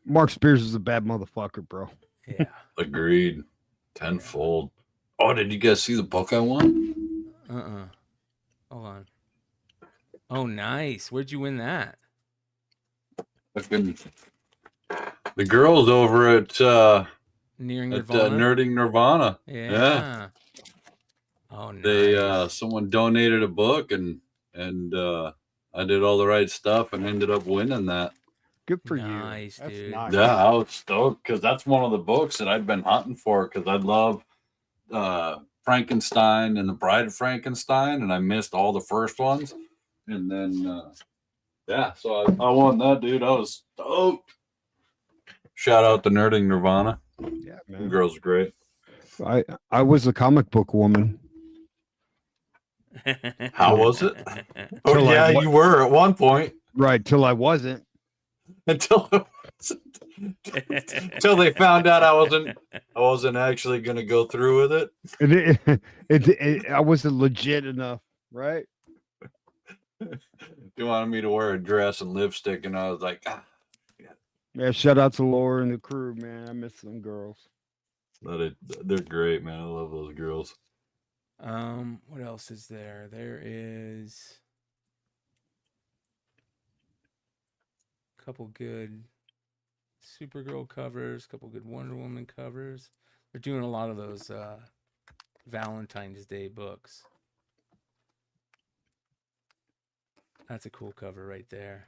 Mark Spears is a bad motherfucker, bro. Yeah. Agreed. Tenfold. Oh, did you guys see the book I won? Hold on. Oh, nice. Where'd you win that? The girls over at Nerding Nirvana. Yeah. Oh, nice. They someone donated a book and I did all the right stuff and ended up winning that. Good for nice, you. Dude. Nice. Yeah, I was stoked because that's one of the books that I've been hunting for because I love Frankenstein and the Bride of Frankenstein, and I missed all the first ones. And then, so I won that, dude. I was stoked. Shout out to Nerding Nirvana. Yeah, man. The girls are great. I was a comic book woman. How was it? Oh, yeah, you were at one point. Right, till I wasn't. Until Until they found out I wasn't actually going to go through with it. I wasn't legit enough, right? They wanted me to wear a dress and lipstick, and I was like, Yeah, shout out to Laura and the crew, man. I miss them girls. they're great, man. I love those girls. What else is there? There is a couple good Supergirl covers, a couple good Wonder Woman covers. They're doing a lot of those Valentine's Day books. That's a cool cover right there.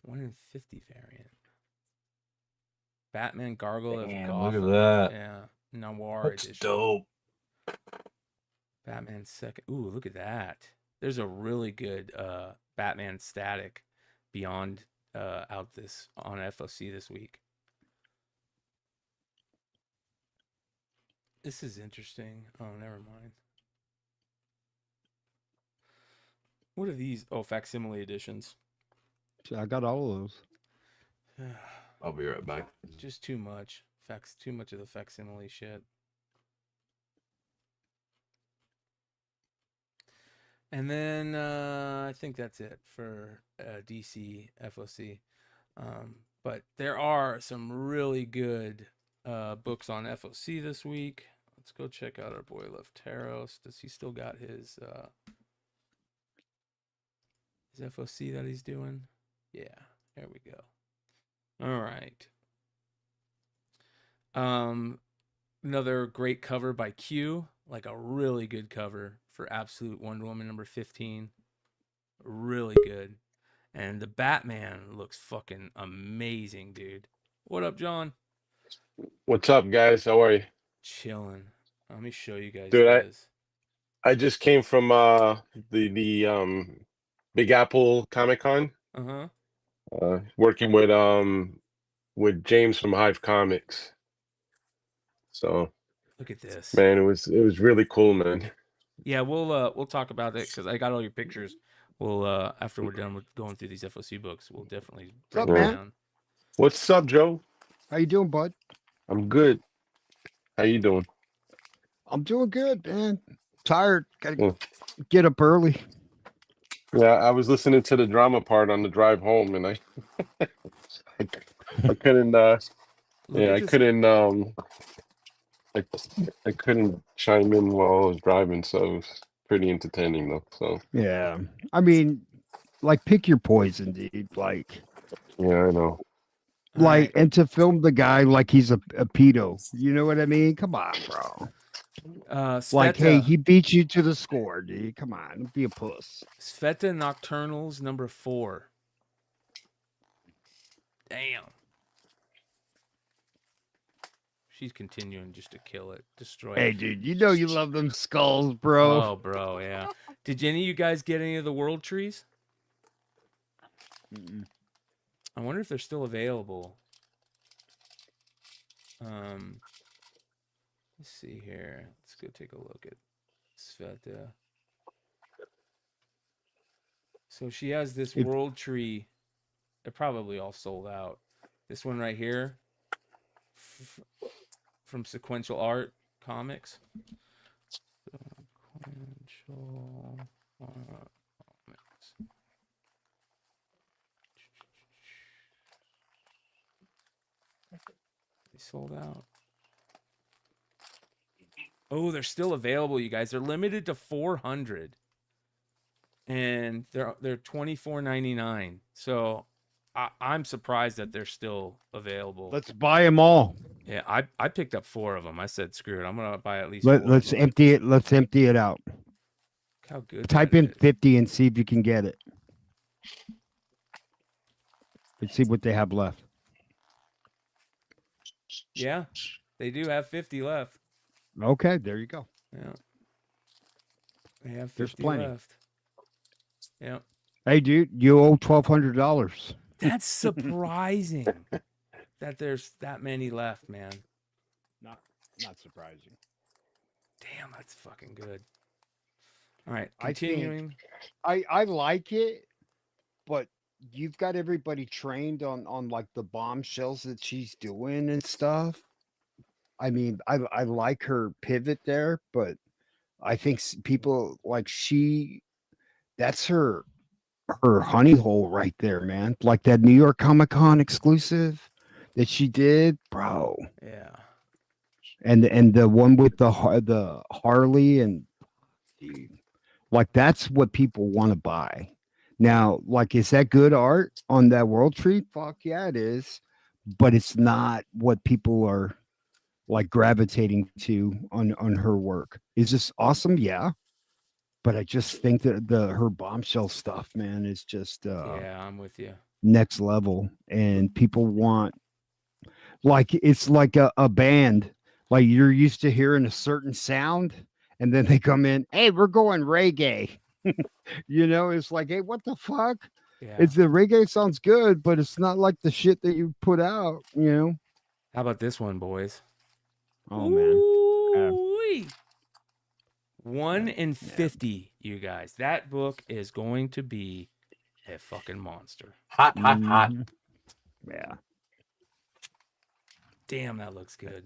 1 in 50 variant. Batman Gargoyle of Gotham. Look at that. Yeah. Noir That's edition. dope. Batman second. Ooh, look at that. There's a really good Batman static Beyond out this on FOC this week. This is interesting. Oh, never mind. What are these? Oh, facsimile editions. I got all of those. I'll be right back. Just too much. Too much of the facsimile shit. And then I think that's it for DC FOC. But there are some really good books on FOC this week. Let's go check out our boy Lefteros. Does he still got his FOC that he's doing? Yeah, there we go. All right. Another great cover by Q, like a really good cover for Absolute Wonder Woman number 15. Really good. And the Batman looks fucking amazing, dude. What up, John? What's up, guys? How are you? Chilling. Let me show you guys Dude, this. I just came from the Big Apple Comic Con. Working with James from Hive Comics. So look at this. Man, it was really cool, man. Yeah, we'll talk about it because I got all your pictures. We'll after we're done with going through these FOC books, we'll definitely break What's up, them man? down. What's up, Joe? How you doing, bud? I'm good. How you doing? I'm doing good, man. Tired. Gotta get up early. Yeah, I was listening to the drama part on the drive home, and I couldn't I couldn't chime in while I was driving, so it was pretty entertaining though. So Yeah. I mean, like, pick your poison, dude. Like, yeah, I know. and to film the guy like he's a pedo. You know what I mean? Come on, bro. Like, hey, he beat you to the score, dude. Come on, don't be a puss. Sveta Nocturnals number 4. Damn. She's continuing just to kill it, destroy it. Hey, dude, you know you love them skulls, bro. Oh, bro, yeah. Did any of you guys get any of the World Trees? I wonder if they're still available. Let's see here. Let's go take a look at Sveta. So she has this World Tree. They're probably all sold out. This one right here from Sequential Art Comics. Sequential Comics. They sold out. Oh, they're still available, you guys. They're limited to 400. And they're $24.99. So I'm surprised that they're still available. Let's buy them all. Yeah, I picked up 4 of them. I said, screw it. I'm gonna buy at least. Let's empty it. Let's empty it out. Look how good. Type in 50 and see if you can get it. Let's see what they have left. Yeah, they do have 50 left. Okay, there you go. Yeah, they have 50 There's plenty. left. Yeah. Hey, dude, you owe $1,200. That's surprising that there's that many left, man. Not surprising. Damn, that's fucking good. All right, I continuing. I like it, but you've got everybody trained on like the bombshells that she's doing and stuff. I mean, I like her pivot there, but I think people like that's her honey hole right there, man. Like that New York Comic Con exclusive that she did, bro. Yeah. And the one with the Harley and like that's what people want to buy. Now, like, is that good art on that World Tree? Fuck yeah, it is. But it's not what people are like gravitating to on her work. Is this awesome? Yeah. But I just think that her bombshell stuff, man, is just Yeah, I'm with you. next level. And people want like it's like a band. Like you're used to hearing a certain sound, and then they come in, hey, we're going reggae. You know, it's like, hey, what the fuck? Yeah. It's the reggae sounds good, but it's not like the shit that you put out, you know. How about this one, boys? Oh man. Ooh-wee. 1 in 50, you guys. That book is going to be a fucking monster. Hot. Yeah. Damn, that looks good.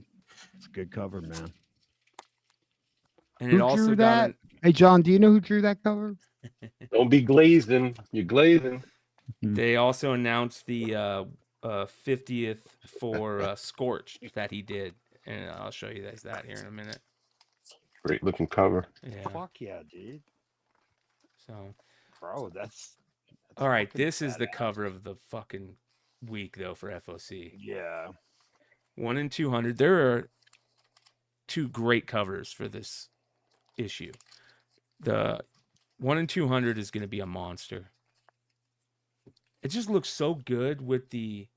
It's a good cover, man. And Who it also drew got that? Hey John, do you know who drew that cover? Don't be glazing. You're glazing. They also announced the 50th for Scorched that he did. And I'll show you guys that here in a minute. Great looking cover. Yeah. Fuck yeah, dude. So, bro, that's all right. This is the cover of the fucking week, though, for FOC. Yeah. 1 in 200. There are 2 great covers for this issue. The 1 in 200 is going to be a monster. It just looks so good with the.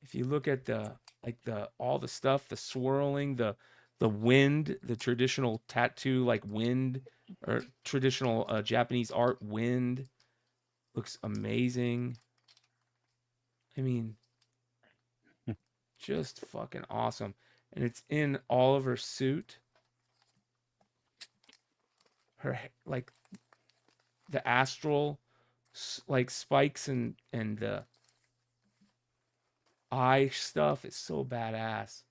If you look at all the stuff, the swirling, the wind, the traditional tattoo like wind or traditional Japanese art wind looks amazing. I mean, just fucking awesome. And it's in all of her suit. Her like the astral like spikes and the eye stuff is so badass.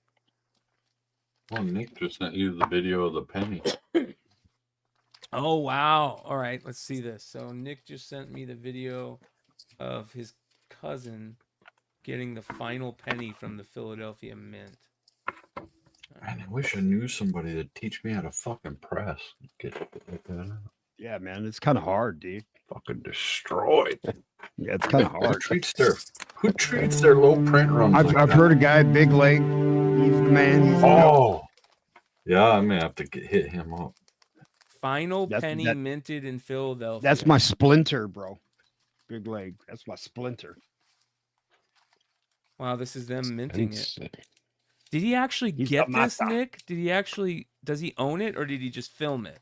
Well, Nick just sent you the video of the penny. Oh, wow. All right, let's see this. So Nick just sent me the video of his cousin getting the final penny from the Philadelphia Mint. Man, I wish I knew somebody to teach me how to fucking press. Get like that. Yeah, man, it's kind of hard, dude. Fucking destroyed. Yeah, it's kind of hard. Who treats their low print runs? I've heard a guy, Big Leg. He's the man. He's yeah, I may have to hit him up. Final penny minted in Philadelphia. That's my splinter, bro. Big Leg. That's my splinter. Wow, this is them minting it. Did he actually get this, Nick? Does he own it or did he just film it?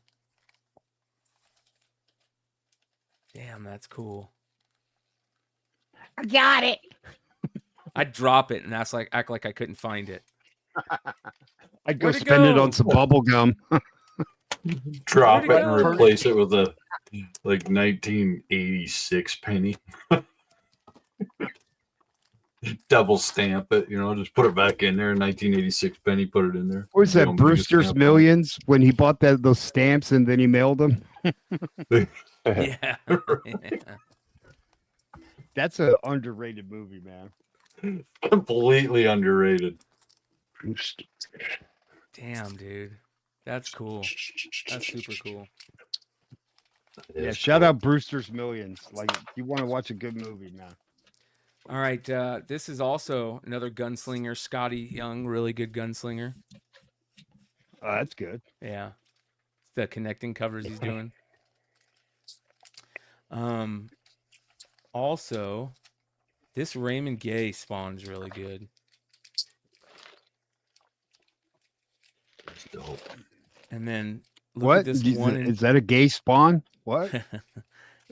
Damn, that's cool. I got it. I'd drop it and act like I couldn't find it. I'd go spend it on some bubble gum. Drop it and replace it with a 1986 penny. Double stamp it, just put it back in there. 1986 penny, put it in there. What was that, Brewster's Millions, when he bought those stamps and then he mailed them? Yeah. That's an underrated movie, man. Completely underrated. Damn, dude. That's cool. That's super cool. Yeah, shout out Brewster's Millions. Like, you want to watch a good movie, man. All right. This is also another gunslinger, Scotty Young, really good gunslinger. Oh, that's good. Yeah. It's the connecting covers he's doing. Also, this Raymond Gay spawn's really good. Dope. And then look What? at this Is that a gay spawn? What?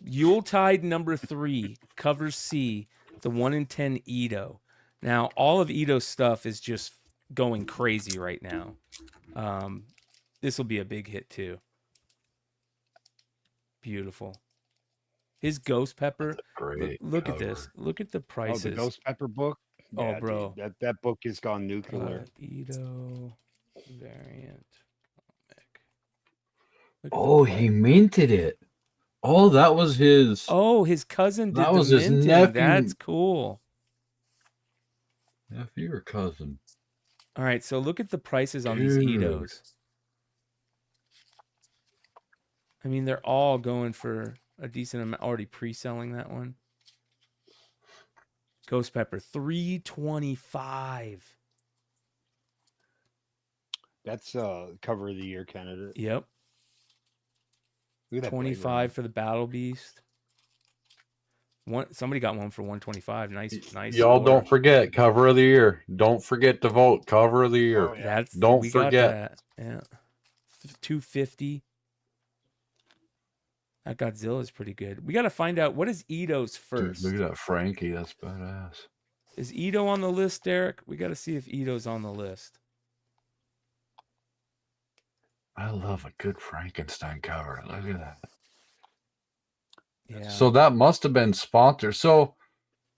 Yuletide number 3, cover C, the 1 in 10 Ito. Now, all of Ito's stuff is just going crazy right now. This will be a big hit too. Beautiful. His Ghost Pepper. Great. Look at this. Look at the prices. Oh, the Ghost Pepper book. Oh, Yeah, bro. dude, that book has gone nuclear. Ito variant. Oh, he minted it. Oh, that was his. Oh, his cousin did That the was his minting. nephew. That's cool. Nephew or cousin? All right, so look at the prices on these Itos. I mean, they're all going for a decent amount. Already pre-selling that one. Ghost Pepper, $325. That's cover of the year candidate. Yep. Look at that 25 for the Battle Beast. Somebody got one for 125. Nice. Y'all score. don't forget cover of the year. Don't forget to vote cover of the year. Don't we got forget. that. Yeah. 250. That Godzilla is pretty good. We got to find out what is Ito's first. Dude, look at that Frankie. That's badass. Is Ito on the list, Derek? We got to see if Ito's on the list. I love a good Frankenstein cover. Look at that. Yeah. So that must have been sponsored. So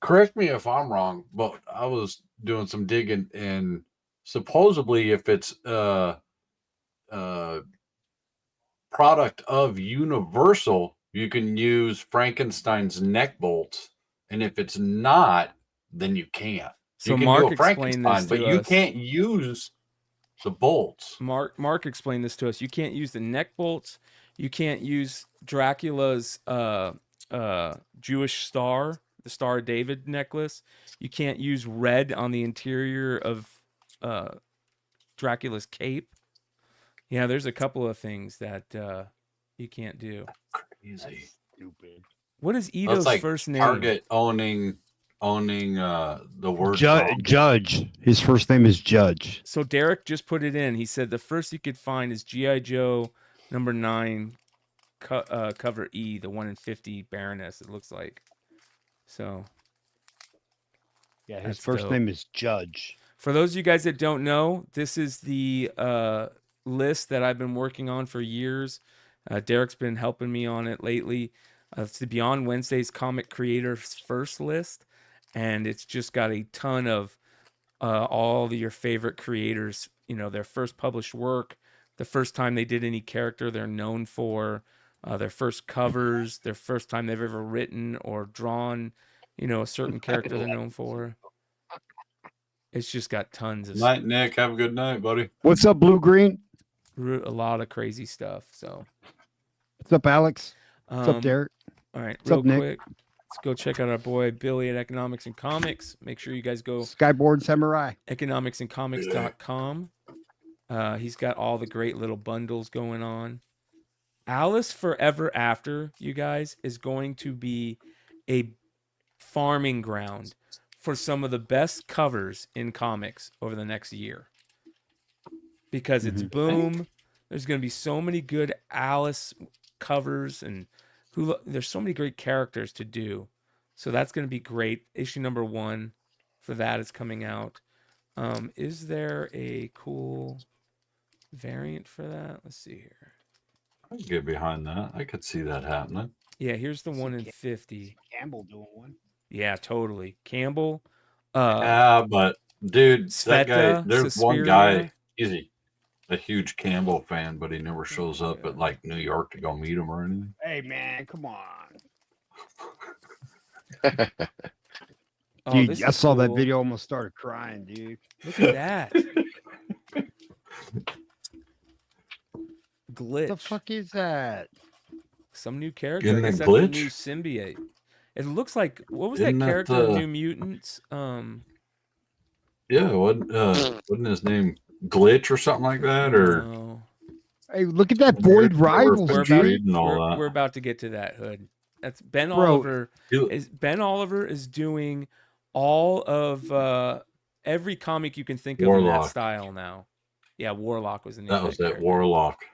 correct me if I'm wrong, but I was doing some digging, and supposedly if it's product of Universal, you can use Frankenstein's neck bolts, and if it's not, then you can't. So you can Mark do a explained Frankenstein, this but to you us. can't use the bolts. Mark explained this to us. You can't use the neck bolts. You can't use Dracula's Jewish star, the Star of David necklace. You can't use red on the interior of Dracula's cape. Yeah, there's a couple of things that you can't do. Crazy. Stupid. What is Ito's That's like first name? Target owning the word Judge. His first name is Judge. So Derek just put it in. He said the first you could find is G.I. Joe number 9 cover E, the 1 in 50 Baroness, it looks like. So yeah, his that's first dope. name is Judge. For those of you guys that don't know, this is the list that I've been working on for years. Derek's been helping me on it lately. It's the Beyond Wednesday's Comic Creators First list, and it's just got a ton of all of your favorite creators, their first published work, the first time they did any character they're known for, their first covers, their first time they've ever written or drawn, a certain character they're known for. It's just got tons of Night, Nick. Have a good night, buddy. What's up, Blue Green? a lot of crazy stuff. So what's up, Alex? What's up, Derek? All right, What's real up, Nick? quick, let's go check out our boy Billy at Economics and Comics. Make sure you guys go Skyboard Samurai. economicsandcomics.com. He's got all the great little bundles going on. Alice Forever After, you guys, is going to be a farming ground for some of the best covers in comics over the next year. Because it's boom. There's going to be so many good Alice covers, and there's so many great characters to do. So that's going to be great. Issue number 1 for that is coming out. Is there a cool variant for that? Let's see here. I can get behind that. I could see that happening. Yeah, here's the 1 in 50. Campbell doing one. Yeah, totally. Campbell. But dude, that guy, Sveta, there's one Suspiria. guy, he's a huge Campbell fan, but he never shows up at like New York to go meet him or anything. Hey, man, come on. Oh, Dude, this I is saw that cool. video, almost started crying, dude. Look at that. Glitch. What the fuck is that? Some new character. Getting I a guess that's the glitch? new symbiote. It looks like, what was Isn't that that character in the- New Mutants? Yeah, wasn't his name Glitch or something like that? Or No. Hey, look at that Void Rivals, We're dude. about, we're about to get to that, Hood. That's Ben Bro, Oliver. Ben Oliver is doing all of every comic you can think of in that Warlock. style now. Yeah, Warlock was the name. that of was that that character. Warlock.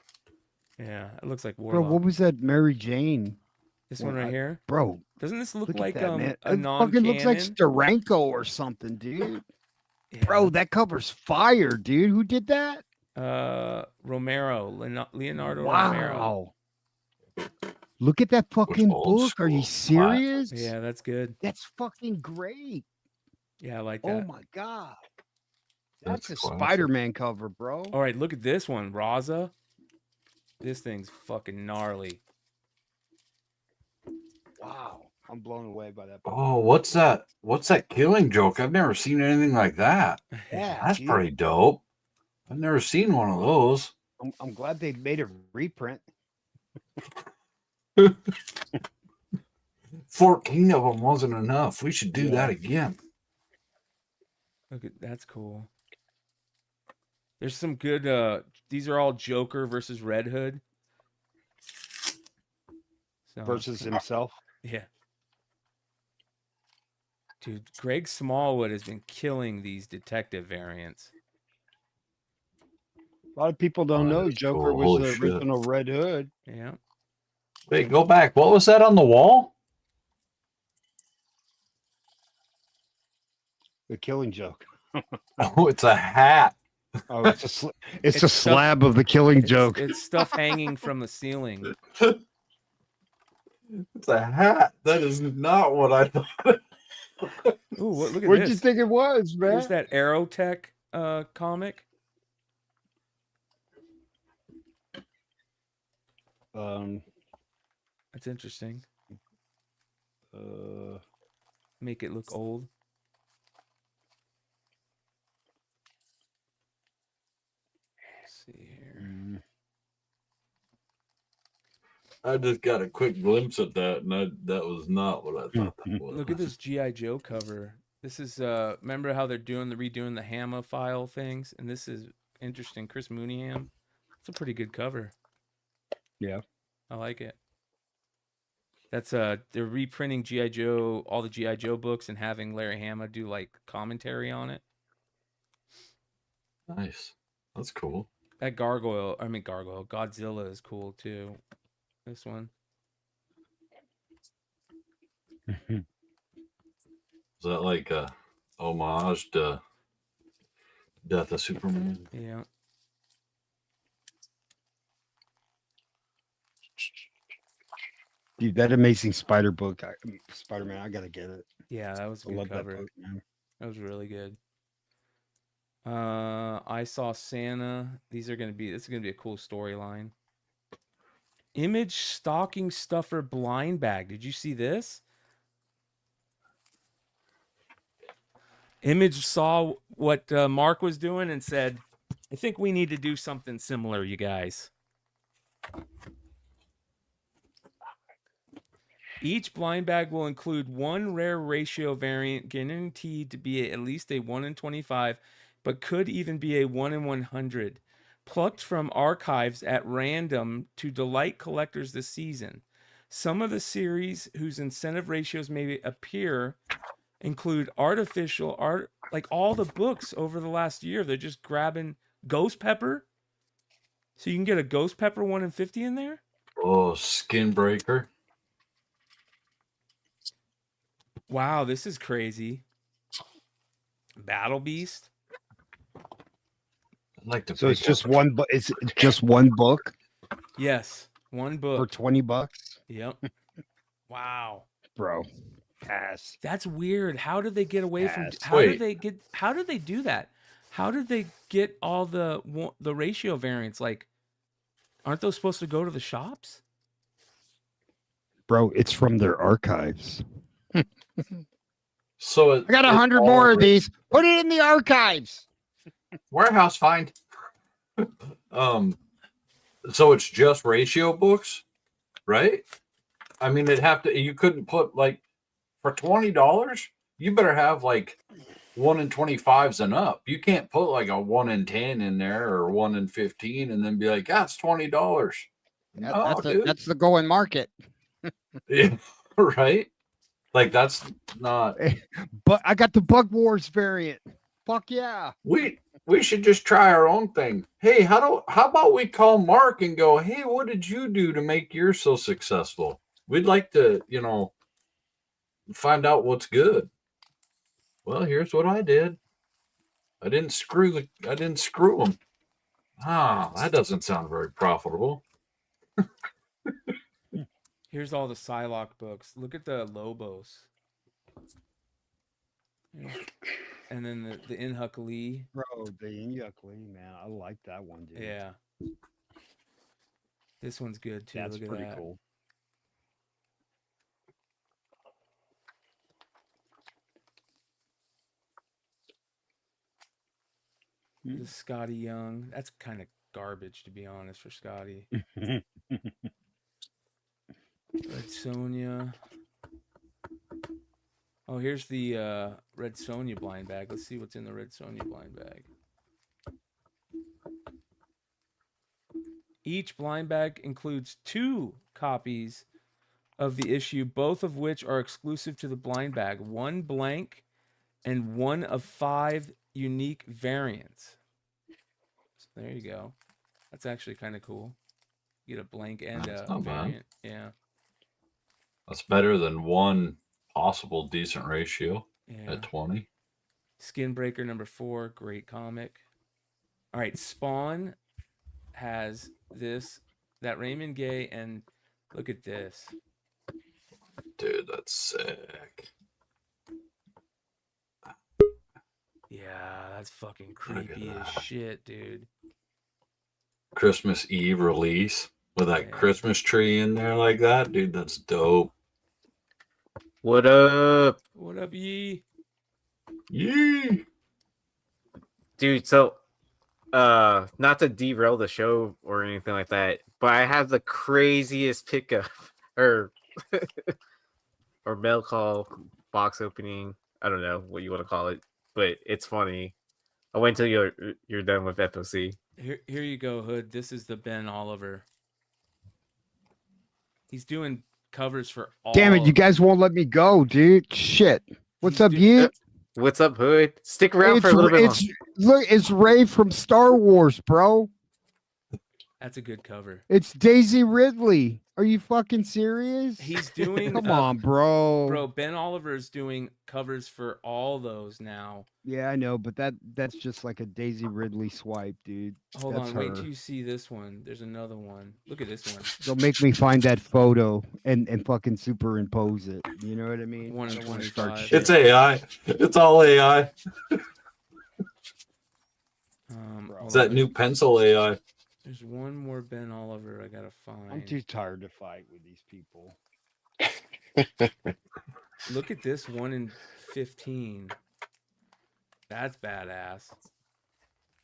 Yeah, it looks like Bro, Warlock. what was that Mary Jane? This one right here? Bro, Doesn't this look look like at that, man. a It fucking looks like non-canon? Steranko or something, dude. Bro, that cover's fire, dude. Who did that? Romero, Leonardo Romero. Wow. Look at that fucking old book. Are you school classic. serious? Yeah, that's good. That's fucking great. Yeah, I like Oh that. my god. That's That's a classic. Spider-Man cover, bro. All right, look at this one, Raza. This thing's fucking gnarly. Wow. I'm blown away by that book. Oh, what's that? What's that Killing Joke? I've never seen anything like that. Yeah, That's dude. pretty dope. I've never seen one of those. I'm glad they made a reprint. 14 of them wasn't enough. We should do that again. Look at that's cool. There's some good these are all Joker versus Red Hood. So, Versus himself. Yeah. Dude, Greg Smallwood has been killing these detective variants. A lot of people don't know that's Joker cool. was Holy the shit. original Red Hood. Yeah. Wait, go back. What was that on the wall? The Killing Joke. Oh, it's a hat. Oh, it's a slab of the Killing Joke. It's stuff hanging from the ceiling. It's a hat. That is not what I thought. Ooh, look at What'd this. you think it was, man? There's that Aerotech comic. That's interesting. Make it look old. Let's see here. I just got a quick glimpse at that, and that was not what I thought that was. Look at this G.I. Joe cover. This is remember how they're redoing the Hammer file things, and this is interesting. Chris Mooneyham. It's a pretty good cover. Yeah, I like it. That's they're reprinting G.I. Joe, all the G.I. Joe books, and having Larry Hama do like commentary on it. Nice. That's cool. That Godzilla is cool too. This one. Is that like a homage to Death of Superman? Yeah. Dude, that Amazing Spider-Man, I gotta get it. Yeah, that was a I good love cover. that book, man. That was really good. I Saw Santa. This is gonna be a cool storyline. Image stocking stuffer blind bag. Did you see this? Image saw what Mark was doing and said, I think we need to do something similar, you guys. Each blind bag will include one rare ratio variant guaranteed to be at least a 1 in 25, but could even be a 1 in 100. Plucked from archives at random to delight collectors this season. Some of the series whose incentive ratios may appear include artificial art, like all the books over the last year. They're just grabbing Ghost Pepper. So you can get a Ghost Pepper 1 in 50 in there? Oh, Skin Breaker. Wow, this is crazy. Battle Beast. I'd like to. So it's just one, but it's just one book. Yes, one book for $20. Yep. Wow, bro. Pass. That's weird. How did they get away from? Pass. How did they do that? How did they get all the ratio variants? Like, aren't those supposed to go to the shops? Bro, it's from their archives. So I got 100 more of these. Put it in the archives. Warehouse find. So it's just ratio books, right? I mean, you couldn't put like for $20, you better have like 1 in 25s and up. You can't put like a 1 in 10 in there or 1 in 15 and then be like, that's $20. That's the going market. Yeah, right? Like that's not. But I got the Bug Wars variant. Fuck yeah. We should just try our own thing. Hey, how about we call Mark and go, hey, what did you do to make yours so successful? We'd like to, find out what's good. Well, here's what I did. I didn't screw them. Ah, that doesn't sound very profitable. Here's all the Psylocke books. Look at the Lobos. And then the Inhuck Lee. Bro, the Inhuck Lee, man. I like that one, dude. Yeah. This one's good too. That's Look at pretty that. cool. The Scotty Young. That's kind of garbage, to be honest, for Scotty. Red Sonja. Oh, here's the Red Sonja blind bag. Let's see what's in the Red Sonja blind bag. Each blind bag includes 2 copies of the issue, both of which are exclusive to the blind bag. 1 blank and 1 of 5 unique variants. So there you go. That's actually kind of cool. You get a blank and a variant. Yeah. That's better than 1 possible decent ratio at 20. Skinbreaker number 4, great comic. All right, Spawn has that Raymond Gay, and look at this. Dude, that's sick. Yeah, that's fucking creepy as shit, dude. Christmas Eve release with that Christmas tree in there like that, dude. That's dope. What up? What up, Yee? Yee! Dude, so not to derail the show or anything like that, but I have the craziest pickup or mail call box opening. I don't know what you want to call it, but it's funny. I'll wait until you're done with FOC. Here you go, Hood. This is the Ben Oliver. He's doing covers for all. Damn it, you guys won't let me go, dude. Shit. What's up, you? What's up, Hood? Stick around for a little bit. Look, it's Ray from Star Wars, bro. That's a good cover. It's Daisy Ridley. Are you fucking serious? He's doing. Come on, bro. Bro, Ben Oliver's doing covers for all those now. Yeah, I know, but that's just like a Daisy Ridley swipe, dude. Hold That's on, wait her. till you see this one. There's another one. Look at this one. They'll make me find that photo and fucking superimpose it. You know what I mean? 1 in I don't wanna 25. shit. It's AI. It's all AI. It's that new pencil AI. There's one more Ben Oliver I gotta find. I'm too tired to fight with these people. Look at this 1 in 15. That's badass.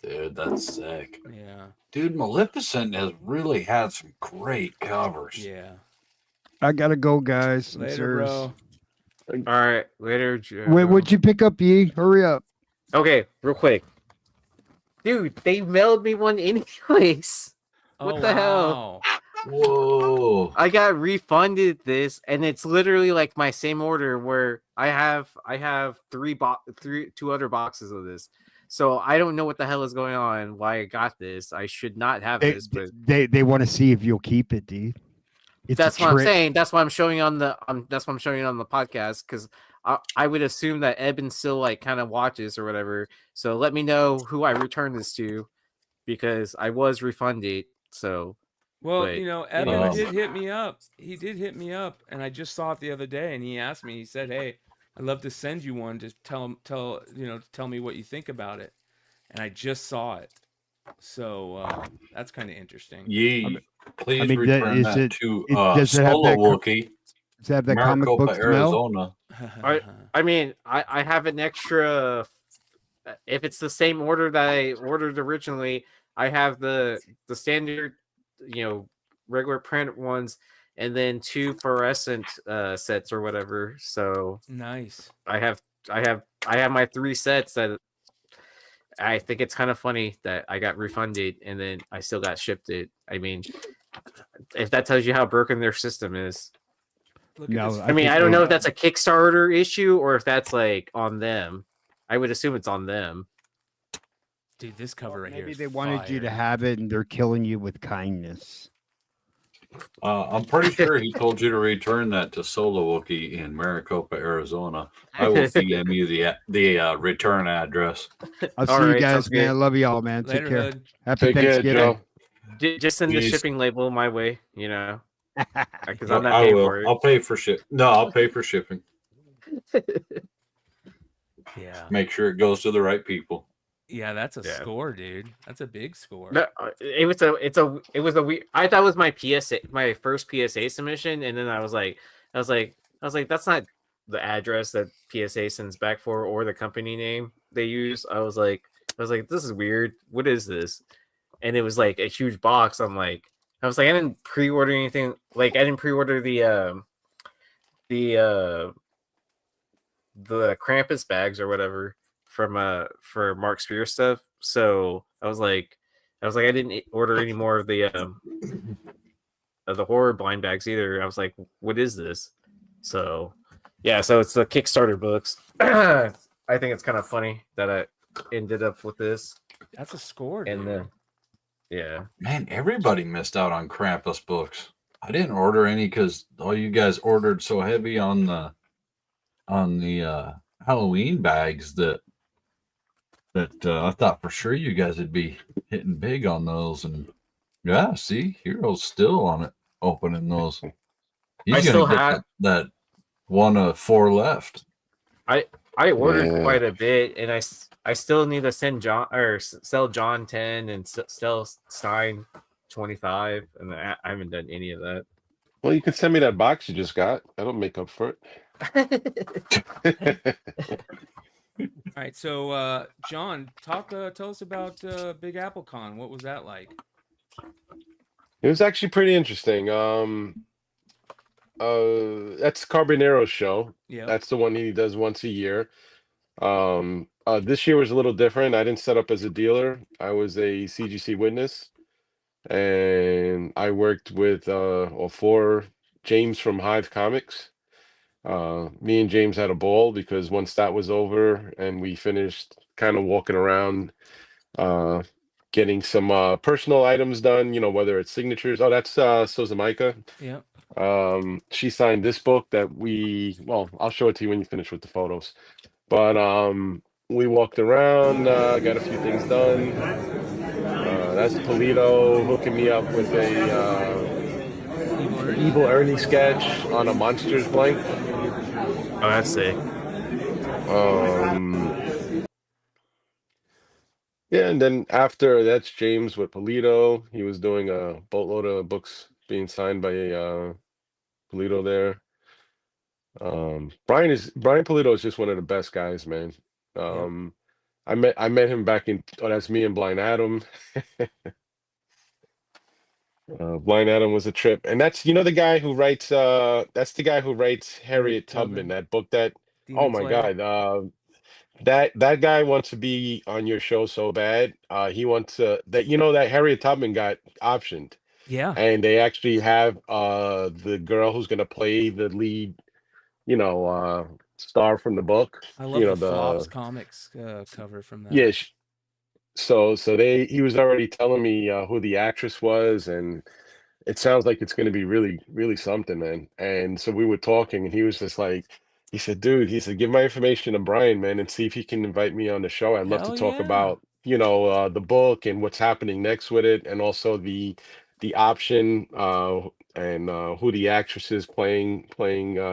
Dude, that's sick. Yeah. Dude, Maleficent has really had some great covers. Yeah. I gotta go, guys. I'm Later, serious. bro. All right, later, Joe. Wait, what'd you pick up, Yee? Hurry up. Okay, real quick. Dude, they mailed me one anyways. What Oh, the hell? wow. Whoa. I got refunded this, and it's literally like my same order where I have two other boxes of this. So I don't know what the hell is going on, why I got this. I should not have this, but They want to see if you'll keep it, dude. It's a that's what I'm trick. saying. That's why I'm showing on the that's what I'm showing on the podcast, because I would assume that Eben still like kind of watches or whatever. So let me know who I return this to, because I was refunded. So Well, but, you know, Evan did hit me up. He did hit me up, and I just saw it the other day, and he asked me. He said, "Hey, I'd love to send you one. Just tell me what you think about it." And I just saw it, so that's kind of interesting. Yee, please mean, return is that it- to does it have Solo that Wookie, Does it have that comic Maricopa, book smell? Arizona. I mean, I have an extra. If it's the same order that I ordered originally, I have the standard, regular print ones, and then 2 fluorescent sets or whatever. So Nice. I have my 3 sets that I think it's kind of funny that I got refunded and then I still got shipped it. I mean, if that tells you how broken their system is. I mean, I don't know if that's a Kickstarter issue or if that's like on them. I would assume it's on them. Dude, this cover right here. Maybe is they wanted you to fire. have it, and they're killing you with kindness. I'm pretty sure he told you to return that to Solo Wookie in Maricopa, Arizona. I will DM you the return address. I'll see you guys, man. I love y'all, man. Later, Take care. Hood. Happy Thanksgiving. Just send the Peace. shipping label my way, Because I'm not I paying will. for it. I'll pay for ship. No, I'll pay for shipping. Yeah. Make sure it goes to the right people. Yeah, that's a score, dude. That's a big score. No, it was a weird. I thought it was my PSA, my first PSA submission, and then I was like, that's not the address that PSA sends back for, or the company name they use. I was like, this is weird. What is this? And it was like a huge box. I was like, I didn't pre-order anything. Like, I didn't pre-order the Krampus bags or whatever from for Mark Spear stuff. So I was like, I didn't order any more of the horror blind bags either. I was like, what is this? So yeah, so it's the Kickstarter books. I think it's kind of funny that I ended up with this. That's a score, dude. And then yeah, man, everybody missed out on Krampus books. I didn't order any because all you guys ordered so heavy on the Halloween bags that I thought for sure you guys would be hitting big on those. And yeah, see, Hero's still on it, opening those. He's still gonna get that one of 4 left. I ordered quite a bit, and I still need to sell John 10 and sell Stein 25, and I haven't done any of that. Well, you can send me that box you just got. That'll make up for it. All right, so John, tell us about Big Apple Con. What was that like? It was actually pretty interesting. That's Carbonero's show. Yeah, that's the one he does once a year. This year was a little different. I didn't set up as a dealer. I was a CGC witness, and I worked with for James from Hive Comics. Me and James had a ball because once that was over and we finished kind of walking around, getting some personal items done, whether it's signatures. Oh, that's Sozamaika. Yeah. She signed this book that I'll show it to you when you finish with the photos. But we walked around, got a few things done. That's Polito hooking me up with a Evil Ernie sketch on a Monsters blank. Oh, that's sick. Yeah, and then after that's James with Polito. He was doing a boatload of books being signed by Polito there. Bryan Polito is just one of the best guys, man. I met him back in that's me and Blind Adam. Blind Adam was a trip, and that's the guy who writes that's the guy who writes Harriet Tubman, that book that Demon oh my Slayer. God, that guy wants to be on your show so bad. He wants that that Harriet Tubman got optioned. Yeah. And they actually have the girl who's gonna play the lead, star from the book. I love the Flops Comics cover from that. Yeah. So he was already telling me who the actress was, and it sounds like it's going to be really, really something, man. And so we were talking, and he was just like, he said, dude, give my information to Bryan, man, and see if he can invite me on the show. I'd love to talk about, the book and what's happening next with it, and also the option and who the actress is playing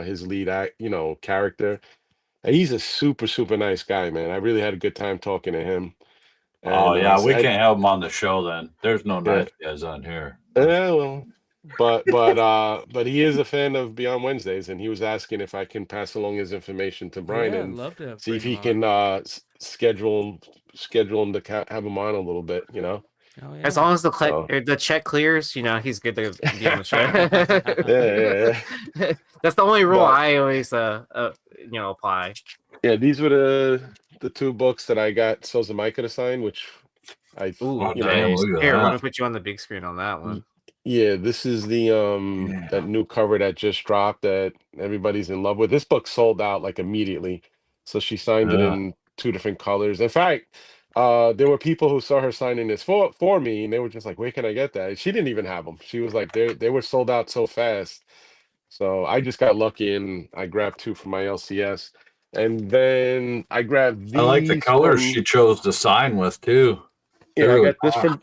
his lead character. And he's a super, super nice guy, man. I really had a good time talking to him. Oh And, yeah, we can't have him on the show then. There's no nice guys on here. Yeah, well, but he is a fan of Beyond Wednesdays, and he was asking if I can pass along his information to Bryan Yeah, I'd and love to see if bring he him can schedule him to have him on a little bit. Oh, yeah. As long as the check clears, he's good to be on the show. Yeah. That's the only rule I always apply. Yeah, these were the 2 books that I got Sozamaika to sign, which I Nice. Here, I'm gonna put you on the big screen on that one. Yeah, this is the that new cover that just dropped that everybody's in love with. This book sold out like immediately, so she signed it in 2 different colors. In fact, there were people who saw her signing this for me, and they were just like, "Where can I get that?" She didn't even have them. She was like, "They were sold out so fast." So I just got lucky, and I grabbed 2 from my LCS, and then I grabbed these. I like the colors she chose to sign with too. Yeah, I Really got this are.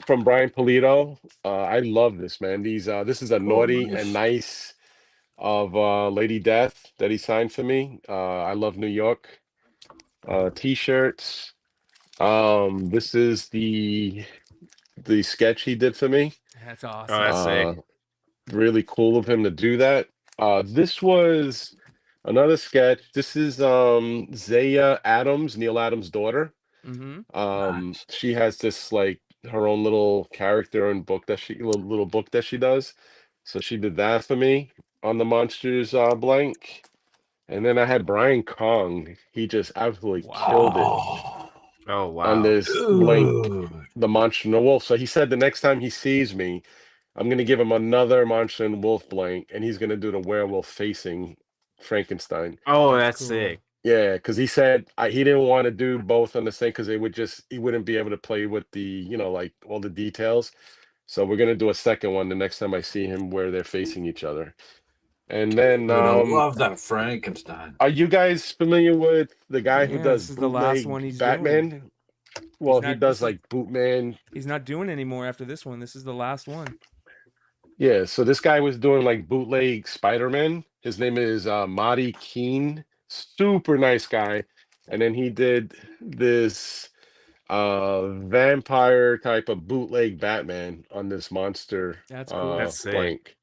from Brian Polito. I love this, man. This is a naughty and nice of Lady Death that he signed for me. I love New York. T-shirts. This is the sketch he did for me. That's Oh, awesome. that's sick. Really cool of him to do that. This was another sketch. This is Zaya Adams, Neil Adams' daughter. Mm-hmm. She has this like her own little character and book that little book that she does. So she did that for me on the Monsters blank. And then I had Brian Kong. He just absolutely killed it Oh wow. on this blank, the Monster and the Wolf. So he said the next time he sees me, I'm gonna give him another Monster and Wolf blank, and he's gonna do the werewolf facing Frankenstein. Oh, that's sick. Yeah, because he said he didn't want to do both on the same because he wouldn't be able to play with the like all the details. So we're gonna do a second one the next time I see him where they're facing each other. And then Dude, I love that Frankenstein. are you guys familiar with the guy who Yeah, does this is the last bootleg one he's Batman? doing. Well, He's he not- does this is- like Bootman. He's not doing anymore after this one. This is the last one. Yeah, so this guy was doing like bootleg Spider-Man. His name is Marty Keene. Super nice guy. And then he did this vampire type of bootleg Batman on this monster That's cool. That's sick. blank.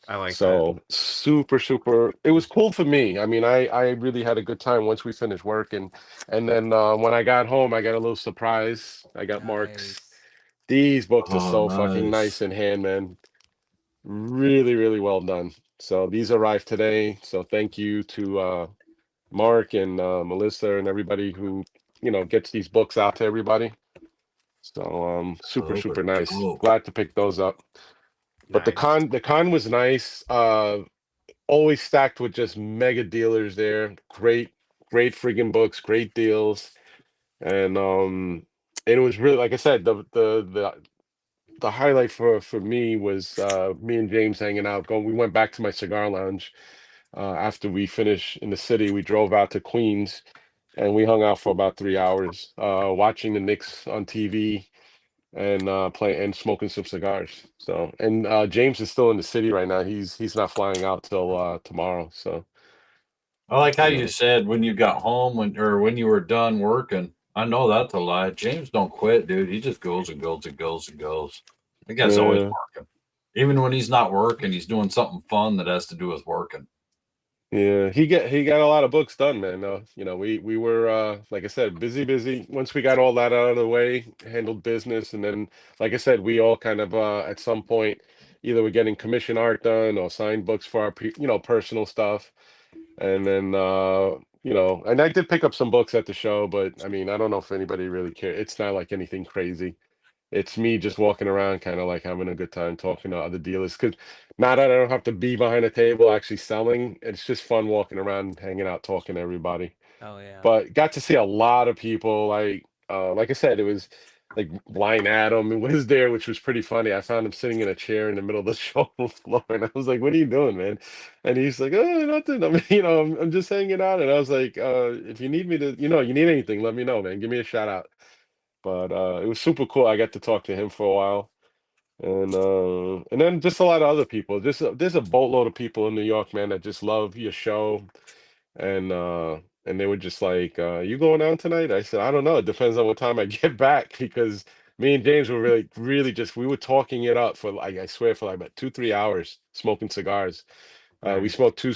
I like that. So super. It was cool for me. I mean, I really had a good time once we finished work, and then when I got home, I got a little surprise. I got Mark's. These books are so fucking nice in hand, man. Really well done. So these arrived today. So thank you to Mark and Melissa and everybody who gets these books out to everybody. So super nice. Glad to pick those up. But the con was nice. Always stacked with just mega dealers there. Great friggin' books, great deals. And it was really, like I said, the highlight for me was me and James hanging out. We went back to my cigar lounge after we finished in the city. We drove out to Queens and we hung out for about 3 hours watching the Knicks on TV and playing and smoking some cigars. So and James is still in the city right now. He's not flying out till tomorrow. So I like how you said when you got home when you were done working. I know that's a lie. James don't quit, dude. He just goes and goes and goes and goes. I guess always working. Even when he's not working, he's doing something fun that has to do with working. Yeah, he got a lot of books done, man. We were like I said, busy. Once we got all that out of the way, handled business, and then like I said, we all kind of at some point either we're getting commission art done or signed books for our personal stuff. And then and I did pick up some books at the show, but I mean, I don't know if anybody really cares. It's not like anything crazy. It's me just walking around, kind of like having a good time talking to other dealers. Because now that I don't have to be behind a table actually selling, it's just fun walking around, hanging out, talking to everybody. Oh yeah. But got to see a lot of people. Like I said, it was like Blind Adam was there, which was pretty funny. I found him sitting in a chair in the middle of the show floor, and I was like, "What are you doing, man?" And he's like, "Oh, nothing. I mean, I'm just hanging out." And I was like, "If you need me to, you need anything, let me know, man. Give me a shout out." But it was super cool. I got to talk to him for a while, and then just a lot of other people. There's a boatload of people in New York, man, that just love your show, and they were just like, "You going out tonight?" I said, "I don't know. It depends on what time I get back," because me and James were really just we were talking it up for like I swear for like about 2-3 hours smoking cigars. We smoked two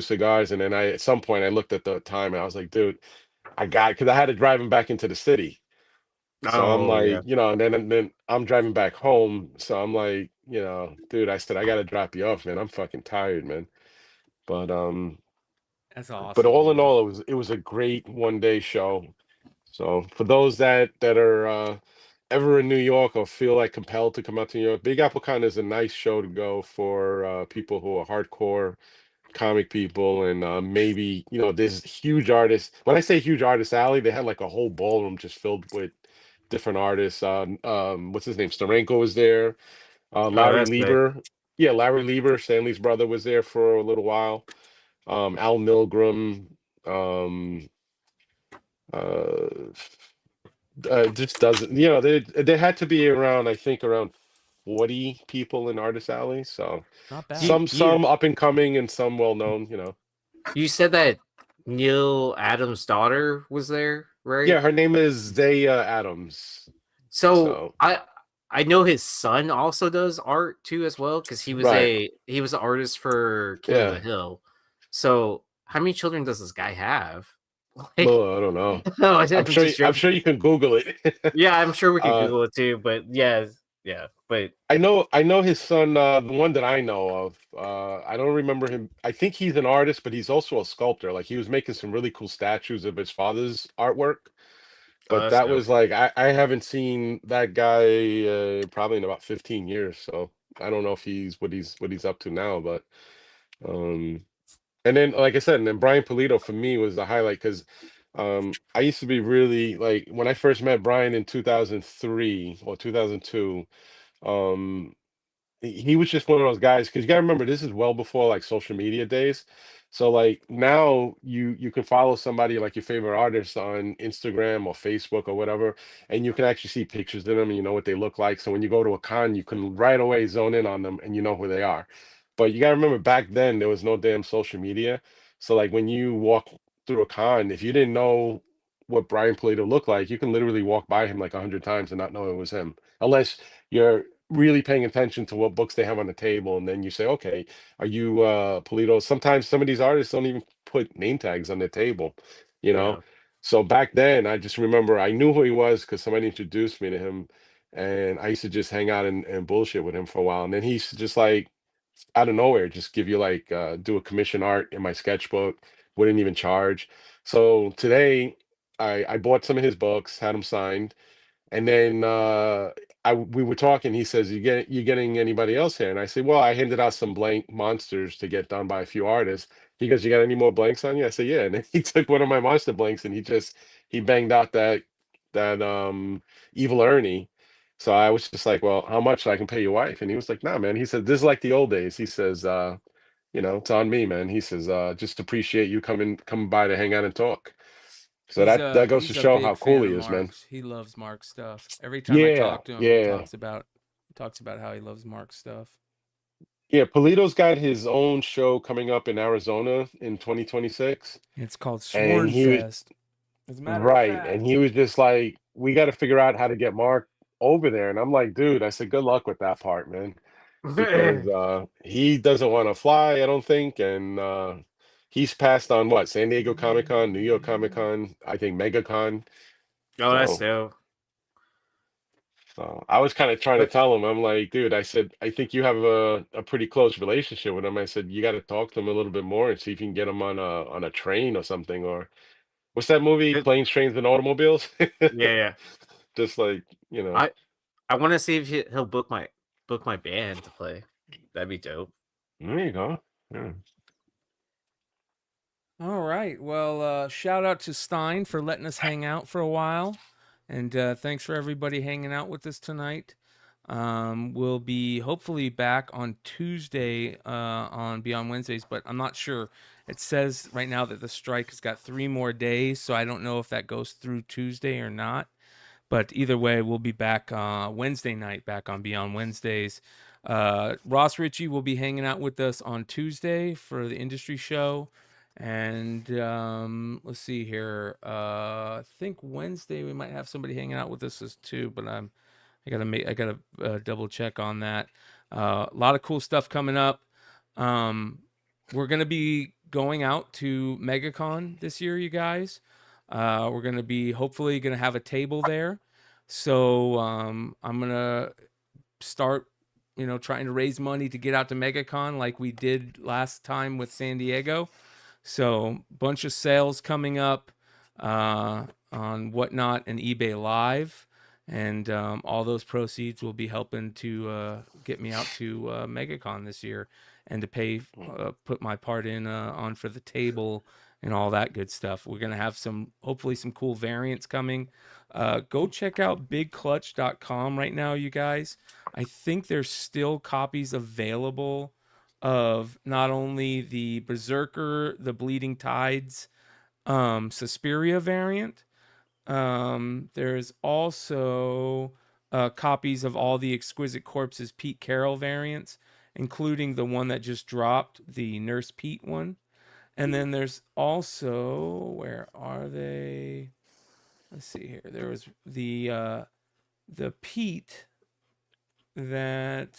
cigars, and then at some point I looked at the time and I was like, "Dude, because I had to drive him back into the city." So I'm like, and then I'm driving back home. So I'm like, dude, I said, I got to drop you off, man. I'm fucking tired, man. But that's awesome. But all in all, it was a great 1-day show. So for those that are ever in New York or feel like compelled to come out to New York, Big Apple Con is a nice show to go for people who are hardcore comic people, and maybe there's huge artists. When I say huge artist alley, they had like a whole ballroom just filled with different artists. What's his name? Starenko was there. Larry Lieber. Yeah, Larry Lieber, Stanley's brother, was there for a little while. Al Milgram. just doesn't. There had to be around, I think, around 40 people in Artist Alley. So Not bad. some up and coming and some well known. You said that Neil Adams' daughter was there, right? Yeah, her name is Zaya Adams. So I know his son also does art too as well, because he was Right. he was an artist for King of the Hill. So how many children does this guy have? Like, Well, I don't know. No, I'm sure you can Google it. Yeah, I'm sure we can Google it too. But yeah, but I know his son, the one that I know of. I don't remember him. I think he's an artist, but he's also a sculptor. Like he was making some really cool statues of his father's artwork. But that's that dope. was like I haven't seen that guy probably in about 15 years. So I don't know if he's what he's up to now. But and then like I said, and then Brian Pulido for me was the highlight because I used to be really like when I first met Brian in 2003 or 2002. He was just one of those guys because you gotta remember this is well before like social media days. So like now you can follow somebody like your favorite artist on Instagram or Facebook or whatever, and you can actually see pictures of them and you know what they look like. So when you go to a con, you can right away zone in on them and you know who they are. But you gotta remember back then there was no damn social media. So like when you walk through a con, if you didn't know what Brian Pulido looked like, you can literally walk by him like 100 times and not know it was him, unless you're really paying attention to what books they have on the table, and then you say, okay, are you Pulido? Sometimes some of these artists don't even put name tags on their table, you know. Yeah. So back then, I just remember I knew who he was because somebody introduced me to him, and I used to just hang out and bullshit with him for a while, and then he used to just like out of nowhere just give you like do a commission art in my sketchbook, wouldn't even charge. So today, I bought some of his books, had them signed. And then we were talking. He says, you getting anybody else here?" And I said, "Well, I handed out some blank monsters to get done by a few artists." He goes, "You got any more blanks on you?" I said, "Yeah." And then he took one of my monster blanks and he banged out that Evil Ernie. So I was just like, "Well, how much so I can pay your wife?" And he was like, "Nah, man." He said, "This is like the old days." He says, "It's on me, man." He says, "Just appreciate you coming by to hang out and talk." So that goes to He's a show big how fan cool he of is, man. Mark's. He loves Mark's stuff. Every time I Yeah, talk to him, he yeah. talks about how he loves Mark's stuff. Yeah, Polito's got his own show coming up in Arizona in 2026. It's called And Sworn he was Fest. As a matter of right. fact, And he was just like, we got to figure out how to get Mark over there. And I'm like, dude, I said, good luck with that part, man. Because he doesn't want to fly, I don't think. And he's passed on what? San Diego Comic-Con, New York Comic-Con, I think MegaCon. Oh, that's So dope. I was kind of trying to But tell him, I'm like, dude, I said, I think you have a pretty close relationship with him. I said, you got to talk to him a little bit more and see if you can get him on a train or something. Or what's that movie? Planes, Trains, and Automobiles? yeah. Just like, I want to see if he'll book my band to play. That'd be dope. There you go. Yeah. all right. Well, shout out to Stein for letting us hang out for a while, and thanks for everybody hanging out with us tonight. We'll be hopefully back on Tuesday on Beyond Wednesdays, but I'm not sure. It says right now that the strike has got 3 more days, so I don't know if that goes through Tuesday or not. But either way, we'll be back Wednesday night, back on Beyond Wednesdays. Ross Ritchie will be hanging out with us on Tuesday for the industry show. And let's see here. I think Wednesday we might have somebody hanging out with us too, but I gotta double check on that. A lot of cool stuff coming up. We're gonna be going out to MegaCon this year, you guys. We're gonna be hopefully gonna have a table there. So I'm gonna start, trying to raise money to get out to MegaCon like we did last time with San Diego. So bunch of sales coming up on Whatnot and eBay Live. And all those proceeds will be helping to get me out to MegaCon this year and to put my part in on for the table and all that good stuff. We're going to have hopefully some cool variants coming. Go check out bigclutch.com right now, you guys. I think there's still copies available of not only the Berserker, the Bleeding Tides, Suspiria variant, There's also copies of all the Exquisite Corpses Pete Carroll variants, including the one that just dropped, the Nurse Pete one. And then there's also, where are they? Let's see here. There was the Pete that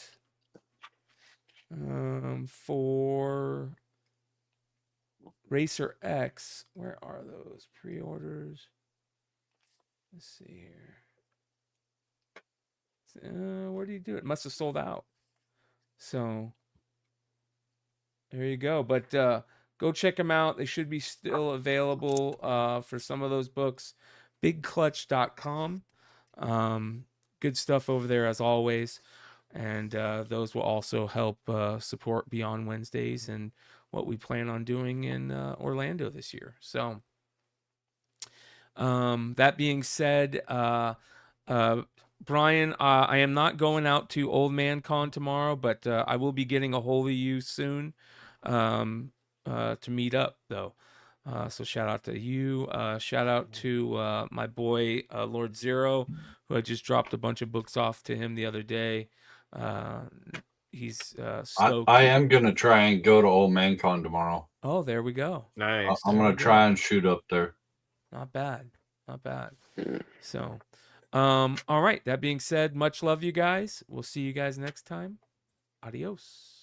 for Racer X. Where are those pre-orders? Let's see here. Where did he do it? Must have sold out. So there you go. But go check them out. They should be still available for some of those books. BigClutch.com. Good stuff over there as always. And those will also help support Beyond Wednesdays and what we plan on doing in Orlando this year. So that being said, Bryan, I am not going out to Old Man Con tomorrow, but I will be getting a hold of you soon to meet up, though. So shout out to you. Shout out to my boy, Lord Zero, who I just dropped a bunch of books off to him the other day. He's stoked. I am going to try and go to Old Man Con tomorrow. Oh, there we go. Nice. I'm going to try and shoot up there. Not bad. Not bad. So, all right. That being said, much love, you guys. We'll see you guys next time. Adios.